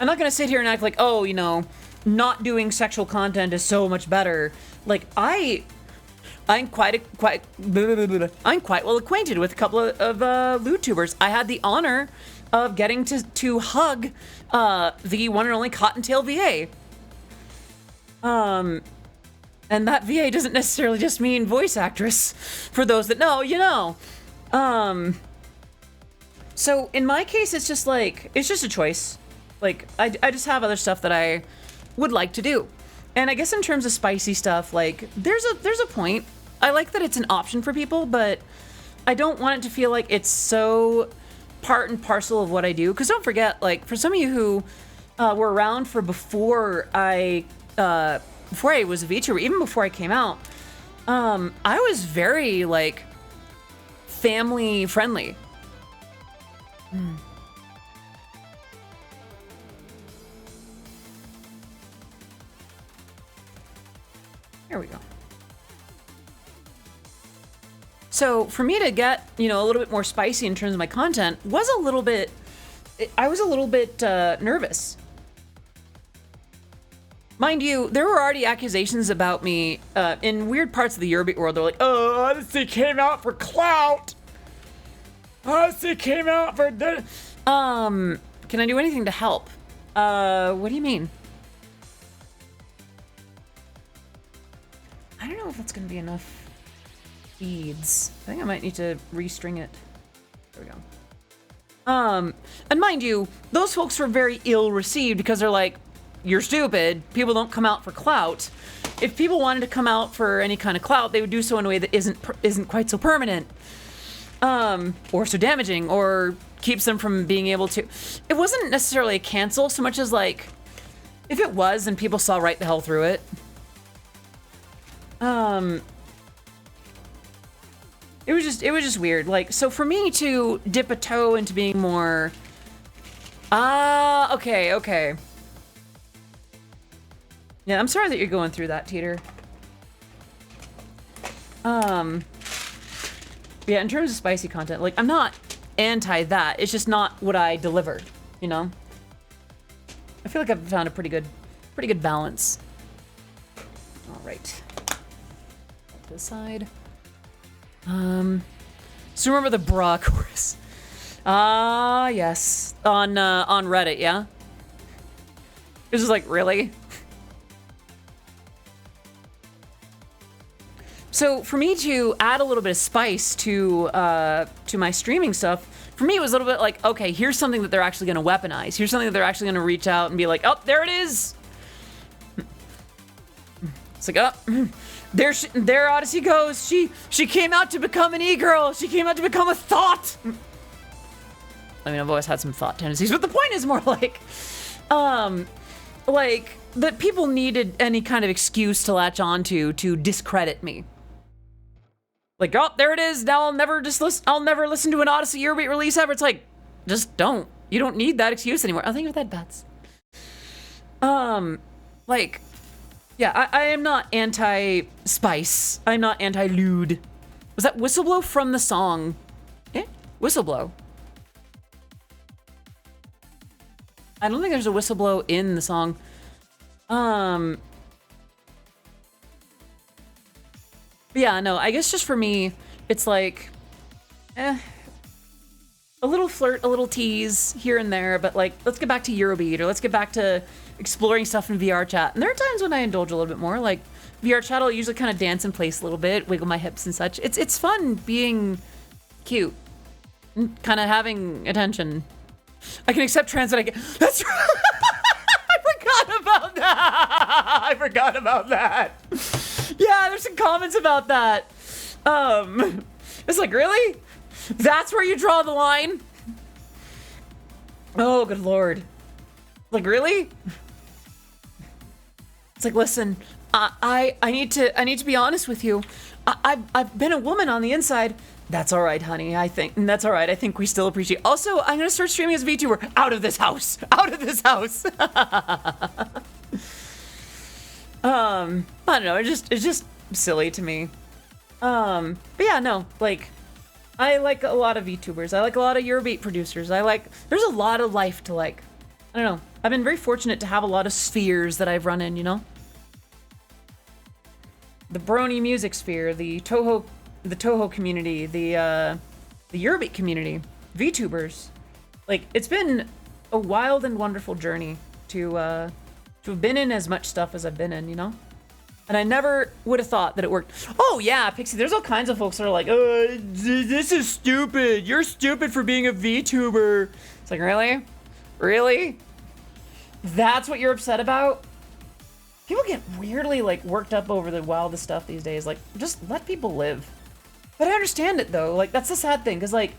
not gonna sit here and act like, oh, you know, not doing sexual content is so much better. Like, I'm quite well acquainted with a couple of LewTubers. I had the honor of getting to hug the one and only Cottontail VA. And that VA doesn't necessarily just mean voice actress. For those that know, you know. So in my case, it's just like, it's just a choice. Like, I just have other stuff that I would like to do. And I guess in terms of spicy stuff, like, there's a point. I like that it's an option for people, but I don't want it to feel like it's so part and parcel of what I do. Because don't forget, like, for some of you who were around for before I was a VTuber, even before I came out, I was very, like, family friendly. There we go. So for me to get, you know, a little bit more spicy in terms of my content was a little bit, I was a little bit nervous. Mind you, there were already accusations about me in weird parts of the Eurobeat world. They're like, oh, Odyssey came out for clout. Odyssey came out for the... Can I do anything to help? What do you mean? I don't know if that's going to be enough beads. I think I might need to restring it. There we go. And mind you, those folks were very ill received because they're like, you're stupid. People don't come out for clout. If people wanted to come out for any kind of clout, they would do so in a way that isn't quite so permanent, or so damaging, or keeps them from being able to. It wasn't necessarily a cancel so much as like, if it was and people saw right the hell through it. It was just weird. Like, so for me to dip a toe into being more, okay. Yeah, I'm sorry that you're going through that, Teeter. Yeah, in terms of spicy content, like, I'm not anti that. It's just not what I deliver, you know? I feel like I've found a pretty good balance. All right. Up this side. So remember the bra chorus? Yes. On Reddit, yeah? It was just like, really? So for me to add a little bit of spice to my streaming stuff, for me it was a little bit like, okay, here's something that they're actually going to weaponize. Here's something that they're actually going to reach out and be like, oh, there it is. It's like, oh, there Odyssey goes. She came out to become an e-girl. She came out to become a thought. I mean, I've always had some thought tendencies, but the point is more like that people needed any kind of excuse to latch onto to discredit me. Like, oh, there it is. Now I'll never listen to an Odyssey Eurobeat release ever. It's like, just don't. You don't need that excuse anymore. I think of that bats. Like, yeah, I am not anti-spice. I'm not anti-lewd. Was that whistleblow from the song? Eh? Whistleblow. I don't think there's a whistle blow in the song. But yeah, no, I guess just for me, it's like, a little flirt, a little tease here and there, but like, let's get back to Eurobeat, or let's get back to exploring stuff in VR chat. And there are times when I indulge a little bit more, like VR chat, I'll usually kind of dance in place a little bit, wiggle my hips and such. It's fun being cute, and kind of having attention. I can accept trans, but I get, that's right. I forgot about that. I forgot about that. Yeah, there's some comments about that. It's like, really? That's where you draw the line? Oh, good lord. Like, really? It's like, listen, I need to be honest with you. I've been a woman on the inside. That's all right, honey. I think that's all right. I think we still appreciate. Also, I'm gonna start streaming as a VTuber. Out of this house. Out of this house. I don't know. It's just silly to me. But yeah, no. Like, I like a lot of VTubers. I like a lot of Eurobeat producers. There's a lot of life to like. I don't know. I've been very fortunate to have a lot of spheres that I've run in, you know? The Brony music sphere, the Toho community, the Eurobeat community, VTubers. Like, it's been a wild and wonderful journey to have been in as much stuff as I've been in, you know? And I never would have thought that it worked. Oh yeah, Pixie, there's all kinds of folks that are like, this is stupid. You're stupid for being a VTuber. It's like, really? Really? That's what you're upset about? People get weirdly like worked up over the wildest stuff these days. Like, just let people live. But I understand it though. Like, that's the sad thing, because like,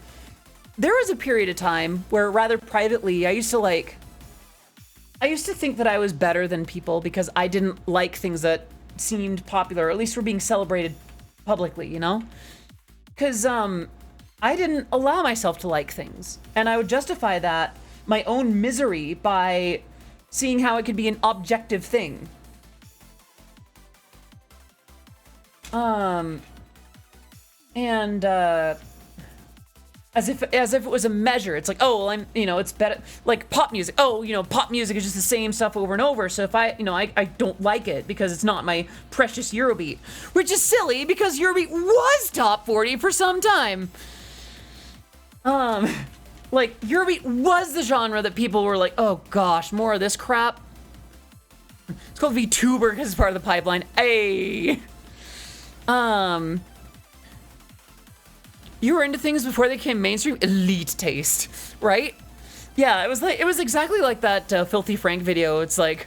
there was a period of time where rather privately, I used to think that I was better than people because I didn't like things that seemed popular, or at least were being celebrated publicly, you know? Because I didn't allow myself to like things. And I would justify that, my own misery, by seeing how it could be an objective thing. As if it was a measure. It's like, oh, well, it's better. Like pop music. Oh, pop music is just the same stuff over and over. So if I don't like it because it's not my precious Eurobeat, which is silly because Eurobeat was top 40 for some time. Like Eurobeat was the genre that people were like, oh gosh, more of this crap. It's called VTuber because it's part of the pipeline. Hey. You were into things before they became mainstream. Elite taste, right? Yeah, it was exactly like that Filthy Frank video. It's like,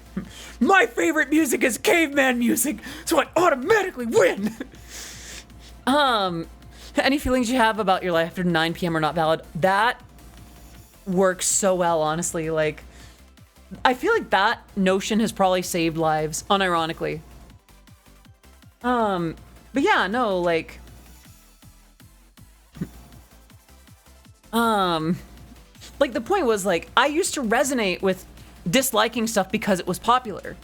my favorite music is caveman music, so I automatically win. Any feelings you have about your life after 9 p.m. are not valid. That works so well, honestly. Like, I feel like that notion has probably saved lives, unironically. But yeah, no, like, like the point was like, I used to resonate with disliking stuff because it was popular,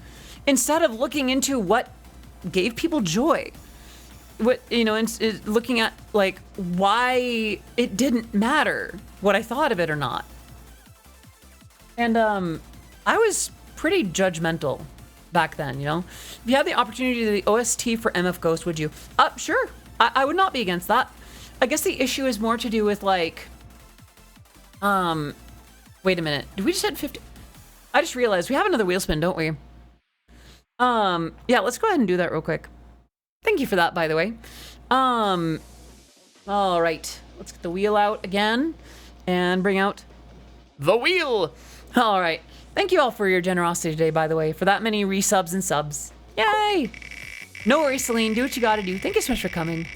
instead of looking into what gave people joy. What, and looking at like why it didn't matter what I thought of it or not. And I was pretty judgmental back then, If you had the opportunity to do the OST for MF Ghost, would you? Sure. I would not be against that. I guess the issue is more to do with like, wait a minute. Did we just hit 50? I just realized we have another wheel spin, don't we? Yeah, let's go ahead and do that real quick. Thank you for that, by the way. All right. Let's get the wheel out again and bring out the wheel. All right. Thank you all for your generosity today, by the way, for that many resubs and subs. Yay! No worries, Celine. Do what you gotta do. Thank you so much for coming.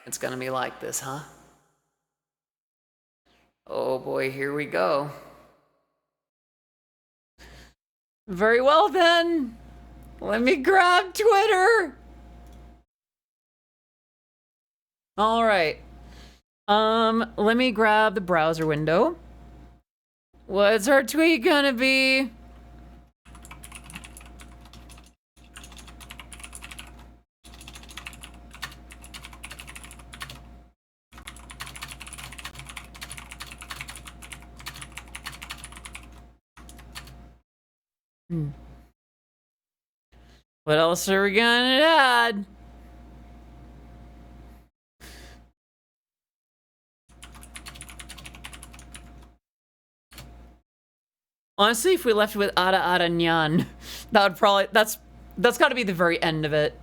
It's gonna be like this, huh? Oh boy, here we go. Very well then. Let me grab Twitter. All right. Let me grab the browser window. What's our tweet gonna be? What else are we gonna add? Honestly, if we left with Ada Ada Nyan, that would probably, that's gotta be the very end of it.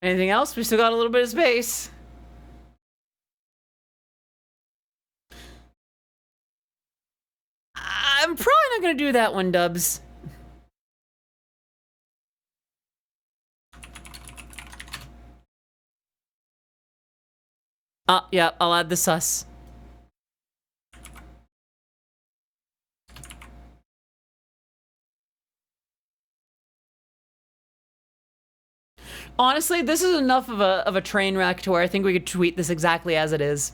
Anything else? We still got a little bit of space. I'm probably not gonna do that one, Dubs. Yeah, I'll add the sus. Honestly, this is enough of a train wreck to where I think we could tweet this exactly as it is.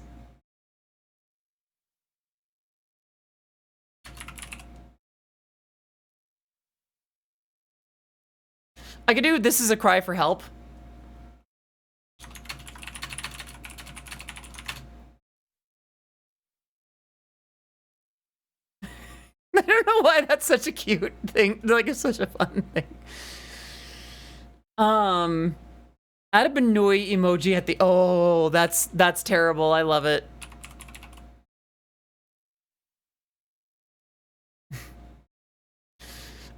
I could do this is a cry for help. I don't know why that's such a cute thing. Like, it's such a fun thing. Add a Bnuuygirl emoji at the, oh, that's terrible. I love it.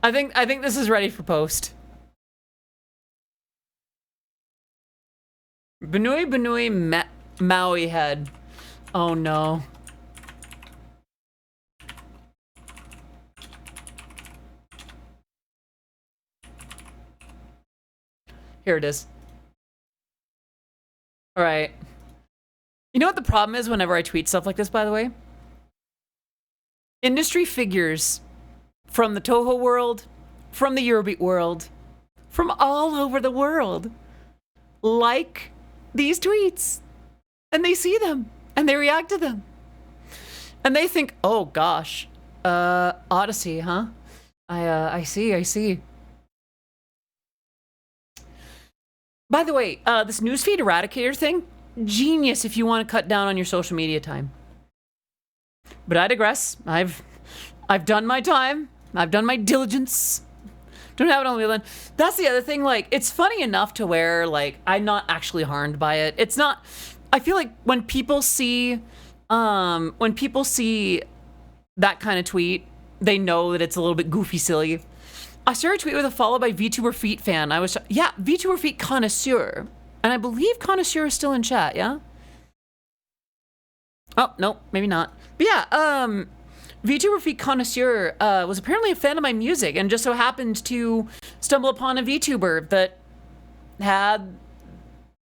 I think this is ready for post. Bnuuygirl Maui head. Oh no. Here it is. All right. You know what the problem is whenever I tweet stuff like this, by the way? Industry figures from the Toho world, from the Eurobeat world, from all over the world like these tweets. And they see them and they react to them. And they think, oh gosh, Odyssey, huh? I see. By the way, this newsfeed eradicator thing, genius if you want to cut down on your social media time. But I digress. I've done my time. I've done my diligence. Don't have it on Wheelan. That's the other thing. Like, it's funny enough to where, like, I'm not actually harmed by it. It's not. I feel like when people see that kind of tweet, they know that it's a little bit goofy, silly. I started a tweet with a follow by VTuber Feet fan. Yeah, VTuber Feet connoisseur. And I believe connoisseur is still in chat, yeah? Oh, no, maybe not. But yeah, VTuber Feet connoisseur was apparently a fan of my music and just so happened to stumble upon a VTuber that had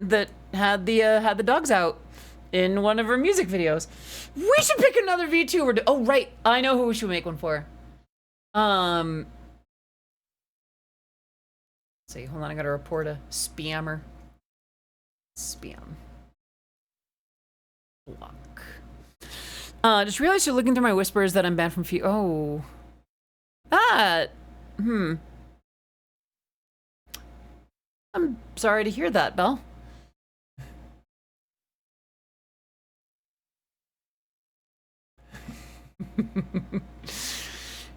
the dogs out in one of her music videos. We should pick another VTuber. Oh, right. I know who we should make one for. See, hold on, I gotta report a spammer. Spam. Block. Just realized you're looking through my whispers that I'm banned from Oh. I'm sorry to hear that, Belle.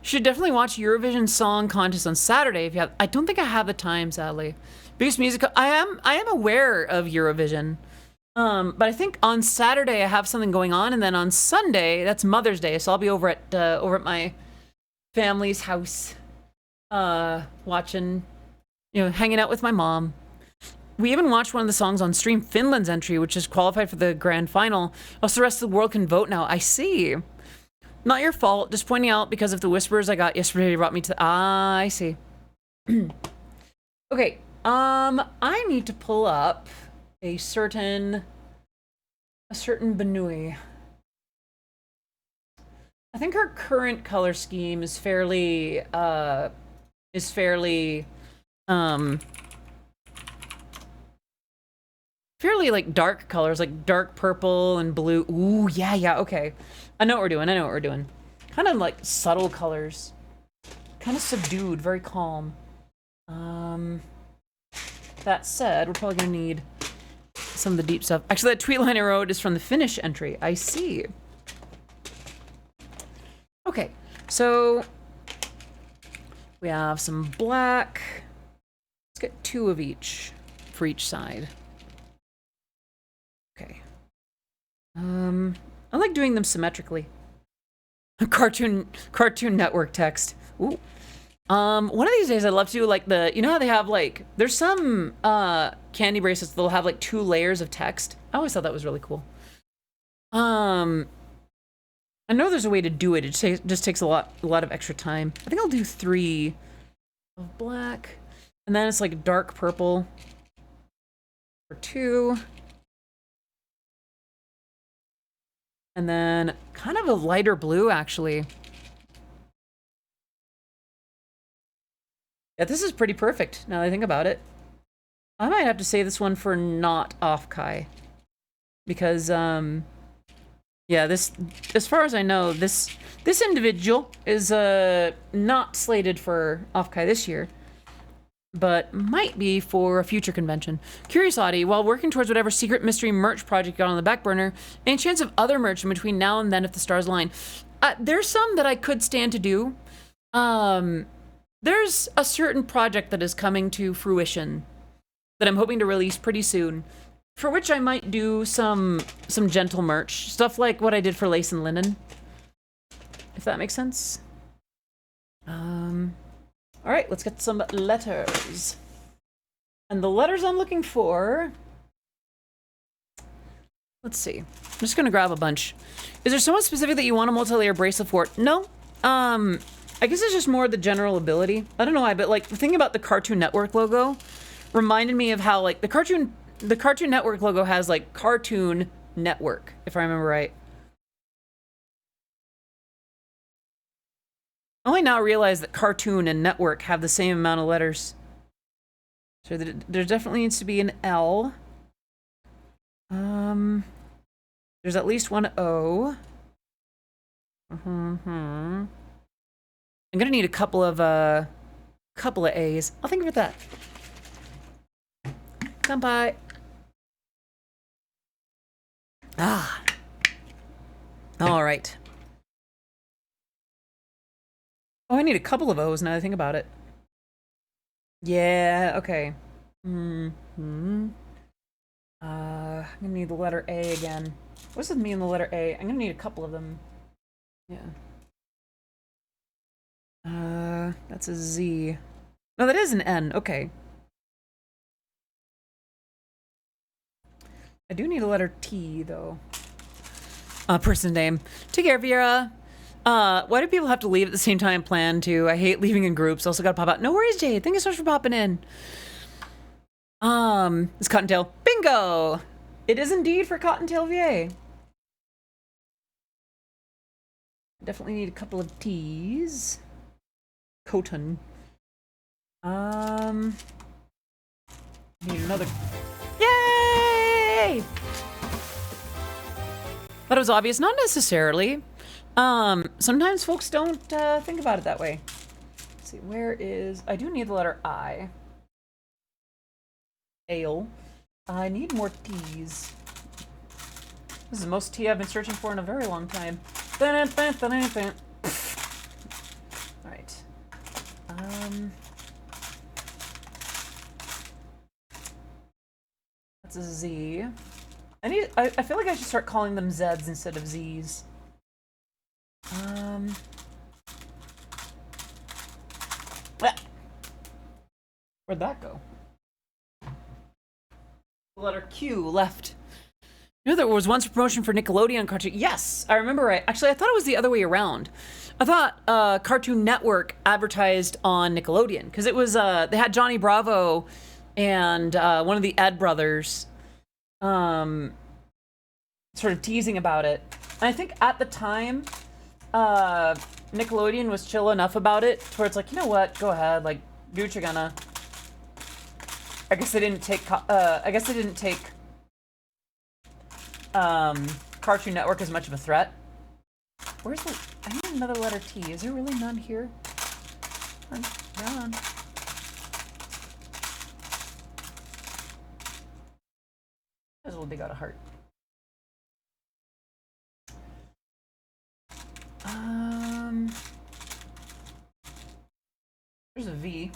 Should definitely watch Eurovision Song Contest on Saturday if you have. I don't think I have the time, sadly. Biggest music. I am aware of Eurovision, but I think on Saturday I have something going on, and then on Sunday that's Mother's Day, so I'll be over at my family's house, watching, hanging out with my mom. We even watched one of the songs on stream, Finland's entry, which is qualified for the grand final. Also, the rest of the world can vote now. I see. Not your fault, just pointing out because of the whispers I got yesterday brought me to. I see. Okay, I need to pull up a certain a certain Bnuuygirl. I think her current color scheme is fairly fairly like dark colors, like dark purple and blue. Ooh, yeah, okay. I know what we're doing. Kind of like subtle colors. Kind of subdued, very calm. That said, we're probably gonna need some of the deep stuff. Actually, that tweet line I wrote is from the finish entry. I see. Okay, so we have some black. Let's get 2 of each for each side. Okay. I like doing them symmetrically. Cartoon Network text. Ooh. One of these days I'd love to do like you know how they have like, there's some candy bracelets that'll have like 2 layers of text. I always thought that was really cool. I know there's a way to do it. It just takes a lot of extra time. I think I'll do 3 of black, and then it's like dark purple for 2. And then kind of a lighter blue, actually. Yeah, this is pretty perfect, now that I think about it. I might have to save this one for not off-Kai. Because, yeah, this, as far as I know, this individual is, not slated for off-Kai this year. But might be for a future convention. Curiosity, while working towards whatever secret mystery merch project got on the back burner, any chance of other merch in between now and then if the stars align? There's some that I could stand to do. There's a certain project that is coming to fruition that I'm hoping to release pretty soon, for which I might do some gentle merch. Stuff like what I did for Lace and Linen. If that makes sense. All right, let's get some letters. And the letters I'm looking for... Let's see. I'm just gonna grab a bunch. Is there someone specific that you want a multi-layer bracelet for? No. I guess it's just more the general ability. I don't know why, but like the thing about the Cartoon Network logo reminded me of how like the Cartoon Network logo has like Cartoon Network, if I remember right. I only now realize that cartoon and network have the same amount of letters. So there definitely needs to be an L. There's at least one O. I'm gonna need a couple of A's. I'll think of that. Kanpai. Ah. All right. Oh, I need a couple of O's now that I think about it. Yeah, okay. I'm gonna need the letter A again. What's with me in the letter A? I'm gonna need a couple of them. Yeah. That's a Z. No, that is an N. Okay. I do need a letter T, though. Person name. Take care, Vera. Why do people have to leave at the same time planned to? I hate leaving in groups. Also gotta pop out. No worries, Jade. Thank you so much for popping in. It's Cottontail. Bingo! It is indeed for Cottontail VA. Definitely need a couple of T's. Coton. Need another. Yay! Thought it was obvious. Not necessarily. Sometimes folks don't think about it that way. Let's see, where is... I do need the letter I. Ale. I need more T's. This is the most T I've been searching for in a very long time. Alright. That's a Z. I feel like I should start calling them Zs instead of Zs. Where'd that go? The letter Q left. You know there was once a promotion for Nickelodeon cartoon. Yes, I remember right. Actually, I thought it was the other way around. I thought Cartoon Network advertised on Nickelodeon because it was they had Johnny Bravo and one of the Ed brothers. sort of teasing about it. And I think at the time, Nickelodeon was chill enough about it to where it's like, you know what, go ahead, like, do what you're gonna. I guess they didn't take, Cartoon Network as much of a threat. Where's the, I need another letter T. Is there really none here? None. Might as well dig out a heart. There's a V.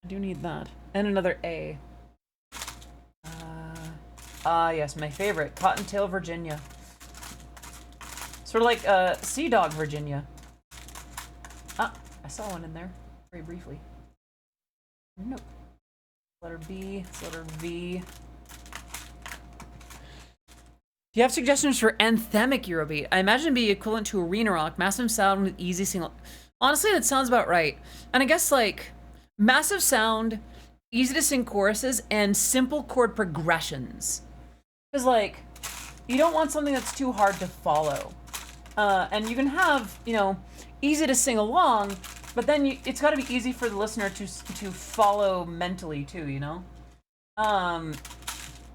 I do need that. And another A. Yes, my favorite. Cottontail Virginia. Sort of like, Sea Dog Virginia. Ah, I saw one in there. Very briefly. Nope. Letter B. It's letter V. Do you have suggestions for anthemic Eurobeat? I imagine it'd be equivalent to arena rock, massive sound with easy single. Honestly, that sounds about right. And I guess like massive sound, easy to sing choruses, and simple chord progressions. Because like, you don't want something that's too hard to follow. And you can have, you know, easy to sing along, but then it's got to be easy for the listener to follow mentally too, you know?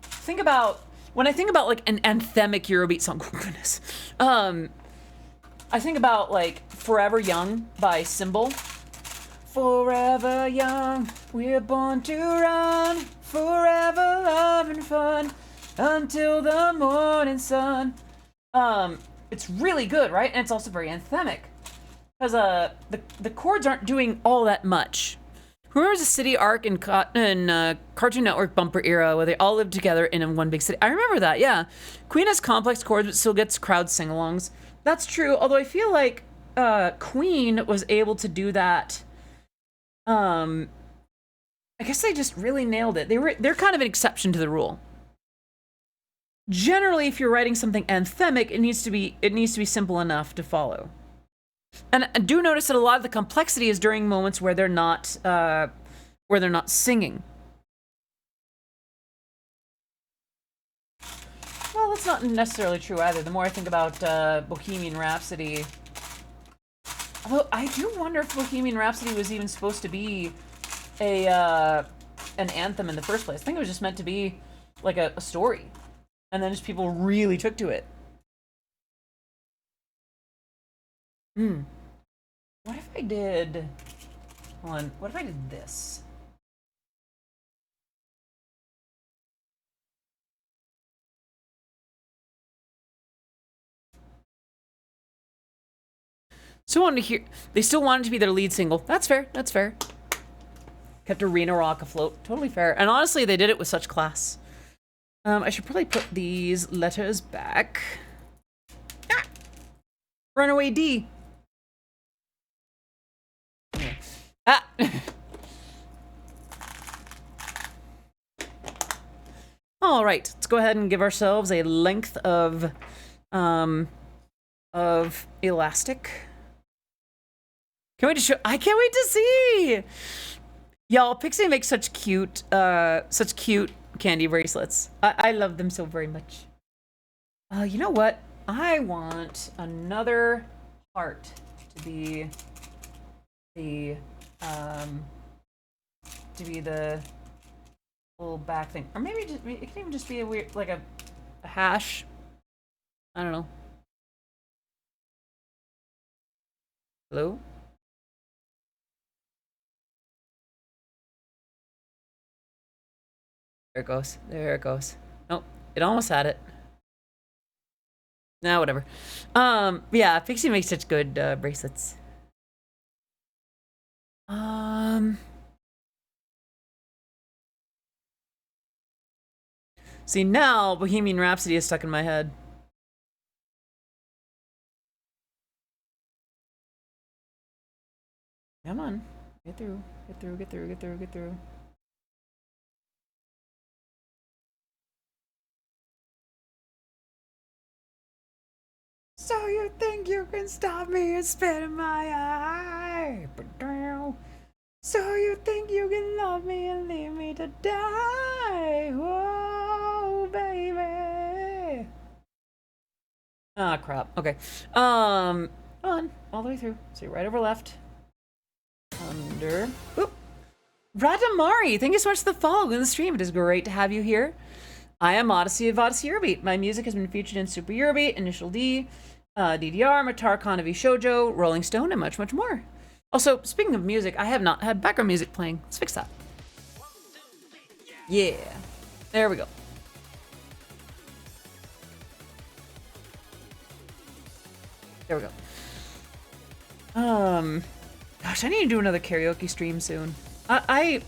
Think about, when I think about like an anthemic Eurobeat song, oh goodness, I think about like Forever Young by Symbol. Forever young, we're born to run, forever love and fun, until the morning sun. It's really good, right? And it's also very anthemic. Because the chords aren't doing all that much. Who remembers the city arc in Cartoon Network bumper era where they all lived together in one big city? I remember that, yeah. Queen has complex chords but still gets crowd sing-alongs. That's true, although I feel like Queen was able to do that. I guess they just really nailed it. They're kind of an exception to the rule. Generally, if you're writing something anthemic, it needs to be simple enough to follow. And I do notice that a lot of the complexity is during moments where they're not singing. Well, that's not necessarily true either. The more I think about Bohemian Rhapsody, although I do wonder if Bohemian Rhapsody was even supposed to be an anthem in the first place. I think it was just meant to be like a story, and then just people really took to it. What if I did... Hold on. What if I did this? So wanted to hear... They still wanted to be their lead single. That's fair. That's fair. Kept arena rock afloat. Totally fair. And honestly, they did it with such class. I should probably put these letters back. Ah! Runaway D. Ah! All right, let's go ahead and give ourselves a length of elastic. Can't wait to show. I can't wait to see. Y'all, Pixie makes such cute candy bracelets. I love them so very much. You know what? I want another heart to be the little back thing, or maybe just it can even just be a weird, like a hash. I don't know. Hello? There it goes. There it goes. Nope. It almost had it. Nah, whatever. Yeah, Pixie makes such good bracelets. See, now Bohemian Rhapsody is stuck in my head. Come on. Get through. Get through, get through, get through, get through. So you think you can stop me and spit in my eye? So you think you can love me and leave me to die? Whoa, baby. Ah, crap. Okay. On all the way through. So right over left. Under. Oop. Radamari, thank you so much for the follow in the stream. It is great to have you here. I am Odyssey of Odyssey Eurobeat. My music has been featured in Super Eurobeat, Initial D, DDR, Matar Kanavi Shoujo, Rolling Stone, and much, much more. Also, speaking of music, I have not had background music playing. Let's fix that. Yeah. There we go. There we go. Gosh, I need to do another karaoke stream soon. I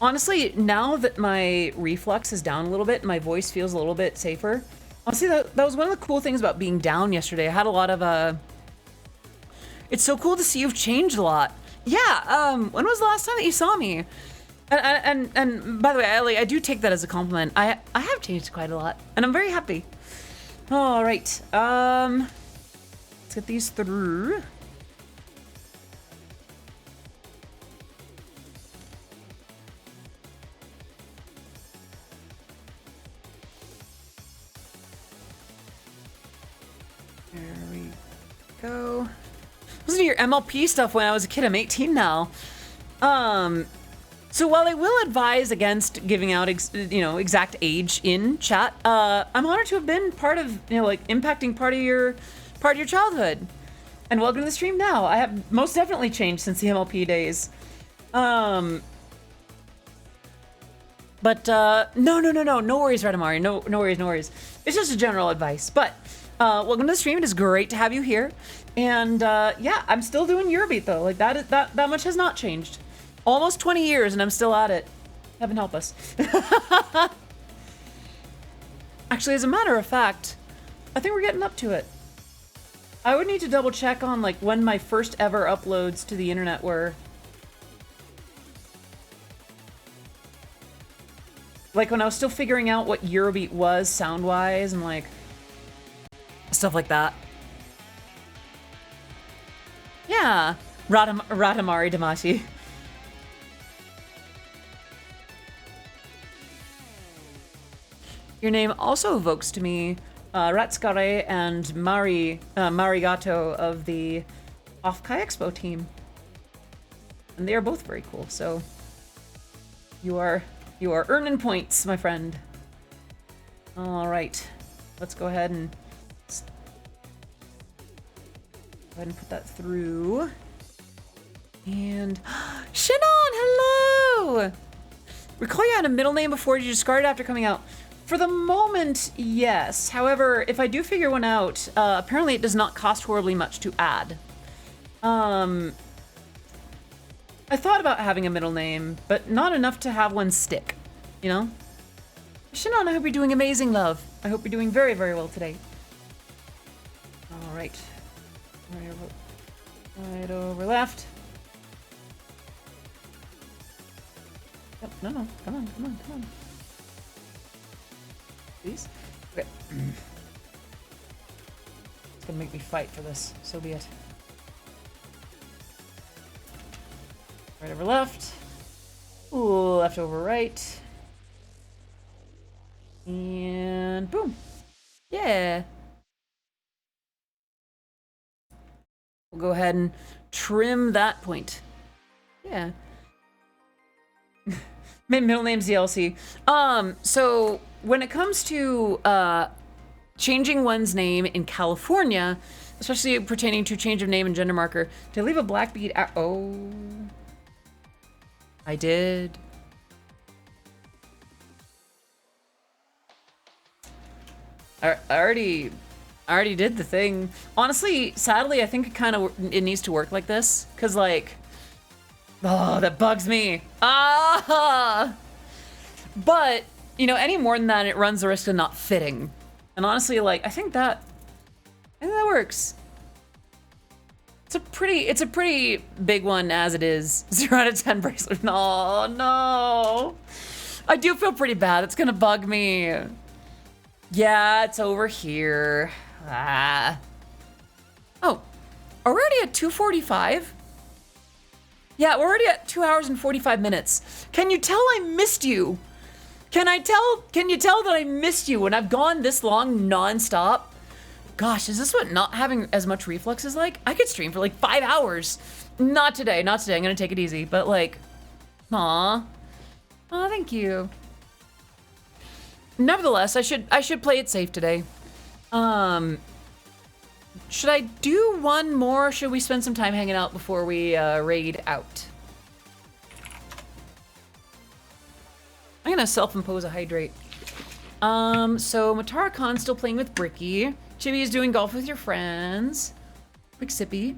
honestly, now that my reflux is down a little bit, my voice feels a little bit safer. Honestly, that was one of the cool things about being down yesterday. I had a lot of, it's so cool to see you've changed a lot. Yeah, when was the last time that you saw me? And by the way, I do take that as a compliment. I have changed quite a lot, and I'm very happy. All right, let's get these through. There we go. Listen to your MLP stuff when I was a kid. I'm 18 now. So while I will advise against giving out, exact age in chat, I'm honored to have been part of, impacting part of your childhood. And welcome to the stream now. I have most definitely changed since the MLP days. No worries, Radamari. No worries. It's just a general advice. But welcome to the stream. It is great to have you here. And yeah, I'm still doing Eurobeat though. Like that much has not changed. Almost 20 years and I'm still at it. Heaven help us. Actually, as a matter of fact, I think we're getting up to it. I would need to double check on like when my first ever uploads to the internet were. Like when I was still figuring out what Eurobeat was sound-wise and like stuff like that. Yeah, Radamari Damashi. Your name also evokes to me Ratskare and Marigato of the Off-Kai Expo team. And they are both very cool, so you are earning points, my friend. All right, let's go ahead and put that through. And Shannon, hello! Recall you had a middle name before, did you discard it after coming out? For the moment, yes. However, if I do figure one out, apparently it does not cost horribly much to add. I thought about having a middle name, but not enough to have one stick, you know? Shannon, I hope you're doing amazing, love. I hope you're doing very, very well today. All right. Right over left. Oh, no, come on. Please? Okay. It's gonna make me fight for this, so be it. Right over left. Ooh, left over right. And boom. Yeah. We'll go ahead and trim that point. Yeah. Middle name's DLC. So when it comes to changing one's name in California, especially pertaining to change of name and gender marker, to leave a black bead out. Oh, I did. I already did the thing. Honestly, sadly, I think it needs to work like this, cause like, oh, that bugs me. Ah, but you know, any more than that, it runs the risk of not fitting. And honestly, like, I think that works. It's a pretty big one as it is. 0 out of 10 bracelet. No. I do feel pretty bad. It's gonna bug me. Yeah, it's over here. Ah. Oh, already at 2:45? Yeah, we're already at 2 hours and 45 minutes. Can you tell I missed you? Can you tell that I missed you when I've gone this long nonstop? Gosh, is this what not having as much reflux is like? I could stream for like 5 hours. Not today, not today. I'm gonna take it easy, but like, aw. Aw, thank you. Nevertheless, I should play it safe today. Should I do one more? Or should we spend some time hanging out before we raid out? I'm gonna self-impose a hydrate. So Matara Khan's still playing with Bricky. Chibi is doing golf with your friends. Quick sippy.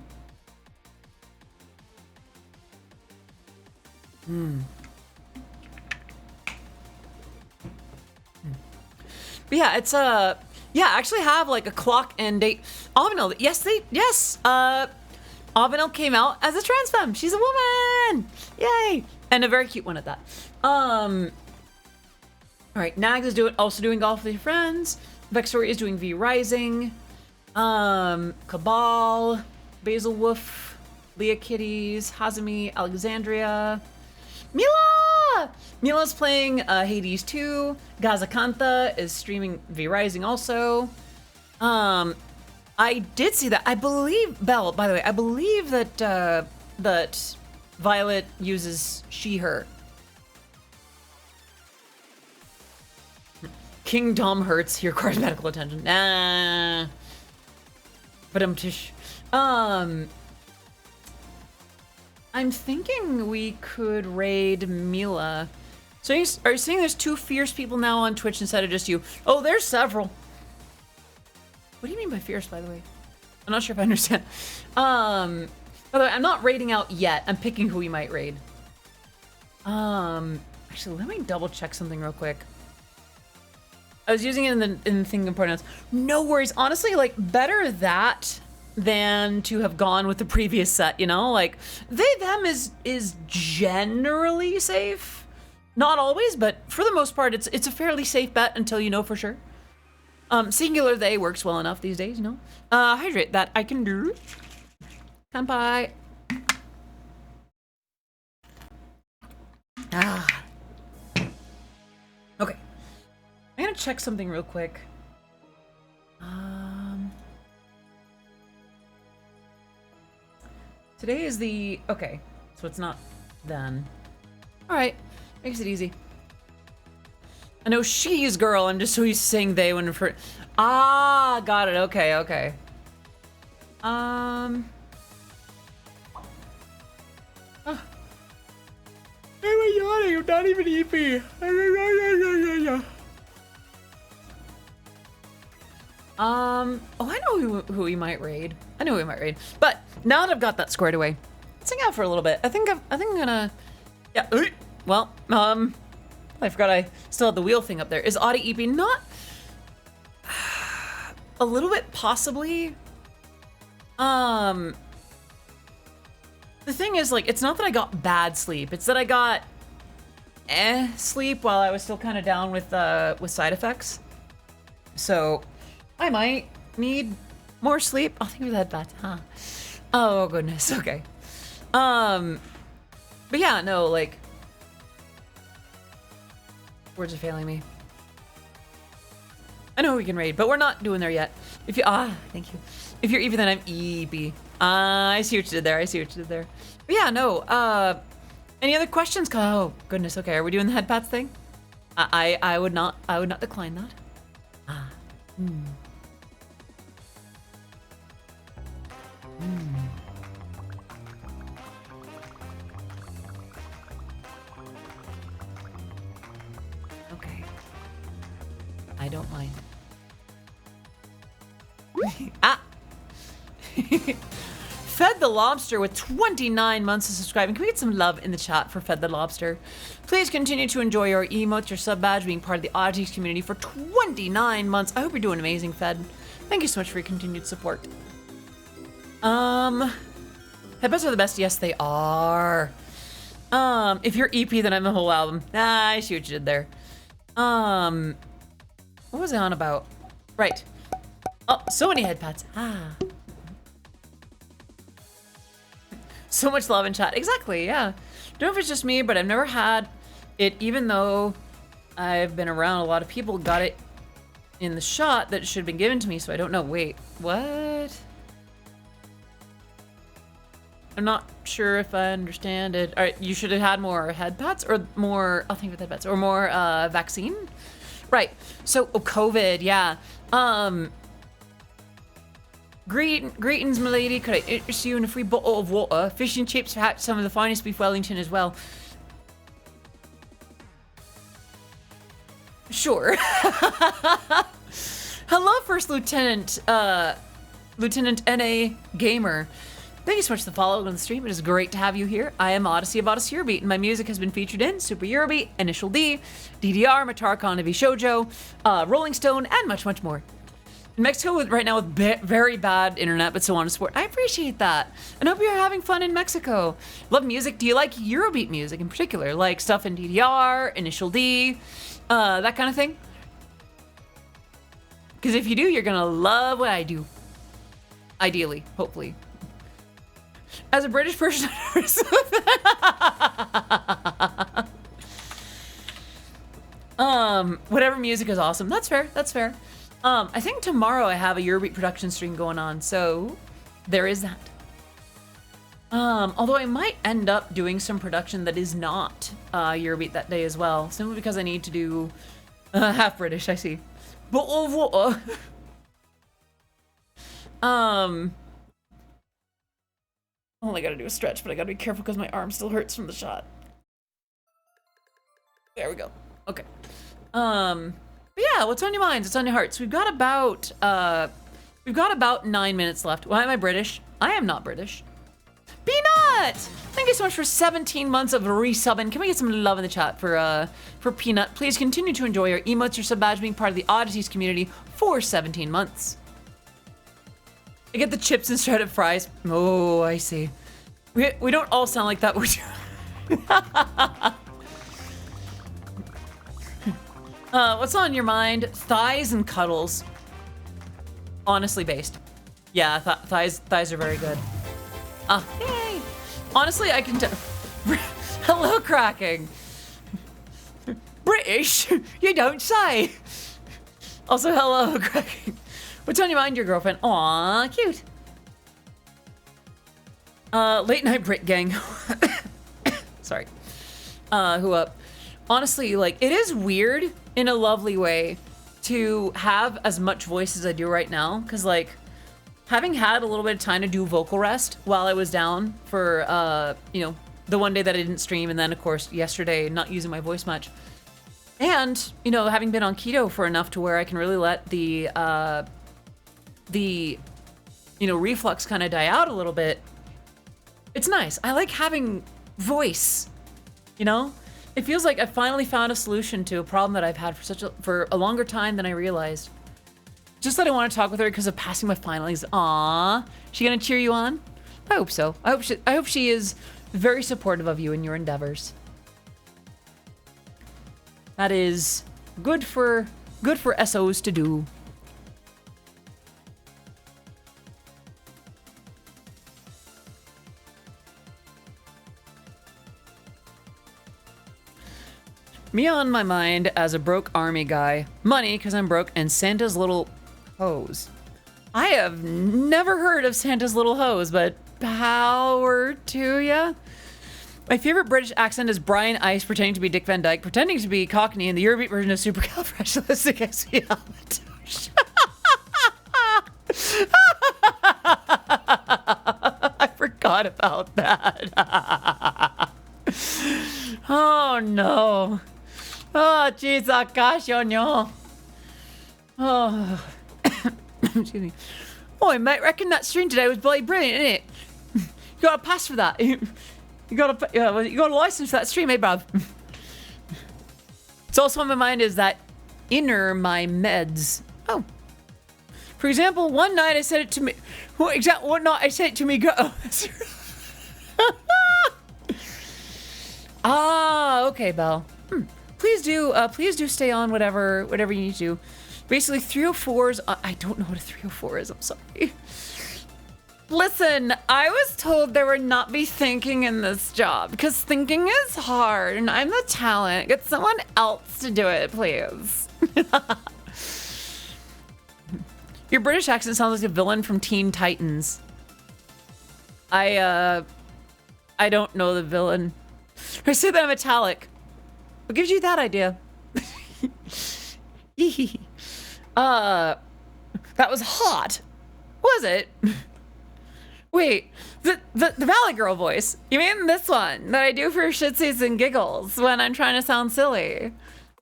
But yeah, it's yeah, I actually have like a clock and date. Avenel, yes, Avenel came out as a trans femme. She's a woman. Yay! And a very cute one at that. All right, Nags is also doing golf with your friends. Vexori is doing V Rising. Cabal, Basil Wolf, Leah Kitties, Hazami, Alexandria. Mila's playing Hades 2. Gazakantha is streaming V Rising also. I did see that. I believe, Belle, by the way, I believe that that Violet uses she, her. King Dom hurts. He requires medical attention. Nah. But I'm thinking we could raid Mila. So are you saying there's 2 fierce people now on Twitch instead of just you? Oh, there's several. What do you mean by fierce, by the way? I'm not sure if I understand. By the way, I'm not raiding out yet. I'm picking who we might raid. Actually, let me double check something real quick. I was using it in the thing of pronouns. No worries. Honestly, like, better that than to have gone with the previous set, you know? Like, they, them is generally safe. Not always, but for the most part, it's a fairly safe bet until you know for sure. Singular they works well enough these days, you know? Hydrate, that I can do. Kanpai. Ah. Okay. I'm gonna check something real quick. Today is the... Okay, so it's not then. Alright, makes it easy. I know she's girl, I'm just so used to saying they when refer... Ah, got it, okay, okay. Oh. Hey, I'm yawning, I'm not even EP. Oh, I know who we might raid. I know who we might raid. But now that I've got that squared away, let's hang out for a little bit. I think I'm gonna, yeah. Well, I forgot I still had the wheel thing up there. Is Audie EP not a little bit possibly? The thing is, like, it's not that I got bad sleep. It's that I got sleep while I was still kind of down with side effects. So I might need more sleep. I'll think of that back, huh? Oh goodness, okay. But yeah, no, like, words are failing me. I know we can raid, but we're not doing there yet. If you thank you. If you're EP, then I'm EB. I see what you did there. I see what you did there. But yeah, no. Any other questions? Oh goodness. Okay, are we doing the head pats thing? I would not decline that. Okay. I don't mind. Fed the Lobster with 29 months of subscribing. Can we get some love in the chat for Fed the Lobster? Please continue to enjoy your emotes, your sub badge, being part of the Oddities community for 29 months. I hope you're doing amazing, Fed. Thank you so much for your continued support. Headbutts are the best. Yes, they are. If you're EP, then I'm the whole album. I see what you did there. What was I on about? Right. Oh, so many head pats. So much love in chat. Exactly, yeah. Don't know if it's just me, but I've never had it, even though I've been around a lot of people, got it in the shot that should have been given to me, so I don't know. Wait, what? I'm not sure if I understand it. All right, you should have had more head pats or more, I'll think with head pats, or more vaccine? Right, so, COVID, yeah. Greetings, my lady. Could I interest you in a free bottle of water? Fish and chips, perhaps some of the finest beef Wellington as well. Sure. Hello, First Lieutenant, Lieutenant N.A. Gamer. Thank you so much for the follow on the stream. It is great to have you here. I am Odyssey of Odyssey Eurobeat, and my music has been featured in Super Eurobeat, Initial D, DDR, Matarkon, Navi Shoujo, Rolling Stone, and much, much more. In Mexico right now with very bad internet, but so on and so forth. I appreciate that. And hope you're having fun in Mexico. Love music. Do you like Eurobeat music in particular? Like stuff in DDR, Initial D, that kind of thing? Because if you do, you're gonna love what I do. Ideally, hopefully. As a British person, whatever music is awesome. That's fair. That's fair. I think tomorrow I have a Eurobeat production stream going on, so there is that. Although I might end up doing some production that is not Eurobeat that day as well, simply because I need to do half British. I see. Bottle of water. I only gotta do a stretch, but I gotta be careful because my arm still hurts from the shot. There we go. Okay. But yeah, what's on your minds? What's on your hearts? We've got about 9 minutes left. Why am I British? I am not British. Peanut! Thank you so much for 17 months of resubbing. Can we get some love in the chat for Peanut? Please continue to enjoy your emotes, your sub badge, being part of the Odysseys community for 17 months. I get the chips instead of fries. Oh, I see. We don't all sound like that. What's on your mind? Thighs and cuddles. Honestly based. Yeah, thighs are very good. Yay! Honestly, I can tell. Hello, Cracking. British? You don't say. Also, hello, Cracking. What's on your mind, your girlfriend? Aw, cute. Late night Brit gang. Sorry. Who up? Honestly, like, it is weird in a lovely way to have as much voice as I do right now, because, like, having had a little bit of time to do vocal rest while I was down for, you know, the one day that I didn't stream, and then, of course, yesterday, not using my voice much. And, you know, having been on keto for enough to where I can really let the you know, reflux kind of die out a little bit. It's nice. I like having voice, you know? It feels like I finally found a solution to a problem that I've had for a longer time than I realized. Just that I want to talk with her because of passing my finals. Aww. She gonna cheer you on? I hope so. I hope she is very supportive of you in your endeavors. That is good for SOs to do. Me on my mind as a broke army guy. Money, because I'm broke, and Santa's little hose. I have never heard of Santa's little hose, but power to ya. My favorite British accent is Brian Ice pretending to be Dick Van Dyke, pretending to be Cockney in the Eurobeat version of Supercalifragilisticexpialidocious. I forgot about that. Oh no. Oh, jeez, gosh, no. Oh. Excuse me. Oh, mate, reckon that stream today was bloody brilliant, innit? You got a pass for that. You got a license for that stream, eh, bruv? It's also on my mind is that inner my meds. Oh. For example, one night I said it to me. One night I said it to me. Okay, Belle. Please do stay on whatever you need to. Basically, 304s. I don't know what a 304 is. I'm sorry. Listen, I was told there would not be thinking in this job because thinking is hard, and I'm the talent. Get someone else to do it, please. Your British accent sounds like a villain from Teen Titans. I don't know the villain. I say that I'm Italic. What gives you that idea? That was hot. Was it? Wait, the Valley Girl voice. You mean this one that I do for shitsies and giggles when I'm trying to sound silly?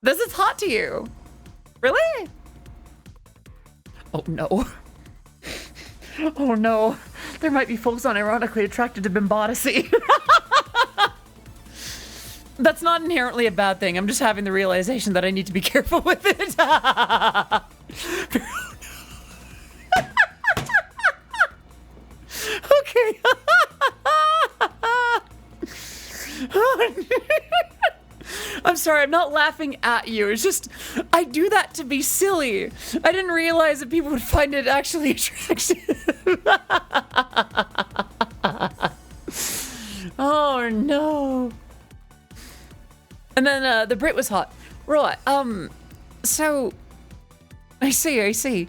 This is hot to you. Really? Oh no. Oh no. There might be folks unironically attracted to Bimbodicy. That's not inherently a bad thing. I'm just having the realization that I need to be careful with it. Okay. I'm sorry, I'm not laughing at you. It's just, I do that to be silly. I didn't realize that people would find it actually attractive. Oh no. And then the Brit was hot. Right, so I see.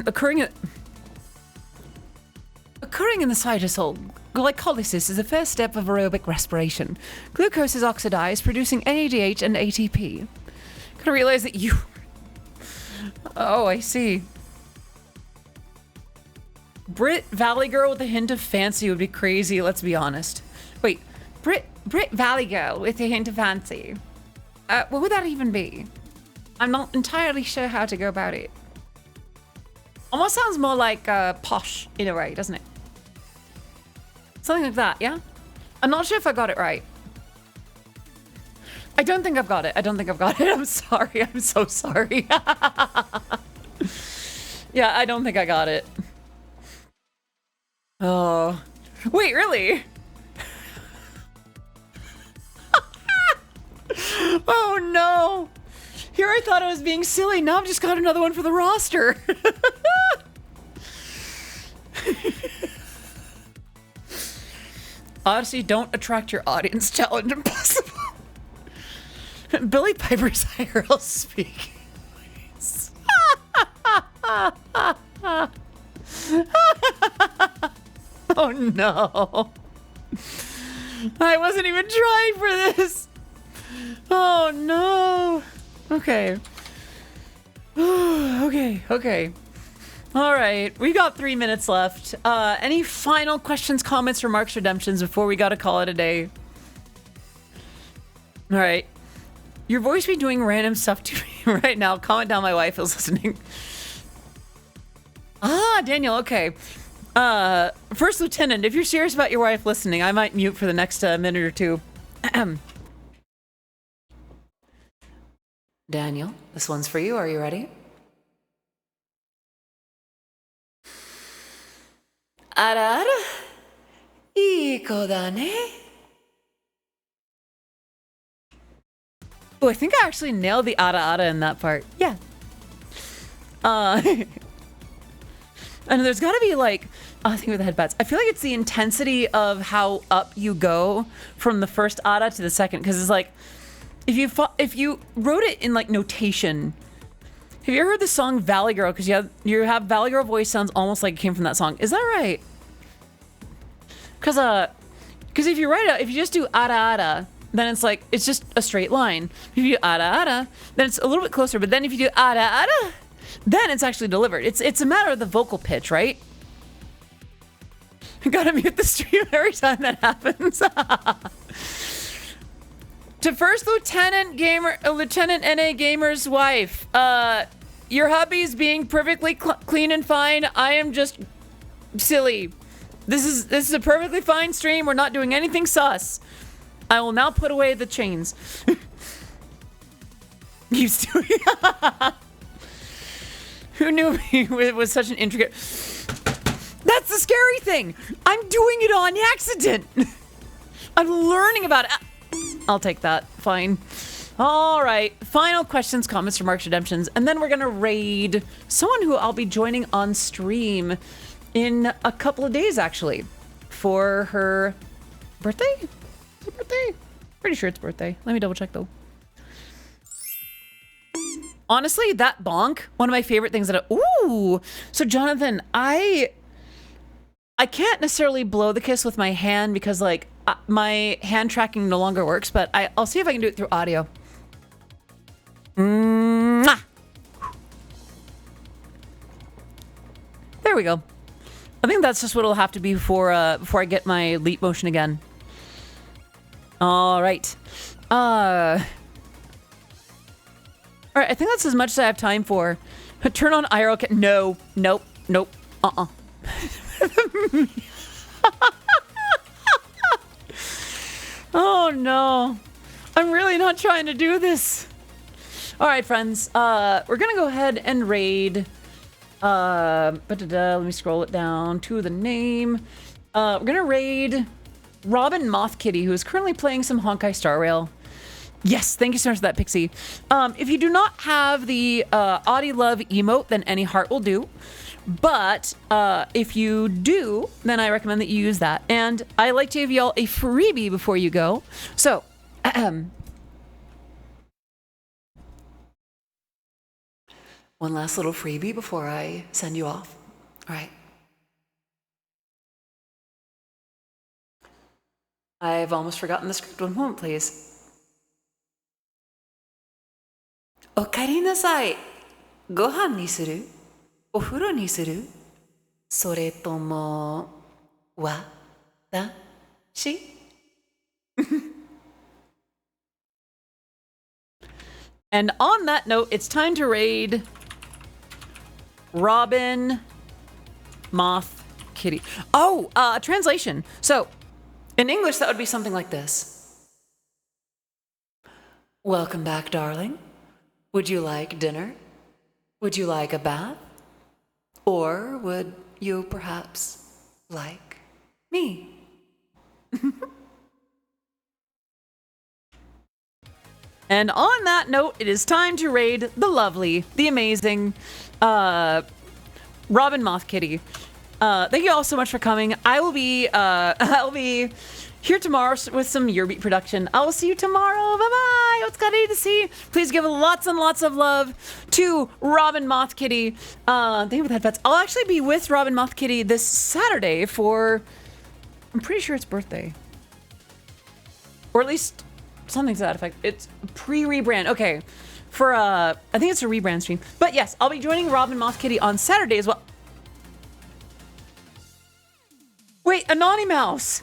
Occurring in the cytosol, glycolysis is the first step of aerobic respiration. Glucose is oxidized, producing NADH and ATP. Gotta realize that you... Oh, I see. Brit Valley Girl with a hint of fancy would be crazy, let's be honest. Wait, Brit Valley Girl with a hint of fancy. What would that even be? I'm not entirely sure how to go about it. Almost sounds more like posh in a way, doesn't it? Something like that, yeah? I'm not sure if I got it right. I don't think I've got it. I'm sorry. I'm so sorry. Yeah, I don't think I got it. Oh. Wait, really? Oh no. Here I thought I was being silly. Now I've just got another one for the roster. Odyssey, don't attract your audience. Challenge impossible. Billy Piper's IRL speaking. Oh no. I wasn't even trying for this. Oh no. Okay. Okay. All right, we got 3 minutes left. Any final questions, comments, remarks, redemptions before we gotta call it a day? All right. Your voice be doing random stuff to me right now. Comment down, my wife is listening. Ah, Daniel, okay. First Lieutenant, if you're serious about your wife listening, I might mute for the next minute or two. Daniel, this one's for you. Are you ready? Ara ara, iko da ne. Oh, I think I actually nailed the ara ara in that part. Yeah. And there's gotta be like, oh, I think with the headbats. I feel like it's the intensity of how up you go from the first ara to the second, because it's like, if you wrote it in like notation. Have you ever heard the song Valley Girl? Because you have Valley Girl voice sounds almost like it came from that song. Is that right? Because if you write it, if you just do ara ara, then it's like, it's just a straight line. If you do ara ara, then it's a little bit closer. But then if you do ara ara, then it's actually delivered. It's a matter of the vocal pitch, right? I gotta mute the stream every time that happens. To First Lieutenant NA Gamer's wife, your hubby's being perfectly clean and fine. I am just silly. This is a perfectly fine stream. We're not doing anything sus. I will now put away the chains. Used to. Who knew it was such an intricate... That's the scary thing. I'm doing it on accident. I'm learning about it. I'll take that. Fine. All right. Final questions, comments, remarks, redemptions. And then we're going to raid someone who I'll be joining on stream in a couple of days, actually, for her birthday? Is it birthday? Pretty sure it's birthday. Let me double check, though. Honestly, that bonk, one of my favorite things that ooh. So Jonathan, I can't necessarily blow the kiss with my hand because like my hand tracking no longer works, but I'll see if I can do it through audio. Mwah! There we go. I think that's just what it'll have to be before I get my leap motion again. All right. All right, I think that's as much as I have time for. Turn on IRL. No, nope, nope. Oh no. I'm really not trying to do this. All right, friends. We're gonna go ahead and raid. Let me scroll it down to the name. We're gonna raid Robin Moth Kitty, who is currently playing some Honkai Star Rail. Yes, thank you so much for that, Pixie. If you do not have the Audi Love emote, then any heart will do. But if you do, then I recommend that you use that. And I like to give y'all a freebie before you go. So, one last little freebie before I send you off. All right. I've almost forgotten the script. One moment, please. おかえりなさい。ご飯にする？お風呂にする？それとも、わたし？ And on that note, it's time to raid Robin Moth Kitty. Oh, translation. So, in English, that would be something like this. Welcome back, darling. Would you like dinner? Would you like a bath? Or would you perhaps like me? And on that note, it is time to raid the lovely, the amazing Robin Moth Kitty. Thank you all so much for coming. I'll be here tomorrow with some Yearbeat production. I will see you tomorrow. Bye-bye. It's got to see. Please give lots and lots of love to Robin Moth Kitty. Thank you for the headphones. I'll actually be with Robin Moth Kitty this Saturday for, I'm pretty sure it's birthday. Or at least something to that effect. It's pre-rebrand. Okay. For, I think it's a rebrand stream. But yes, I'll be joining Robin Moth Kitty on Saturday as well. Wait, Anani Mouse.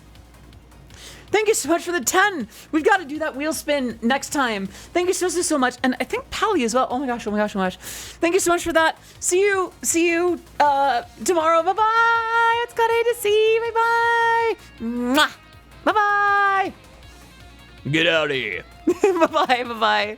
Thank you so much for the 10. We've got to do that wheel spin next time. Thank you so much. And I think Pally as well. Oh my gosh. Thank you so much for that. See you tomorrow. Bye-bye. It's got to see. Bye-bye. Mwah. Bye-bye. Get out of here. Bye-bye.